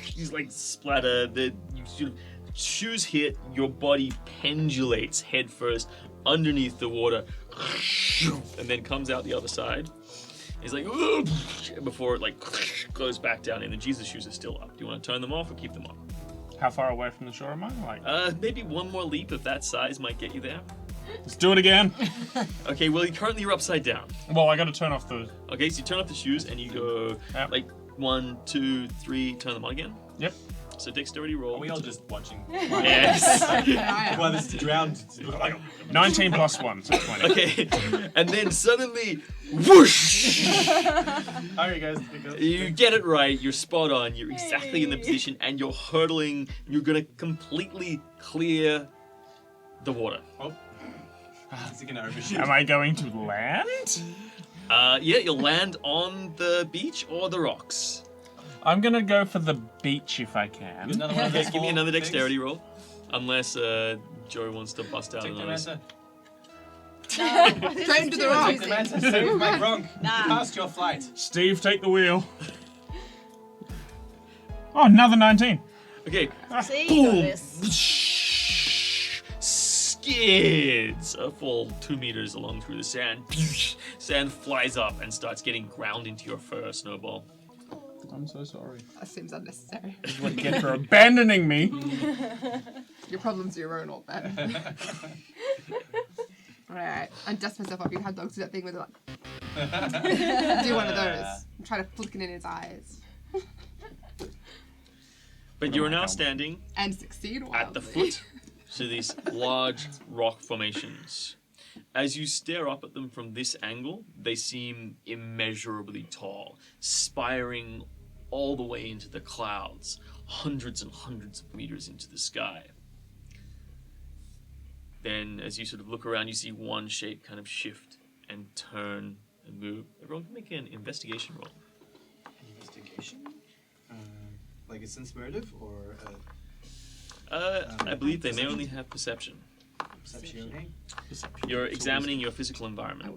He's like splatter. You sort of shoes hit. Your body pendulates head first underneath the water, and then comes out the other side. He's like before it like goes back down, and the Jesus shoes are still up. Do you want to turn them off or keep them up? How far away from the shore am I? Like, Maybe one more leap of that size might get you there. let's do it again. Okay, well, currently you're upside down. Well, I gotta turn off the. Okay, so you turn off the shoes and you go Yep. like 1, 2, 3, turn them on again. Yep. So dexterity roll. Are we all just watching? Yes. I am. Well, this drowned. 19 plus 1, so 20. Okay, and then suddenly, whoosh! Alright, guys. You get it right. You're spot on. You're exactly in the position, and you're hurtling. You're gonna completely clear the water. Oh. Is he gonna overshoot? Am I going to land? Yeah, you'll land on the beach or the rocks. I'm gonna go for the beach if I can. Another one of those Give me four another things? dexterity roll, unless Joey wants to bust out Take the another. manta. Straight into the rock. Take the manta. Save my Gronk. Nah. Past your flight. Steve, take the wheel. Oh, another 19. Okay. See, Boom! this. Skids a full 2 meters along through the sand. Sand flies up and starts getting ground into your fur, Snowball. I'm so sorry. That seems unnecessary. This is what you get for abandoning me. Your problem's your own, old man. Alright, I dust myself up. You have dogs do that thing with like. Do one of those. I'm trying to flick it in his eyes. But you are now standing And succeed wildly. at the foot to these large rock formations. As you stare up at them from this angle, they seem immeasurably tall, spiring all the way into the clouds, hundreds and hundreds of meters into the sky. Then, as you sort of look around, you see one shape kind of shift and turn and move. Everyone can make an investigation roll. Investigation? Like a sense motive or I believe they may only have perception. perception? You're examining your physical environment.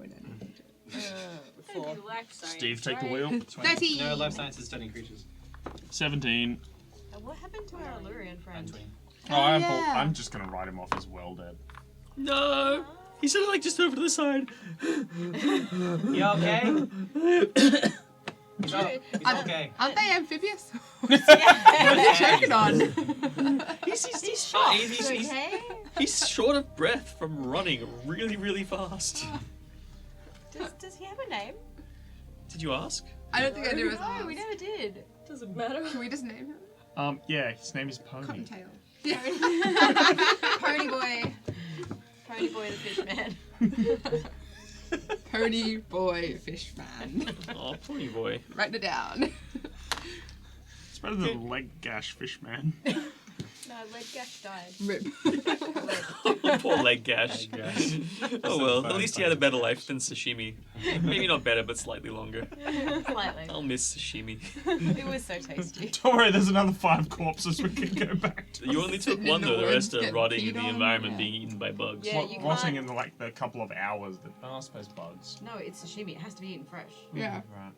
Four. Steve, take the wheel. 30. No, life sciences studying creatures. 17. What happened to our Illyrian friend? And 20. Oh, yeah. I'm just gonna write him off as well dead. No! He's sort of like just over to the side. You okay? He's okay. Aren't they amphibious? What are they choking on? He's Oh, fine. okay. He's short of breath from running really, really fast. Does he have a name? Did you ask? I don't think I do as No, well. we never did. Doesn't matter. Can we just name him? Yeah, his name is Pony. Cottontail. Pony boy. Pony boy the fish man. Pony boy fish man. Oh, pony boy. Writing it down. It's better than leg gash fish man. No, leg gash died. Rip. Poor leg gash. Gash. Oh well, at Fine, least he had a better life than sashimi. Maybe not better, but slightly longer. Slightly. I'll miss sashimi. It was so tasty. Don't worry, there's another 5 corpses we can go back to. You only took Sitting in one the though. The woods rest are getting rotting in peed the on, environment, yeah. being eaten by bugs. Yeah, you Rotting can't- in like the couple of hours. I suppose bugs. No, it's sashimi. It has to be eaten fresh. Yeah. Right.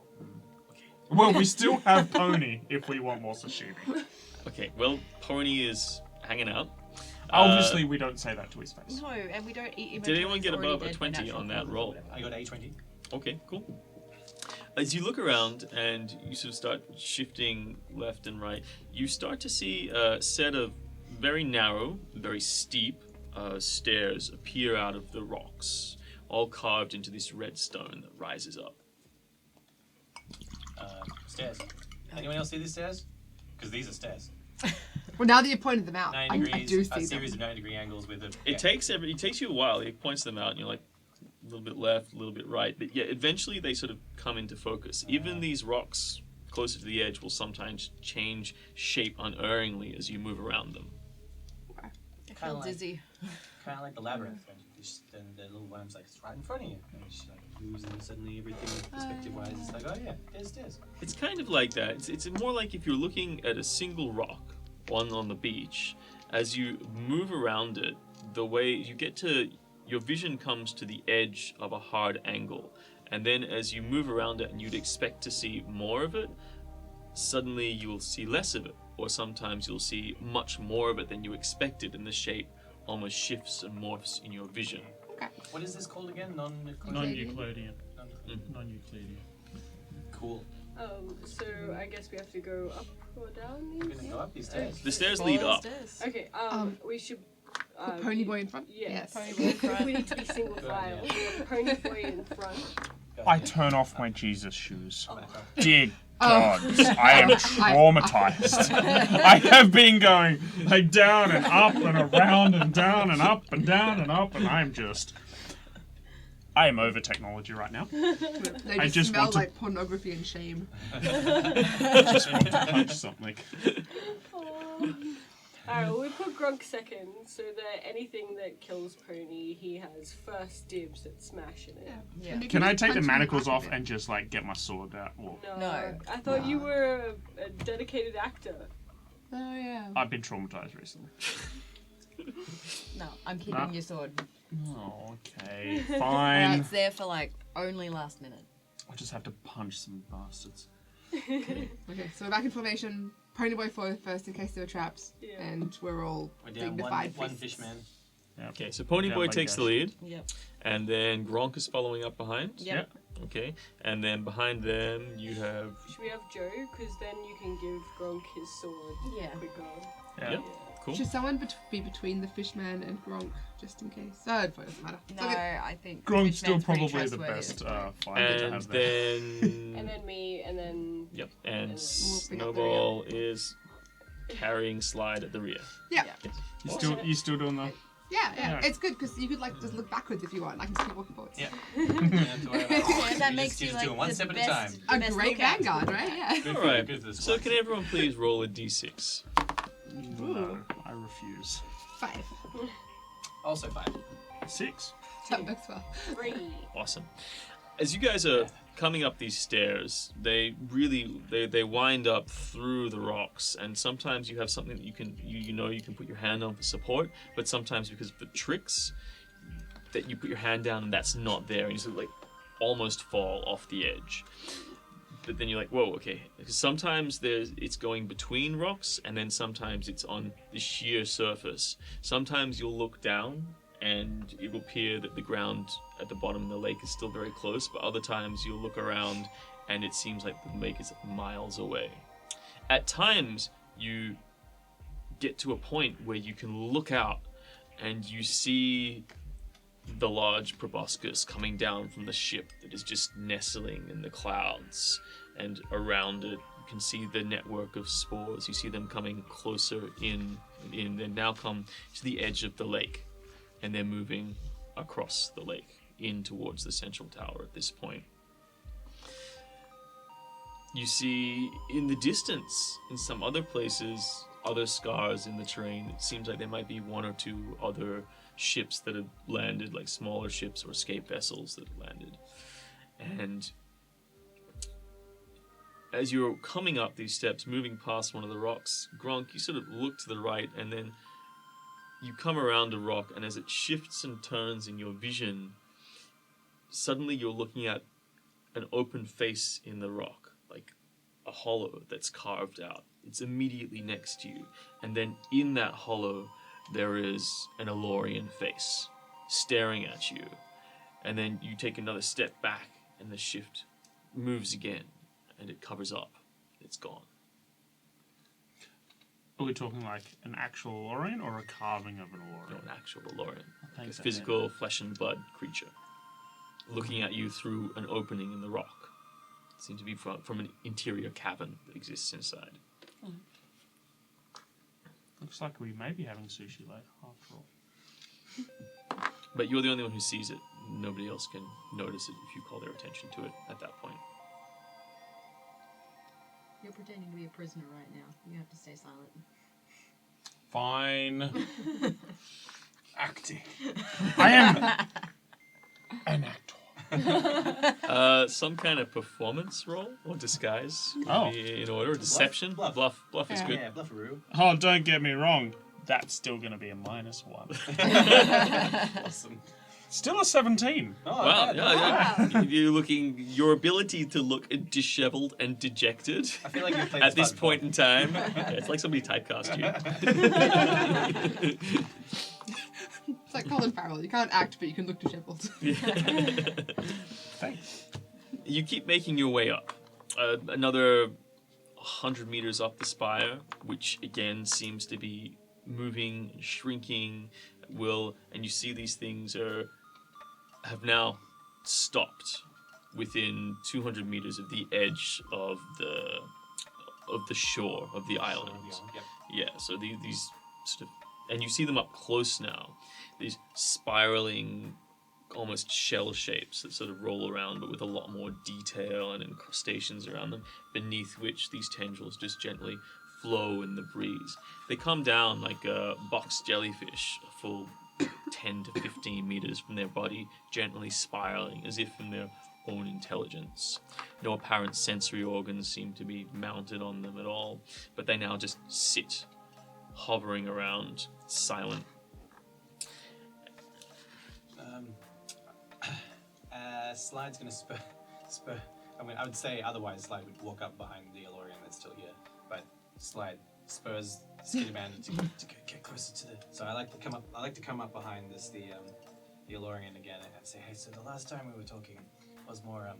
Well, we still have Pony if we want more sashimi. Okay, well, Pony is hanging out. Obviously, we don't say that to his face. No, and we don't eat him. Did until anyone he's get already above a dead by 20 natural on that causes or roll? whatever. I got A20. Okay, cool. As you look around and you sort of start shifting left and right, you start to see a set of very narrow, very steep stairs appear out of the rocks, all carved into this red stone that rises up. Stairs. Anyone else see these stairs? Because these are stairs. Well, now that you pointed them out, 90 I degrees, do a see series them. of 90-degree angles with a... It takes you a while. He points them out, and you're like a little bit left, a little bit right, but yeah, eventually they sort of come into focus. Even these rocks closer to the edge will sometimes change shape unerringly as you move around them. I Kinda feel like- dizzy. Kind of like the labyrinth. Then the little worm's like, it's right in front of you. And she like moves, and suddenly everything perspective-wise is like, oh yeah, there's stairs. It's kind of like that. It's more like if you're looking at a single rock, one on the beach, as you move around it, the way you get to, your vision comes to the edge of a hard angle. And then as you move around it and you'd expect to see more of it, suddenly you will see less of it. Or sometimes you'll see much more of it than you expected, and the shape almost shifts and morphs in your vision. What is this called again? Non-Euclidean. Non-Euclidean. Cool. So I guess we have to go up or down We're these? gonna go up these stairs. The stairs Follow lead the up. stairs. Okay, we should... Put Pony Boy in front? Yeah. Yes. Pony boy in front. We need to be single file. Yeah. We want Pony Boy in front. Go I ahead. turn off my Jesus shoes. Back up. Dear Oh. God, I am traumatized. I have been going like down and up and around and down and up and down and up, and I am over technology right now. They I just, just smell want to- like pornography and shame. I just want to punch something. Alright, well, we put Grunk second, so that anything that kills Pony, he has first dibs at smashing it. Yeah. And you Can I just take the punch in manacles back off of it. and just like get my sword out? Well, No. No. I thought you were a dedicated actor. Oh, yeah. I've been traumatized recently. No, I'm keeping Nah. your sword. Oh, okay, Yeah, fine. it's there for like only last minute. I just have to punch some bastards. Okay, so we're back in formation. Pony Boy first in case there were traps. Yeah. And we're all We're down dignified one fists. fish man. Okay, so Pony Yeah, Boy my takes the gosh. lead, Yep. and then Gronk is following up behind. Yep. Okay, and then behind them you have. Should we have Joe? Because then you can give Gronk his sword Yeah. quicker. Yeah. Yep. Cool. Should someone be between the fishman and Gronk, just in case? Oh, it doesn't matter. It's No, okay. I think Gronk's still Fishman's pretty probably the trustworthy best at this point. fighter to And have there. then. And then me, and then... Yep, and We'll pick up the Snowball is carrying Slide at the rear. Yeah. You still doing the? Yeah. Yeah. It's good because you could like just look backwards if you want. I can just keep walking forwards. Yeah. You don't have to worry about it. Yeah, that You makes just- you just like doing one the step at a best, time. the A best great lookout. vanguard, right? Yeah. Good for, Alright, good for the so squad. can everyone please roll a d6? No, I refuse. 5. Also 5. 6. That works well. 3. Awesome. As you guys are coming up these stairs, they wind up through the rocks, and sometimes you have something that you can put your hand on for support, but sometimes because of the tricks that you put your hand down and that's not there, and you sort of like almost fall off the edge. But then you're like, whoa, okay. Because sometimes it's going between rocks, and then sometimes it's on the sheer surface. Sometimes you'll look down, and it will appear that the ground at the bottom of the lake is still very close, but other times you'll look around, and it seems like the lake is miles away. At times, you get to a point where you can look out, and you see the large proboscis coming down from the ship that is just nestling in the clouds, and around it you can see the network of spores. You see them coming closer in. They now come to the edge of the lake, and they're moving across the lake in towards the central tower at this point. You see in the distance, in some other places, other scars in the terrain. It seems like there might be one or two other ships that have landed, like smaller ships or escape vessels that have landed. And as you're coming up these steps, moving past one of the rocks, Gronk, you sort of look to the right, and then you come around a rock, and as it shifts and turns in your vision, suddenly you're looking at an open face in the rock, like a hollow that's carved out. It's immediately next to you, and then in that hollow there is an Elorian face staring at you, and then you take another step back and the shift moves again and it covers up. It's gone. Are we talking like an actual Elorian or a carving of an Elorian? Not an actual Elorian. I think A so, physical flesh and blood creature looking at you through an opening in the rock. It seems to be from an interior cavern that exists inside. Looks like we may be having sushi later, after all. But you're the only one who sees it. Nobody else can notice it if you call their attention to it at that point. You're pretending to be a prisoner right now. You have to stay silent. Fine. Acting. I am an actor. Some kind of performance roll or disguise could Oh. be in order. Deception. Bluff. Bluff is good. Yeah, bluffaroo. Oh, don't get me wrong. That's still going to be a -1. Awesome. Still a 17. Oh, Wow, yeah. yeah. You're looking. Your ability to look disheveled and dejected I feel like you've played at this part point in time. Yeah, it's like somebody typecast you. It's like Colin Farrell. You can't act, but you can look disheveled. Thanks. You keep making your way up. Another 100 meters up the spire, which again seems to be moving and shrinking. And you see these things have now stopped within 200 meters of the edge of the shore of the island. Yep. Yeah, so these sort of, and you see them up close now. These spiraling, almost shell shapes that sort of roll around, but with a lot more detail and incrustations around them, beneath which these tendrils just gently flow in the breeze. They come down like a box jellyfish, a full 10 to 15 meters from their body, gently spiraling as if in their own intelligence. No apparent sensory organs seem to be mounted on them at all, but they now just sit, hovering around, silent. Slide's gonna spur. I mean, I would say otherwise Slide would walk up behind the Elorian that's still here, but Slide spurs Skidman to get closer to the. So I like to come up behind the Elorian again and say, hey, so the last time we were talking was more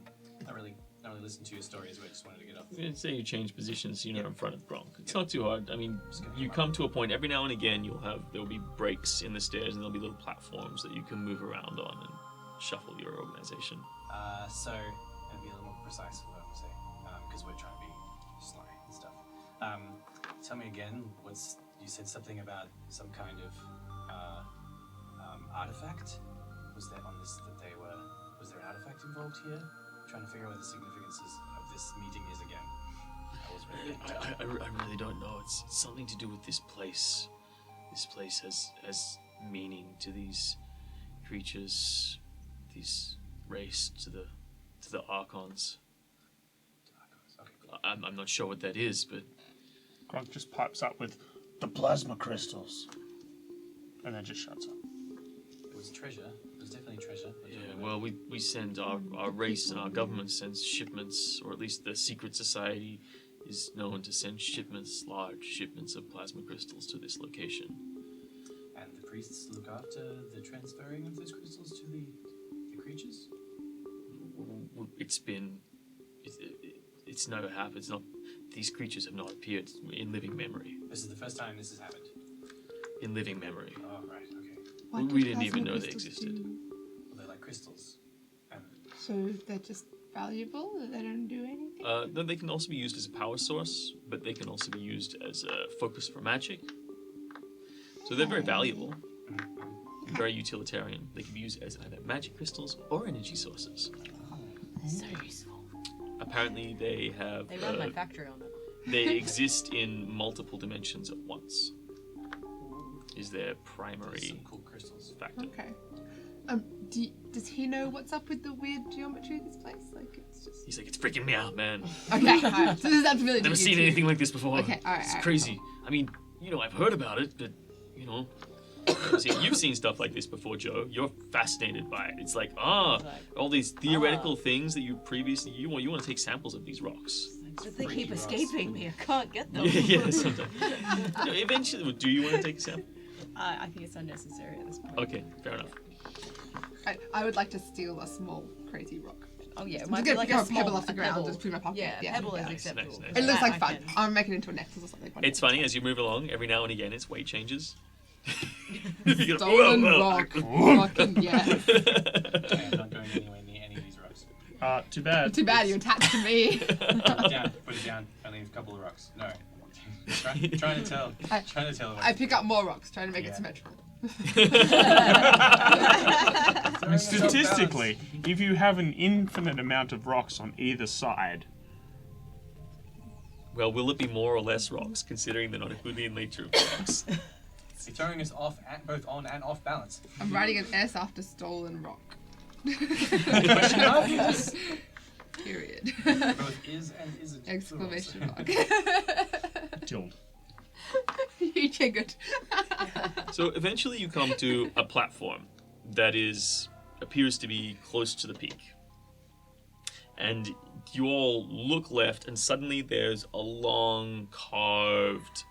not really listened to your stories. We just wanted to get off. I'd say you change positions so you're not in front of Gronk. It's not too hard. I mean, you come to a point, every now and again there'll be breaks in the stairs and there'll be little platforms that you can move around on and shuffle your organization. So, and be a little more precise with what I'm saying, because we're trying to be sly and stuff. Tell me again, you said something about some kind of artifact? Was there was there an artifact involved here? I'm trying to figure out what the significance of this meeting is again. I was really I really don't know. It's something to do with this place. This place has meaning to these creatures, these race to the Archons. Okay, cool. I'm not sure what that is, but Gronk just pipes up with the plasma crystals. And then just shuts up. It was treasure. It was definitely treasure. yeah, well, we send our race and our government sends shipments, or at least the secret society is known to send large shipments of plasma crystals to this location. And the priests look after the transferring of those crystals to the creatures? It's never happened. It's not. These creatures have not appeared in living memory. This is the first time this has happened. In living memory. Oh, right, okay. What We do didn't even plasma know they crystals existed. do? Well, they're like crystals. So they're just valuable? They don't do anything? Then they can also be used as a power source, but they can also be used as a focus for magic. So they're very valuable, and very utilitarian. They can be used as either magic crystals or energy sources. So useful. Apparently, they have. They run my factory on it. They exist in multiple dimensions at once. Is their primary Some cool crystals. factor. Okay. Does he know what's up with the weird geometry of this place? Like, it's just. He's like, it's freaking me out, man. Okay, alright. So that's really. Never seen anything like this before. Okay, alright. It's crazy. I mean, I've heard about it, but you've seen stuff like this before, Joe. You're fascinated by it. It's like, all these theoretical things that you previously you want to take samples of these rocks. But they keep escaping me. I can't get them. Yeah, sometimes. Eventually, do you want to take a sample? I think it's unnecessary at this point. Okay, fair enough. I would like to steal a small crazy rock. Oh yeah, it I'm might just be like gonna a pick a pebble small off the ground, pebble. just put it in my pocket. Yeah, pebble is Nice, acceptable. nice. It looks like I fun. can- I'm making it into a necklace or something. It's funny as you move along. Every now and again, its weight changes. You go, Stolen "Whoa, whoa." rock. Fucking yes. Okay, I'm not going anywhere near any of these rocks. Too bad. Too bad you're attached to me. Put it down. Put it down. I leave a couple of rocks. No. Trying to tell. Trying to tell. I pick up more rocks, trying to make it Yeah. symmetrical. Statistically, if you have an infinite amount of rocks on either side, Well, will it be more or less rocks, considering the non-Euclidean nature of rocks? It's throwing us off, both on and off balance. I'm writing an S after stolen rock. Question mark? Yes. Period. Both is and isn't. Exclamation mark. tilt. You triggered. So eventually you come to a platform that appears to be close to the peak. And you all look left, and suddenly there's a long carved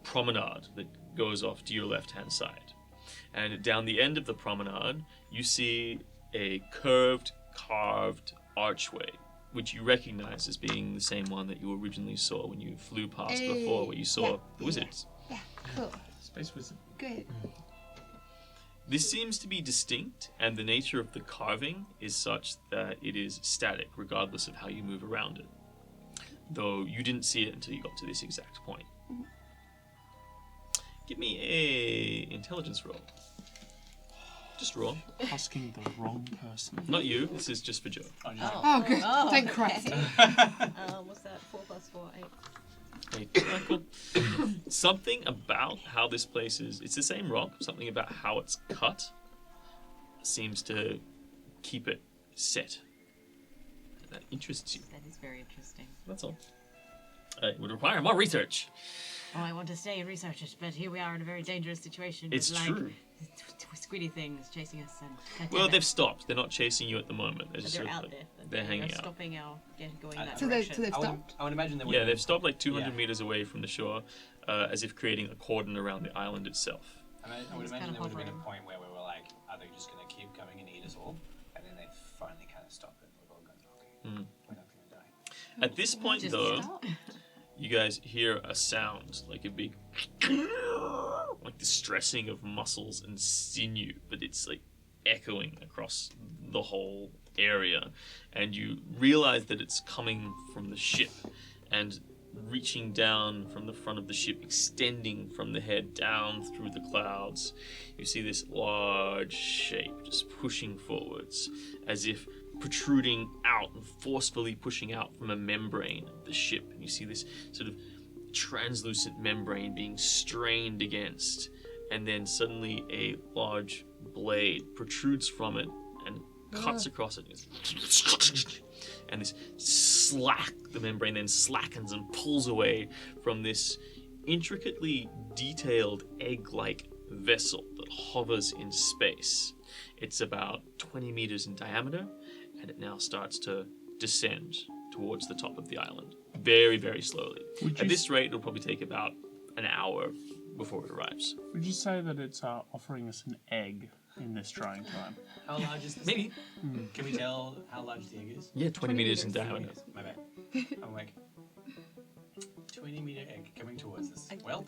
promenade that goes off to your left-hand side. And down the end of the promenade, you see a curved, carved archway, which you recognize as being the same one that you originally saw when you flew past before, where you saw the wizards. Yeah, cool. Space wizard. Good. This seems to be distinct, and the nature of the carving is such that it is static, regardless of how you move around it. Though you didn't see it until you got to this exact point. Give me a intelligence roll. Just roll. Asking the wrong person. Not you. This is just for Joe. Oh, good. Oh, Thank Christ. What's that? 4 + 4, 8. Cool. Something about how this place is. It's the same rock. Something about how it's cut seems to keep it set. That interests you. That is very interesting. That's all. It would require more research. Oh, I want to stay and research it, but here we are in a very dangerous situation. It's with, true. Squiddy things chasing us and. Well, they've stopped. They're not chasing you at the moment. But They're just they're sort of out like- there. They're hanging out. Stopping our going that So direction. they've stopped. I would imagine they would. Yeah, they've stopped like 200 Yeah. meters away from the shore, as if creating a cordon around the island itself. I would It's imagine kinda there would have been a hovering. point where we were like, are they just going to keep coming and eat us all? And then they finally kind of stop it. We've all gone, okay, we're not going to die. At this point, Just though, stop. you guys hear a sound like a big, like the stressing of muscles and sinew, but it's like echoing across the whole area, and you realize that it's coming from the ship, and reaching down from the front of the ship, extending from the head down through the clouds, you see this large shape just pushing forwards, as if protruding out and forcefully pushing out from a membrane of the ship. And you see this sort of translucent membrane being strained against, and then suddenly a large blade protrudes from it and cuts across it. And this the membrane then slackens and pulls away from this intricately detailed egg-like vessel that hovers in space. It's about 20 meters in diameter, and it now starts to descend towards the top of the island, very, very slowly. At this rate, it'll probably take about an hour before it arrives. Would you say that it's offering us an egg in this trying time? How large is this? Maybe. Can we tell how large the egg is? Yeah, 20 meters in diameter. My bad. I'm like, 20-meter egg coming towards us. Well,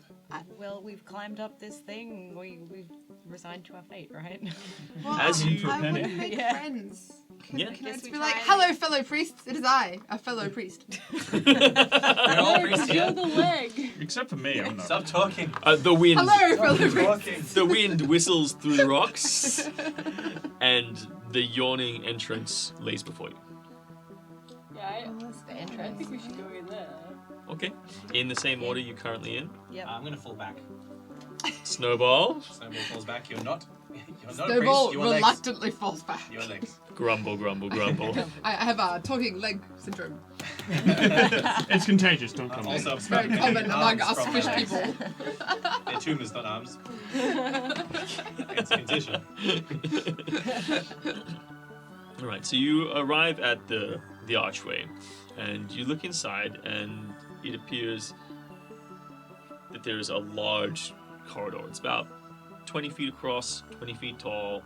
Well, we've climbed up this thing. We've resigned to our fate, right? Well, As you- I want to make Yeah. friends. Yeah. Can I just we be like, try? hello, fellow priests, it is I, a fellow priest. we're all priests You're here. the leg. Except for me, I'm not. Stop talking. The wind. Hello, fellow Stop priests. talking. The wind whistles through the rocks, and The yawning entrance lays before you. Yeah, That's the I entrance. think we should go in there. Okay. In the same order you're currently in. Yep. I'm gonna fall back. Snowball. Snowball falls back. You're not a Snowball priest. Your legs. reluctantly falls back. Your legs. Grumble, grumble, grumble. I have a talking leg syndrome. It's contagious, don't come Also, near. I'm Very sprouting common among arms us from my fish legs. people. They're tumors, not arms. It's a condition. All right. So you arrive at the archway, and you look inside, and it appears that there is a large corridor. It's about 20 feet across, 20 feet tall,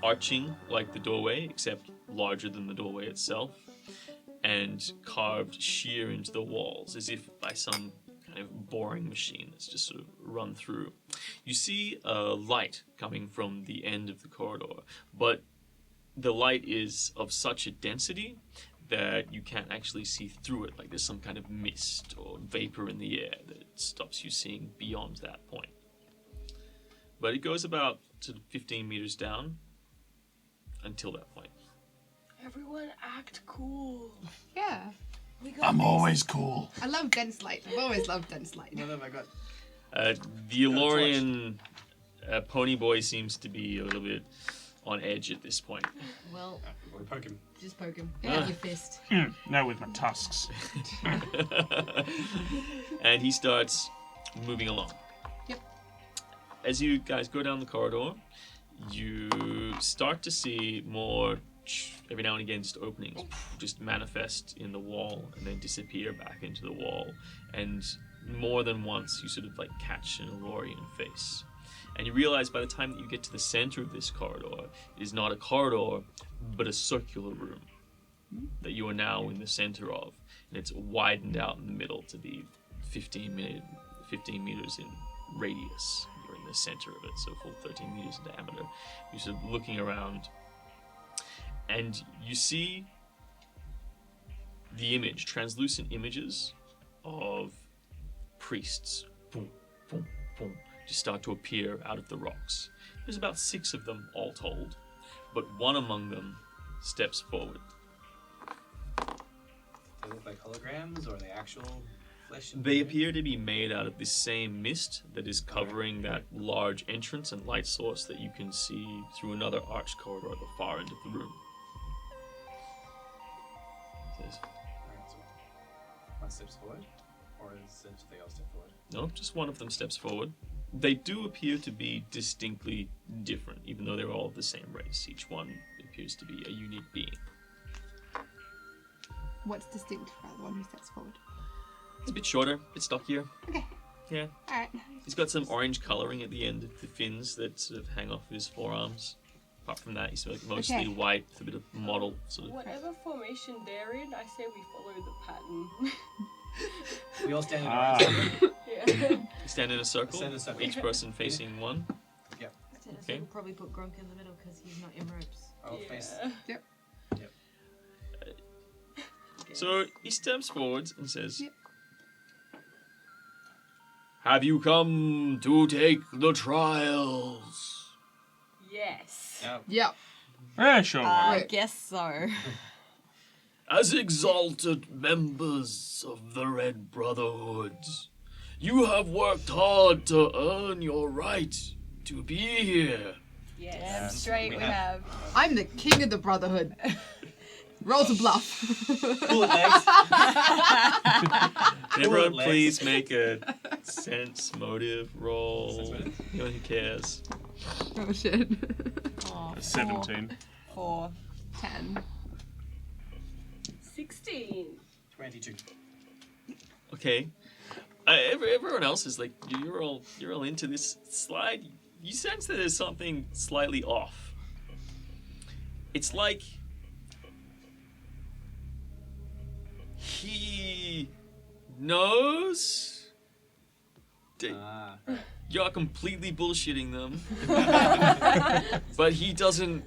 arching like the doorway, except larger than the doorway itself, and carved sheer into the walls, as if by some kind of boring machine that's just sort of run through. You see a light coming from the end of the corridor, but the light is of such a density that you can't actually see through it, like there's some kind of mist or vapor in the air that stops you seeing beyond that point. But it goes about sort of 15 meters down until that point. Everyone act cool. Yeah. I'm always cool. I love dense light. I've always loved dense light. What have I got? The Elorian pony boy seems to be a little bit on edge at this point. Well, We poke him. just poke him. Yeah. With your fist. No, with my tusks. And he starts moving along. Yep. As you guys go down the corridor, you start to see more, every now and again, just openings just manifest in the wall and then disappear back into the wall. And more than once, you sort of like catch an Elorian face. And you realize by the time that you get to the center of this corridor, it is not a corridor, but a circular room that you are now in the center of. And it's widened out in the middle to be 15 meters in radius. You're in the center of it, so full 13 meters in diameter. You're sort of looking around, and you see the image, translucent images of priests. Boom, boom, boom. Just start to appear out of the rocks. There's about 6 of them all told, but one among them steps forward. They look like holograms, or are they actual flesh? and They blood? appear to be made out of the same mist that is covering that large entrance and light source that you can see through another arched corridor at the far end of the room. Says, Alright, so one steps forward, or is it they all step forward? no, just one of them steps forward. They do appear to be distinctly different, even though they're all of the same race. Each one appears to be a unique being. What's distinct about the one who steps forward? It's a bit shorter, a bit stockier. Okay. Yeah. Alright. He's got some orange colouring at the end of the fins that sort of hang off his forearms. Apart from that, he's like mostly Okay. white with a bit of mottled sort of. Whatever formation they're in, I say we follow the pattern. We all stand in a Ah. row. Yeah. Stand in a circle, Stand in a circle. each person facing one. So Okay. we'll probably put Gronk in the middle because he's not in ropes. I'll face. Yeah. So he steps forward and says, Yep. "Have you come to take the trials?" Yes. Yeah. Yep. Yeah, sure. I Wait. guess so. As exalted members of the Red Brotherhood, you have worked hard to earn your right to be here. Yes. Damn straight we we have. have. I'm the king of the Brotherhood. Roll to bluff. Bullet legs. Can everyone legs. please make a sense motive roll? Sense motive? Anyone who cares. Oh shit. Oh, 17. 4. 10. 16. 22. Okay. Everyone else is like you're all into this slide. You sense that there's something slightly off. It's like he knows that Right. you're completely bullshitting them, but he doesn't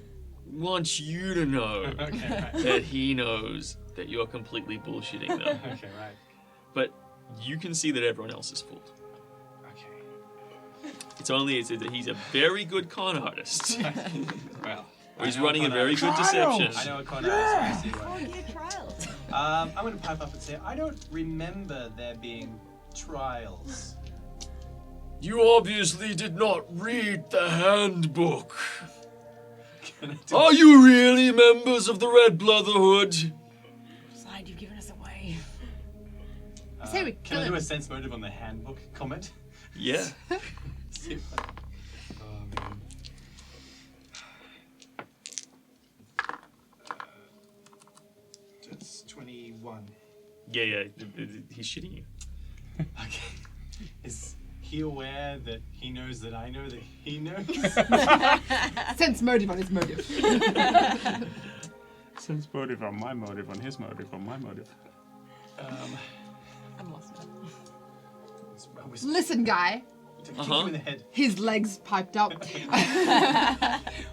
want you to know Okay, right. that he knows that you're completely bullshitting them. Okay, right. But you can see that everyone else is fooled. Okay. It's only that he's a very good con artist. Well, He's I know running a very good Trials! deception. I know a con artist when I see Oh, one. yeah, trials. I'm going to pipe up and say, I don't remember there being trials. You obviously did not read the handbook. Can I do- Are you really members of the Red Brotherhood? Side, you've given us away. Say we Can kill I do him. a sense motive on the handbook comment? Yeah. See if I- Oh, man. That's 21. Yeah. He's shitting you. Okay. Is he aware that he knows that I know that he knows? Sense motive on his motive. Sense motive on my motive, on his motive, on my motive. I'm lost now. I was Listen, guy. to kick you in the head. His legs piped up.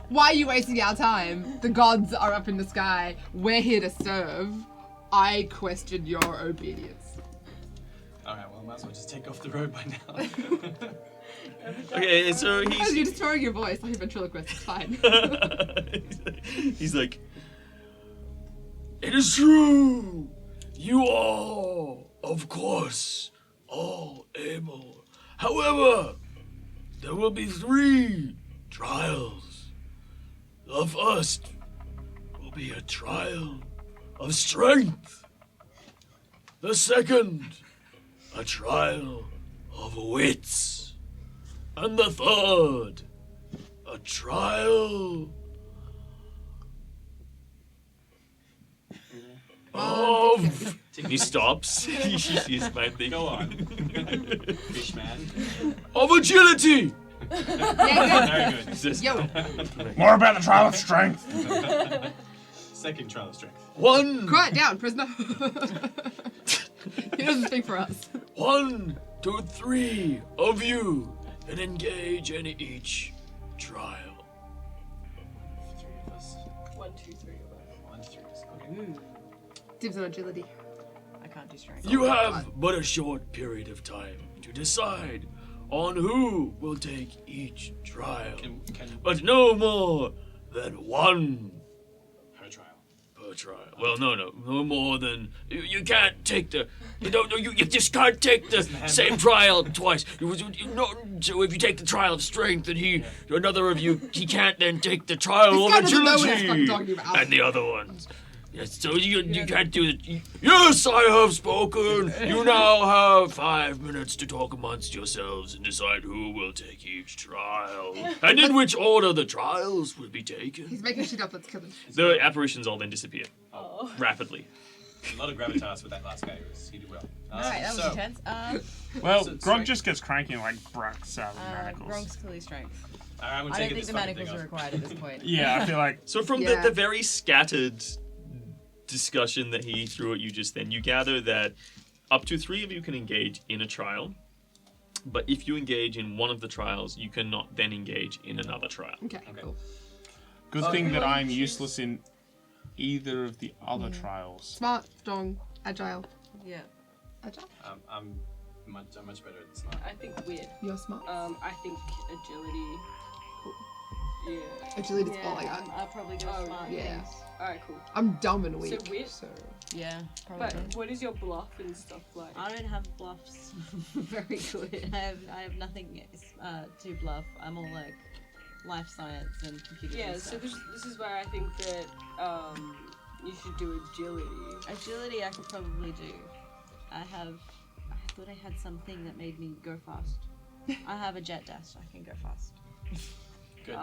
Why are you wasting our time? The gods are up in the sky. We're here to serve. I question your obedience. Alright, well, I might as well just take off the road by now. Okay, so As you're he's just throwing your voice like a ventriloquist, it's fine. he's like, It is true. You are, of course, all able. However, there will be 3 trials. The first will be a trial of strength. The second, a trial of wits. And the third, a trial of... he stops. He's my thing. Go on. Fishman. of agility. Yeah, Very good. Just- Yo, More about the trial of strength. Second trial of strength. 1, quiet down, prisoner. He doesn't speak for us. 1 to 3 of you can engage in each trial. 3 of us. 1, 2, 3 of us. 1, 3 of us. Okay. Dibs on agility. I can't do strength. You have but a short period of time to decide on who will take each trial, Can but no more than 1 her trial. per trial. Well, no more than you can't take the. You just can't take the same trial twice. So if you take the trial of strength, and another of you, he can't then take the trial This guy of doesn't know what he's fucking agility talking about. and the other ones. Yes, so you can't do it. Yes, I have spoken. You now have 5 minutes to talk amongst yourselves and decide who will take each trial and in which order the trials will be taken. He's making shit up, let's kill him. The apparitions all then disappear Oh. rapidly. A lot of gravitas with that last guy. He did well. Alright, that was so, intense. Well, So- Grog sorry. just gets cranky and like breaks out of manacles. Gronk's clearly strength. I'm gonna I take don't think this the fucking manacles thing are off. required at this point. Yeah, I feel like So from Yeah. the very scattered discussion that he threw at you just then, you gather that up to 3 of you can engage in a trial, but if you engage in one of the trials, you cannot then engage in another trial. Okay, cool. good thing that I'm useless in either of the other trials. Smart, strong, agile. Yeah. Agile? I'm much better at this now. I think weird. You're smart. I think agility. Yeah. Agility's all I got. I'll probably go Oh, smart yeah. things. Alright, cool. I'm dumb and weak. wit? So Yeah, probably. But what is your bluff and stuff like? I don't have bluffs. Very good. I have nothing to bluff. I'm all like life science and computer Yeah, so stuff. this is where I think that you should do agility. Agility I could probably do. I thought I had something that made me go fast. I have a jet dash. I can go fast. Good.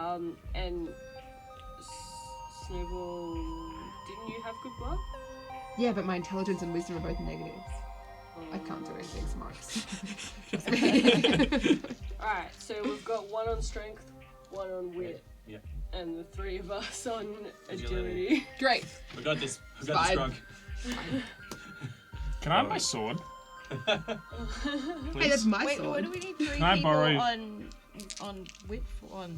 And Snowball, didn't you have good bluff? yeah, but my intelligence and wisdom are both negatives. I can't do anything smart. Alright, so we've got 1 on strength, 1 on wit, Yeah. and the 3 of us on Agility. agility. Great. We got this. We got Fine. this, Grog. Can I have my sword? Hey, that's my Wait, sword. what do we need 3 Can I people borrow- on wit for, on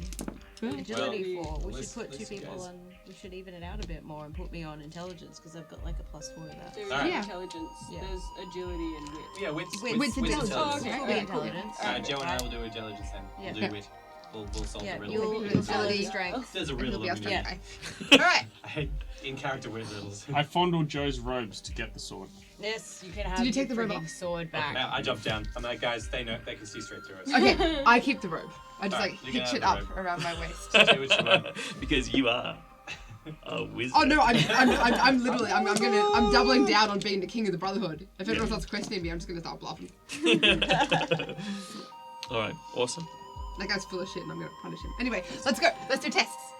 Yeah. agility Well, for? We let's- should put 2 let's people guys- on. We should even it out a bit more and put me on intelligence because I've got like a +4 to that. There's Alright. Yeah. intelligence, Yeah. there's agility and wit. Yeah, wits. Wit's intelligence. Oh, okay. We'll Yeah, be cool. intelligence. Joe and I will do intelligence then. Yeah. We'll do wit. We'll solve Yeah, the riddle. you'll Agility. tell the strength. There's a And he'll riddle be our that we need. strength guy. Alright. I hate in-character weird riddles. I fondled Joe's robes to get the sword. Yes, you can have Did you take the your robe frigging off? sword back. Now I jump down. I'm like, guys, they can see straight through us. Okay, I keep the robe. I just Alright, like you can hitch have it the up robe. around my waist. Do what you want. Because you are a wizard. Oh no, I'm literally, I'm doubling down on being the king of the Brotherhood. If everyone starts questioning me, I'm just gonna start bluffing. All right, awesome. That guy's full of shit and I'm gonna punish him. Anyway, let's go. Let's do tests.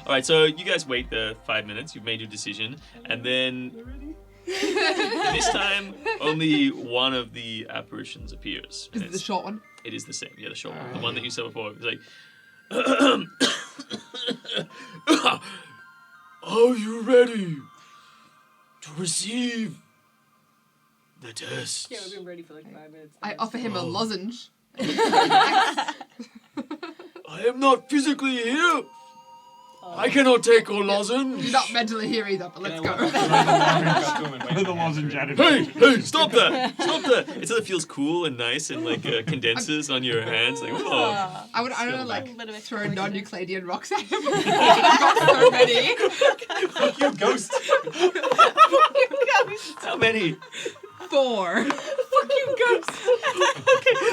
All right, so you guys wait the 5 minutes. You've made your decision, and then this time only one of the apparitions appears. Is and it the short one? It is the same. Yeah, the short one, the one that you saw before. It's like, are you ready to receive the test? Yeah, we've been ready for like 5 minutes. I offer him a lozenge. I am not physically here. I cannot take a lozenge. You're not mentally here either, but let's go. The lozenge added. Hey, stop that! Stop that! It sort of feels cool and nice and like condenses on your hands. Like, oh. I would like A little bit throw poison. non-Euclidean rocks at him. I've got so many. Fuck you, ghost. How many? 4.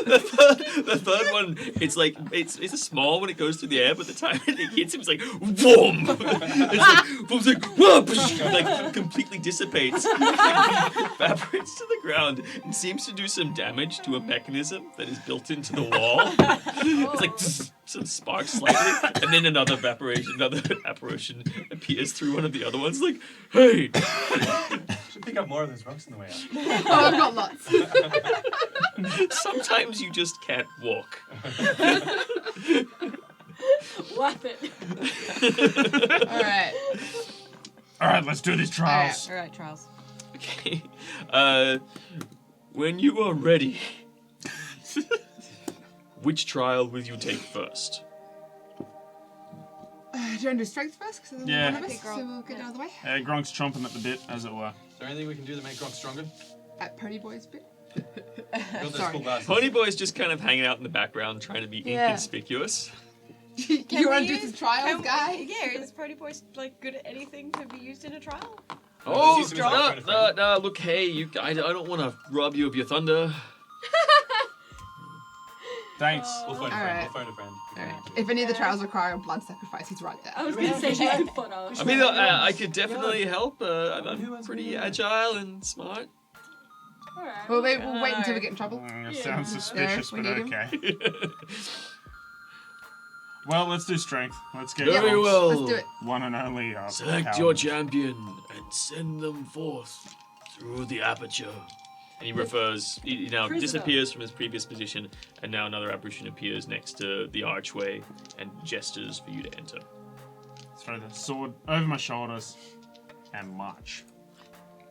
The third one, it's like it's a small when it goes through the air, but the time it hits him, it's like boom. It's like whoop, like completely dissipates, evaporates to the ground, and seems to do some damage to a mechanism that is built into the wall. It's like some sparks slightly, and then another apparition appears through one of the other ones. Like, hey, Should pick up more of those rocks on the way out. Oh, I've got lots. sometimes you just can't walk. Whap it. Alright. All right, let's do these trials. All right, Charles. Okay. When you are ready, which trial will you take first? Do you want to do strength first? Because there's Yeah. one of us, Okay, girl. so we'll get it out of the way. Gronk's chomping at the bit, as it were. Is there anything we can do to make Gronk stronger? At Pony Boy's bit. Build those Sorry. cool glasses. Ponyboy's just kind of hanging out in the background, trying to be Yeah. inconspicuous. You want to do some trials, guy? Yeah, is Pony Boy like good at anything to be used in a trial? Oh, Does he seem like a friend? no, look, hey, I don't want to rob you of your thunder. Thanks. We'll phone a All friend. right. We'll phone a friend. Alright. If any of the trials require a blood sacrifice, he's right there. I was gonna say you could put on. I mean, I could definitely help. I'm pretty agile and smart. Alright. Well, we'll wait until we get in trouble. It sounds suspicious, we but need him. okay. Well, let's do strength. Let's get Very Gronk's well. Let's do it. one and only. Select power. your champion and send them forth through the aperture. And he now Prisoner. disappears from his previous position, and now another apparition appears next to the archway and gestures for you to enter. Throw the sword over my shoulders and march.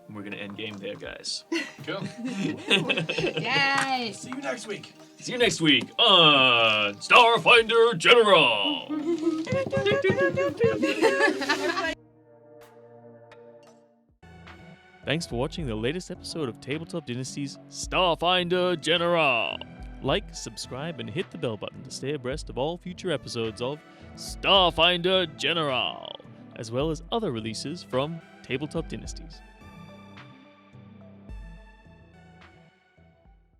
And we're gonna end game there, guys. Cool. Yay! See you next week. See you next week on Starfinder General. Thanks for watching the latest episode of Tabletop Dynasties Starfinder General. Like, subscribe, and hit the bell button to stay abreast of all future episodes of Starfinder General, as well as other releases from Tabletop Dynasties.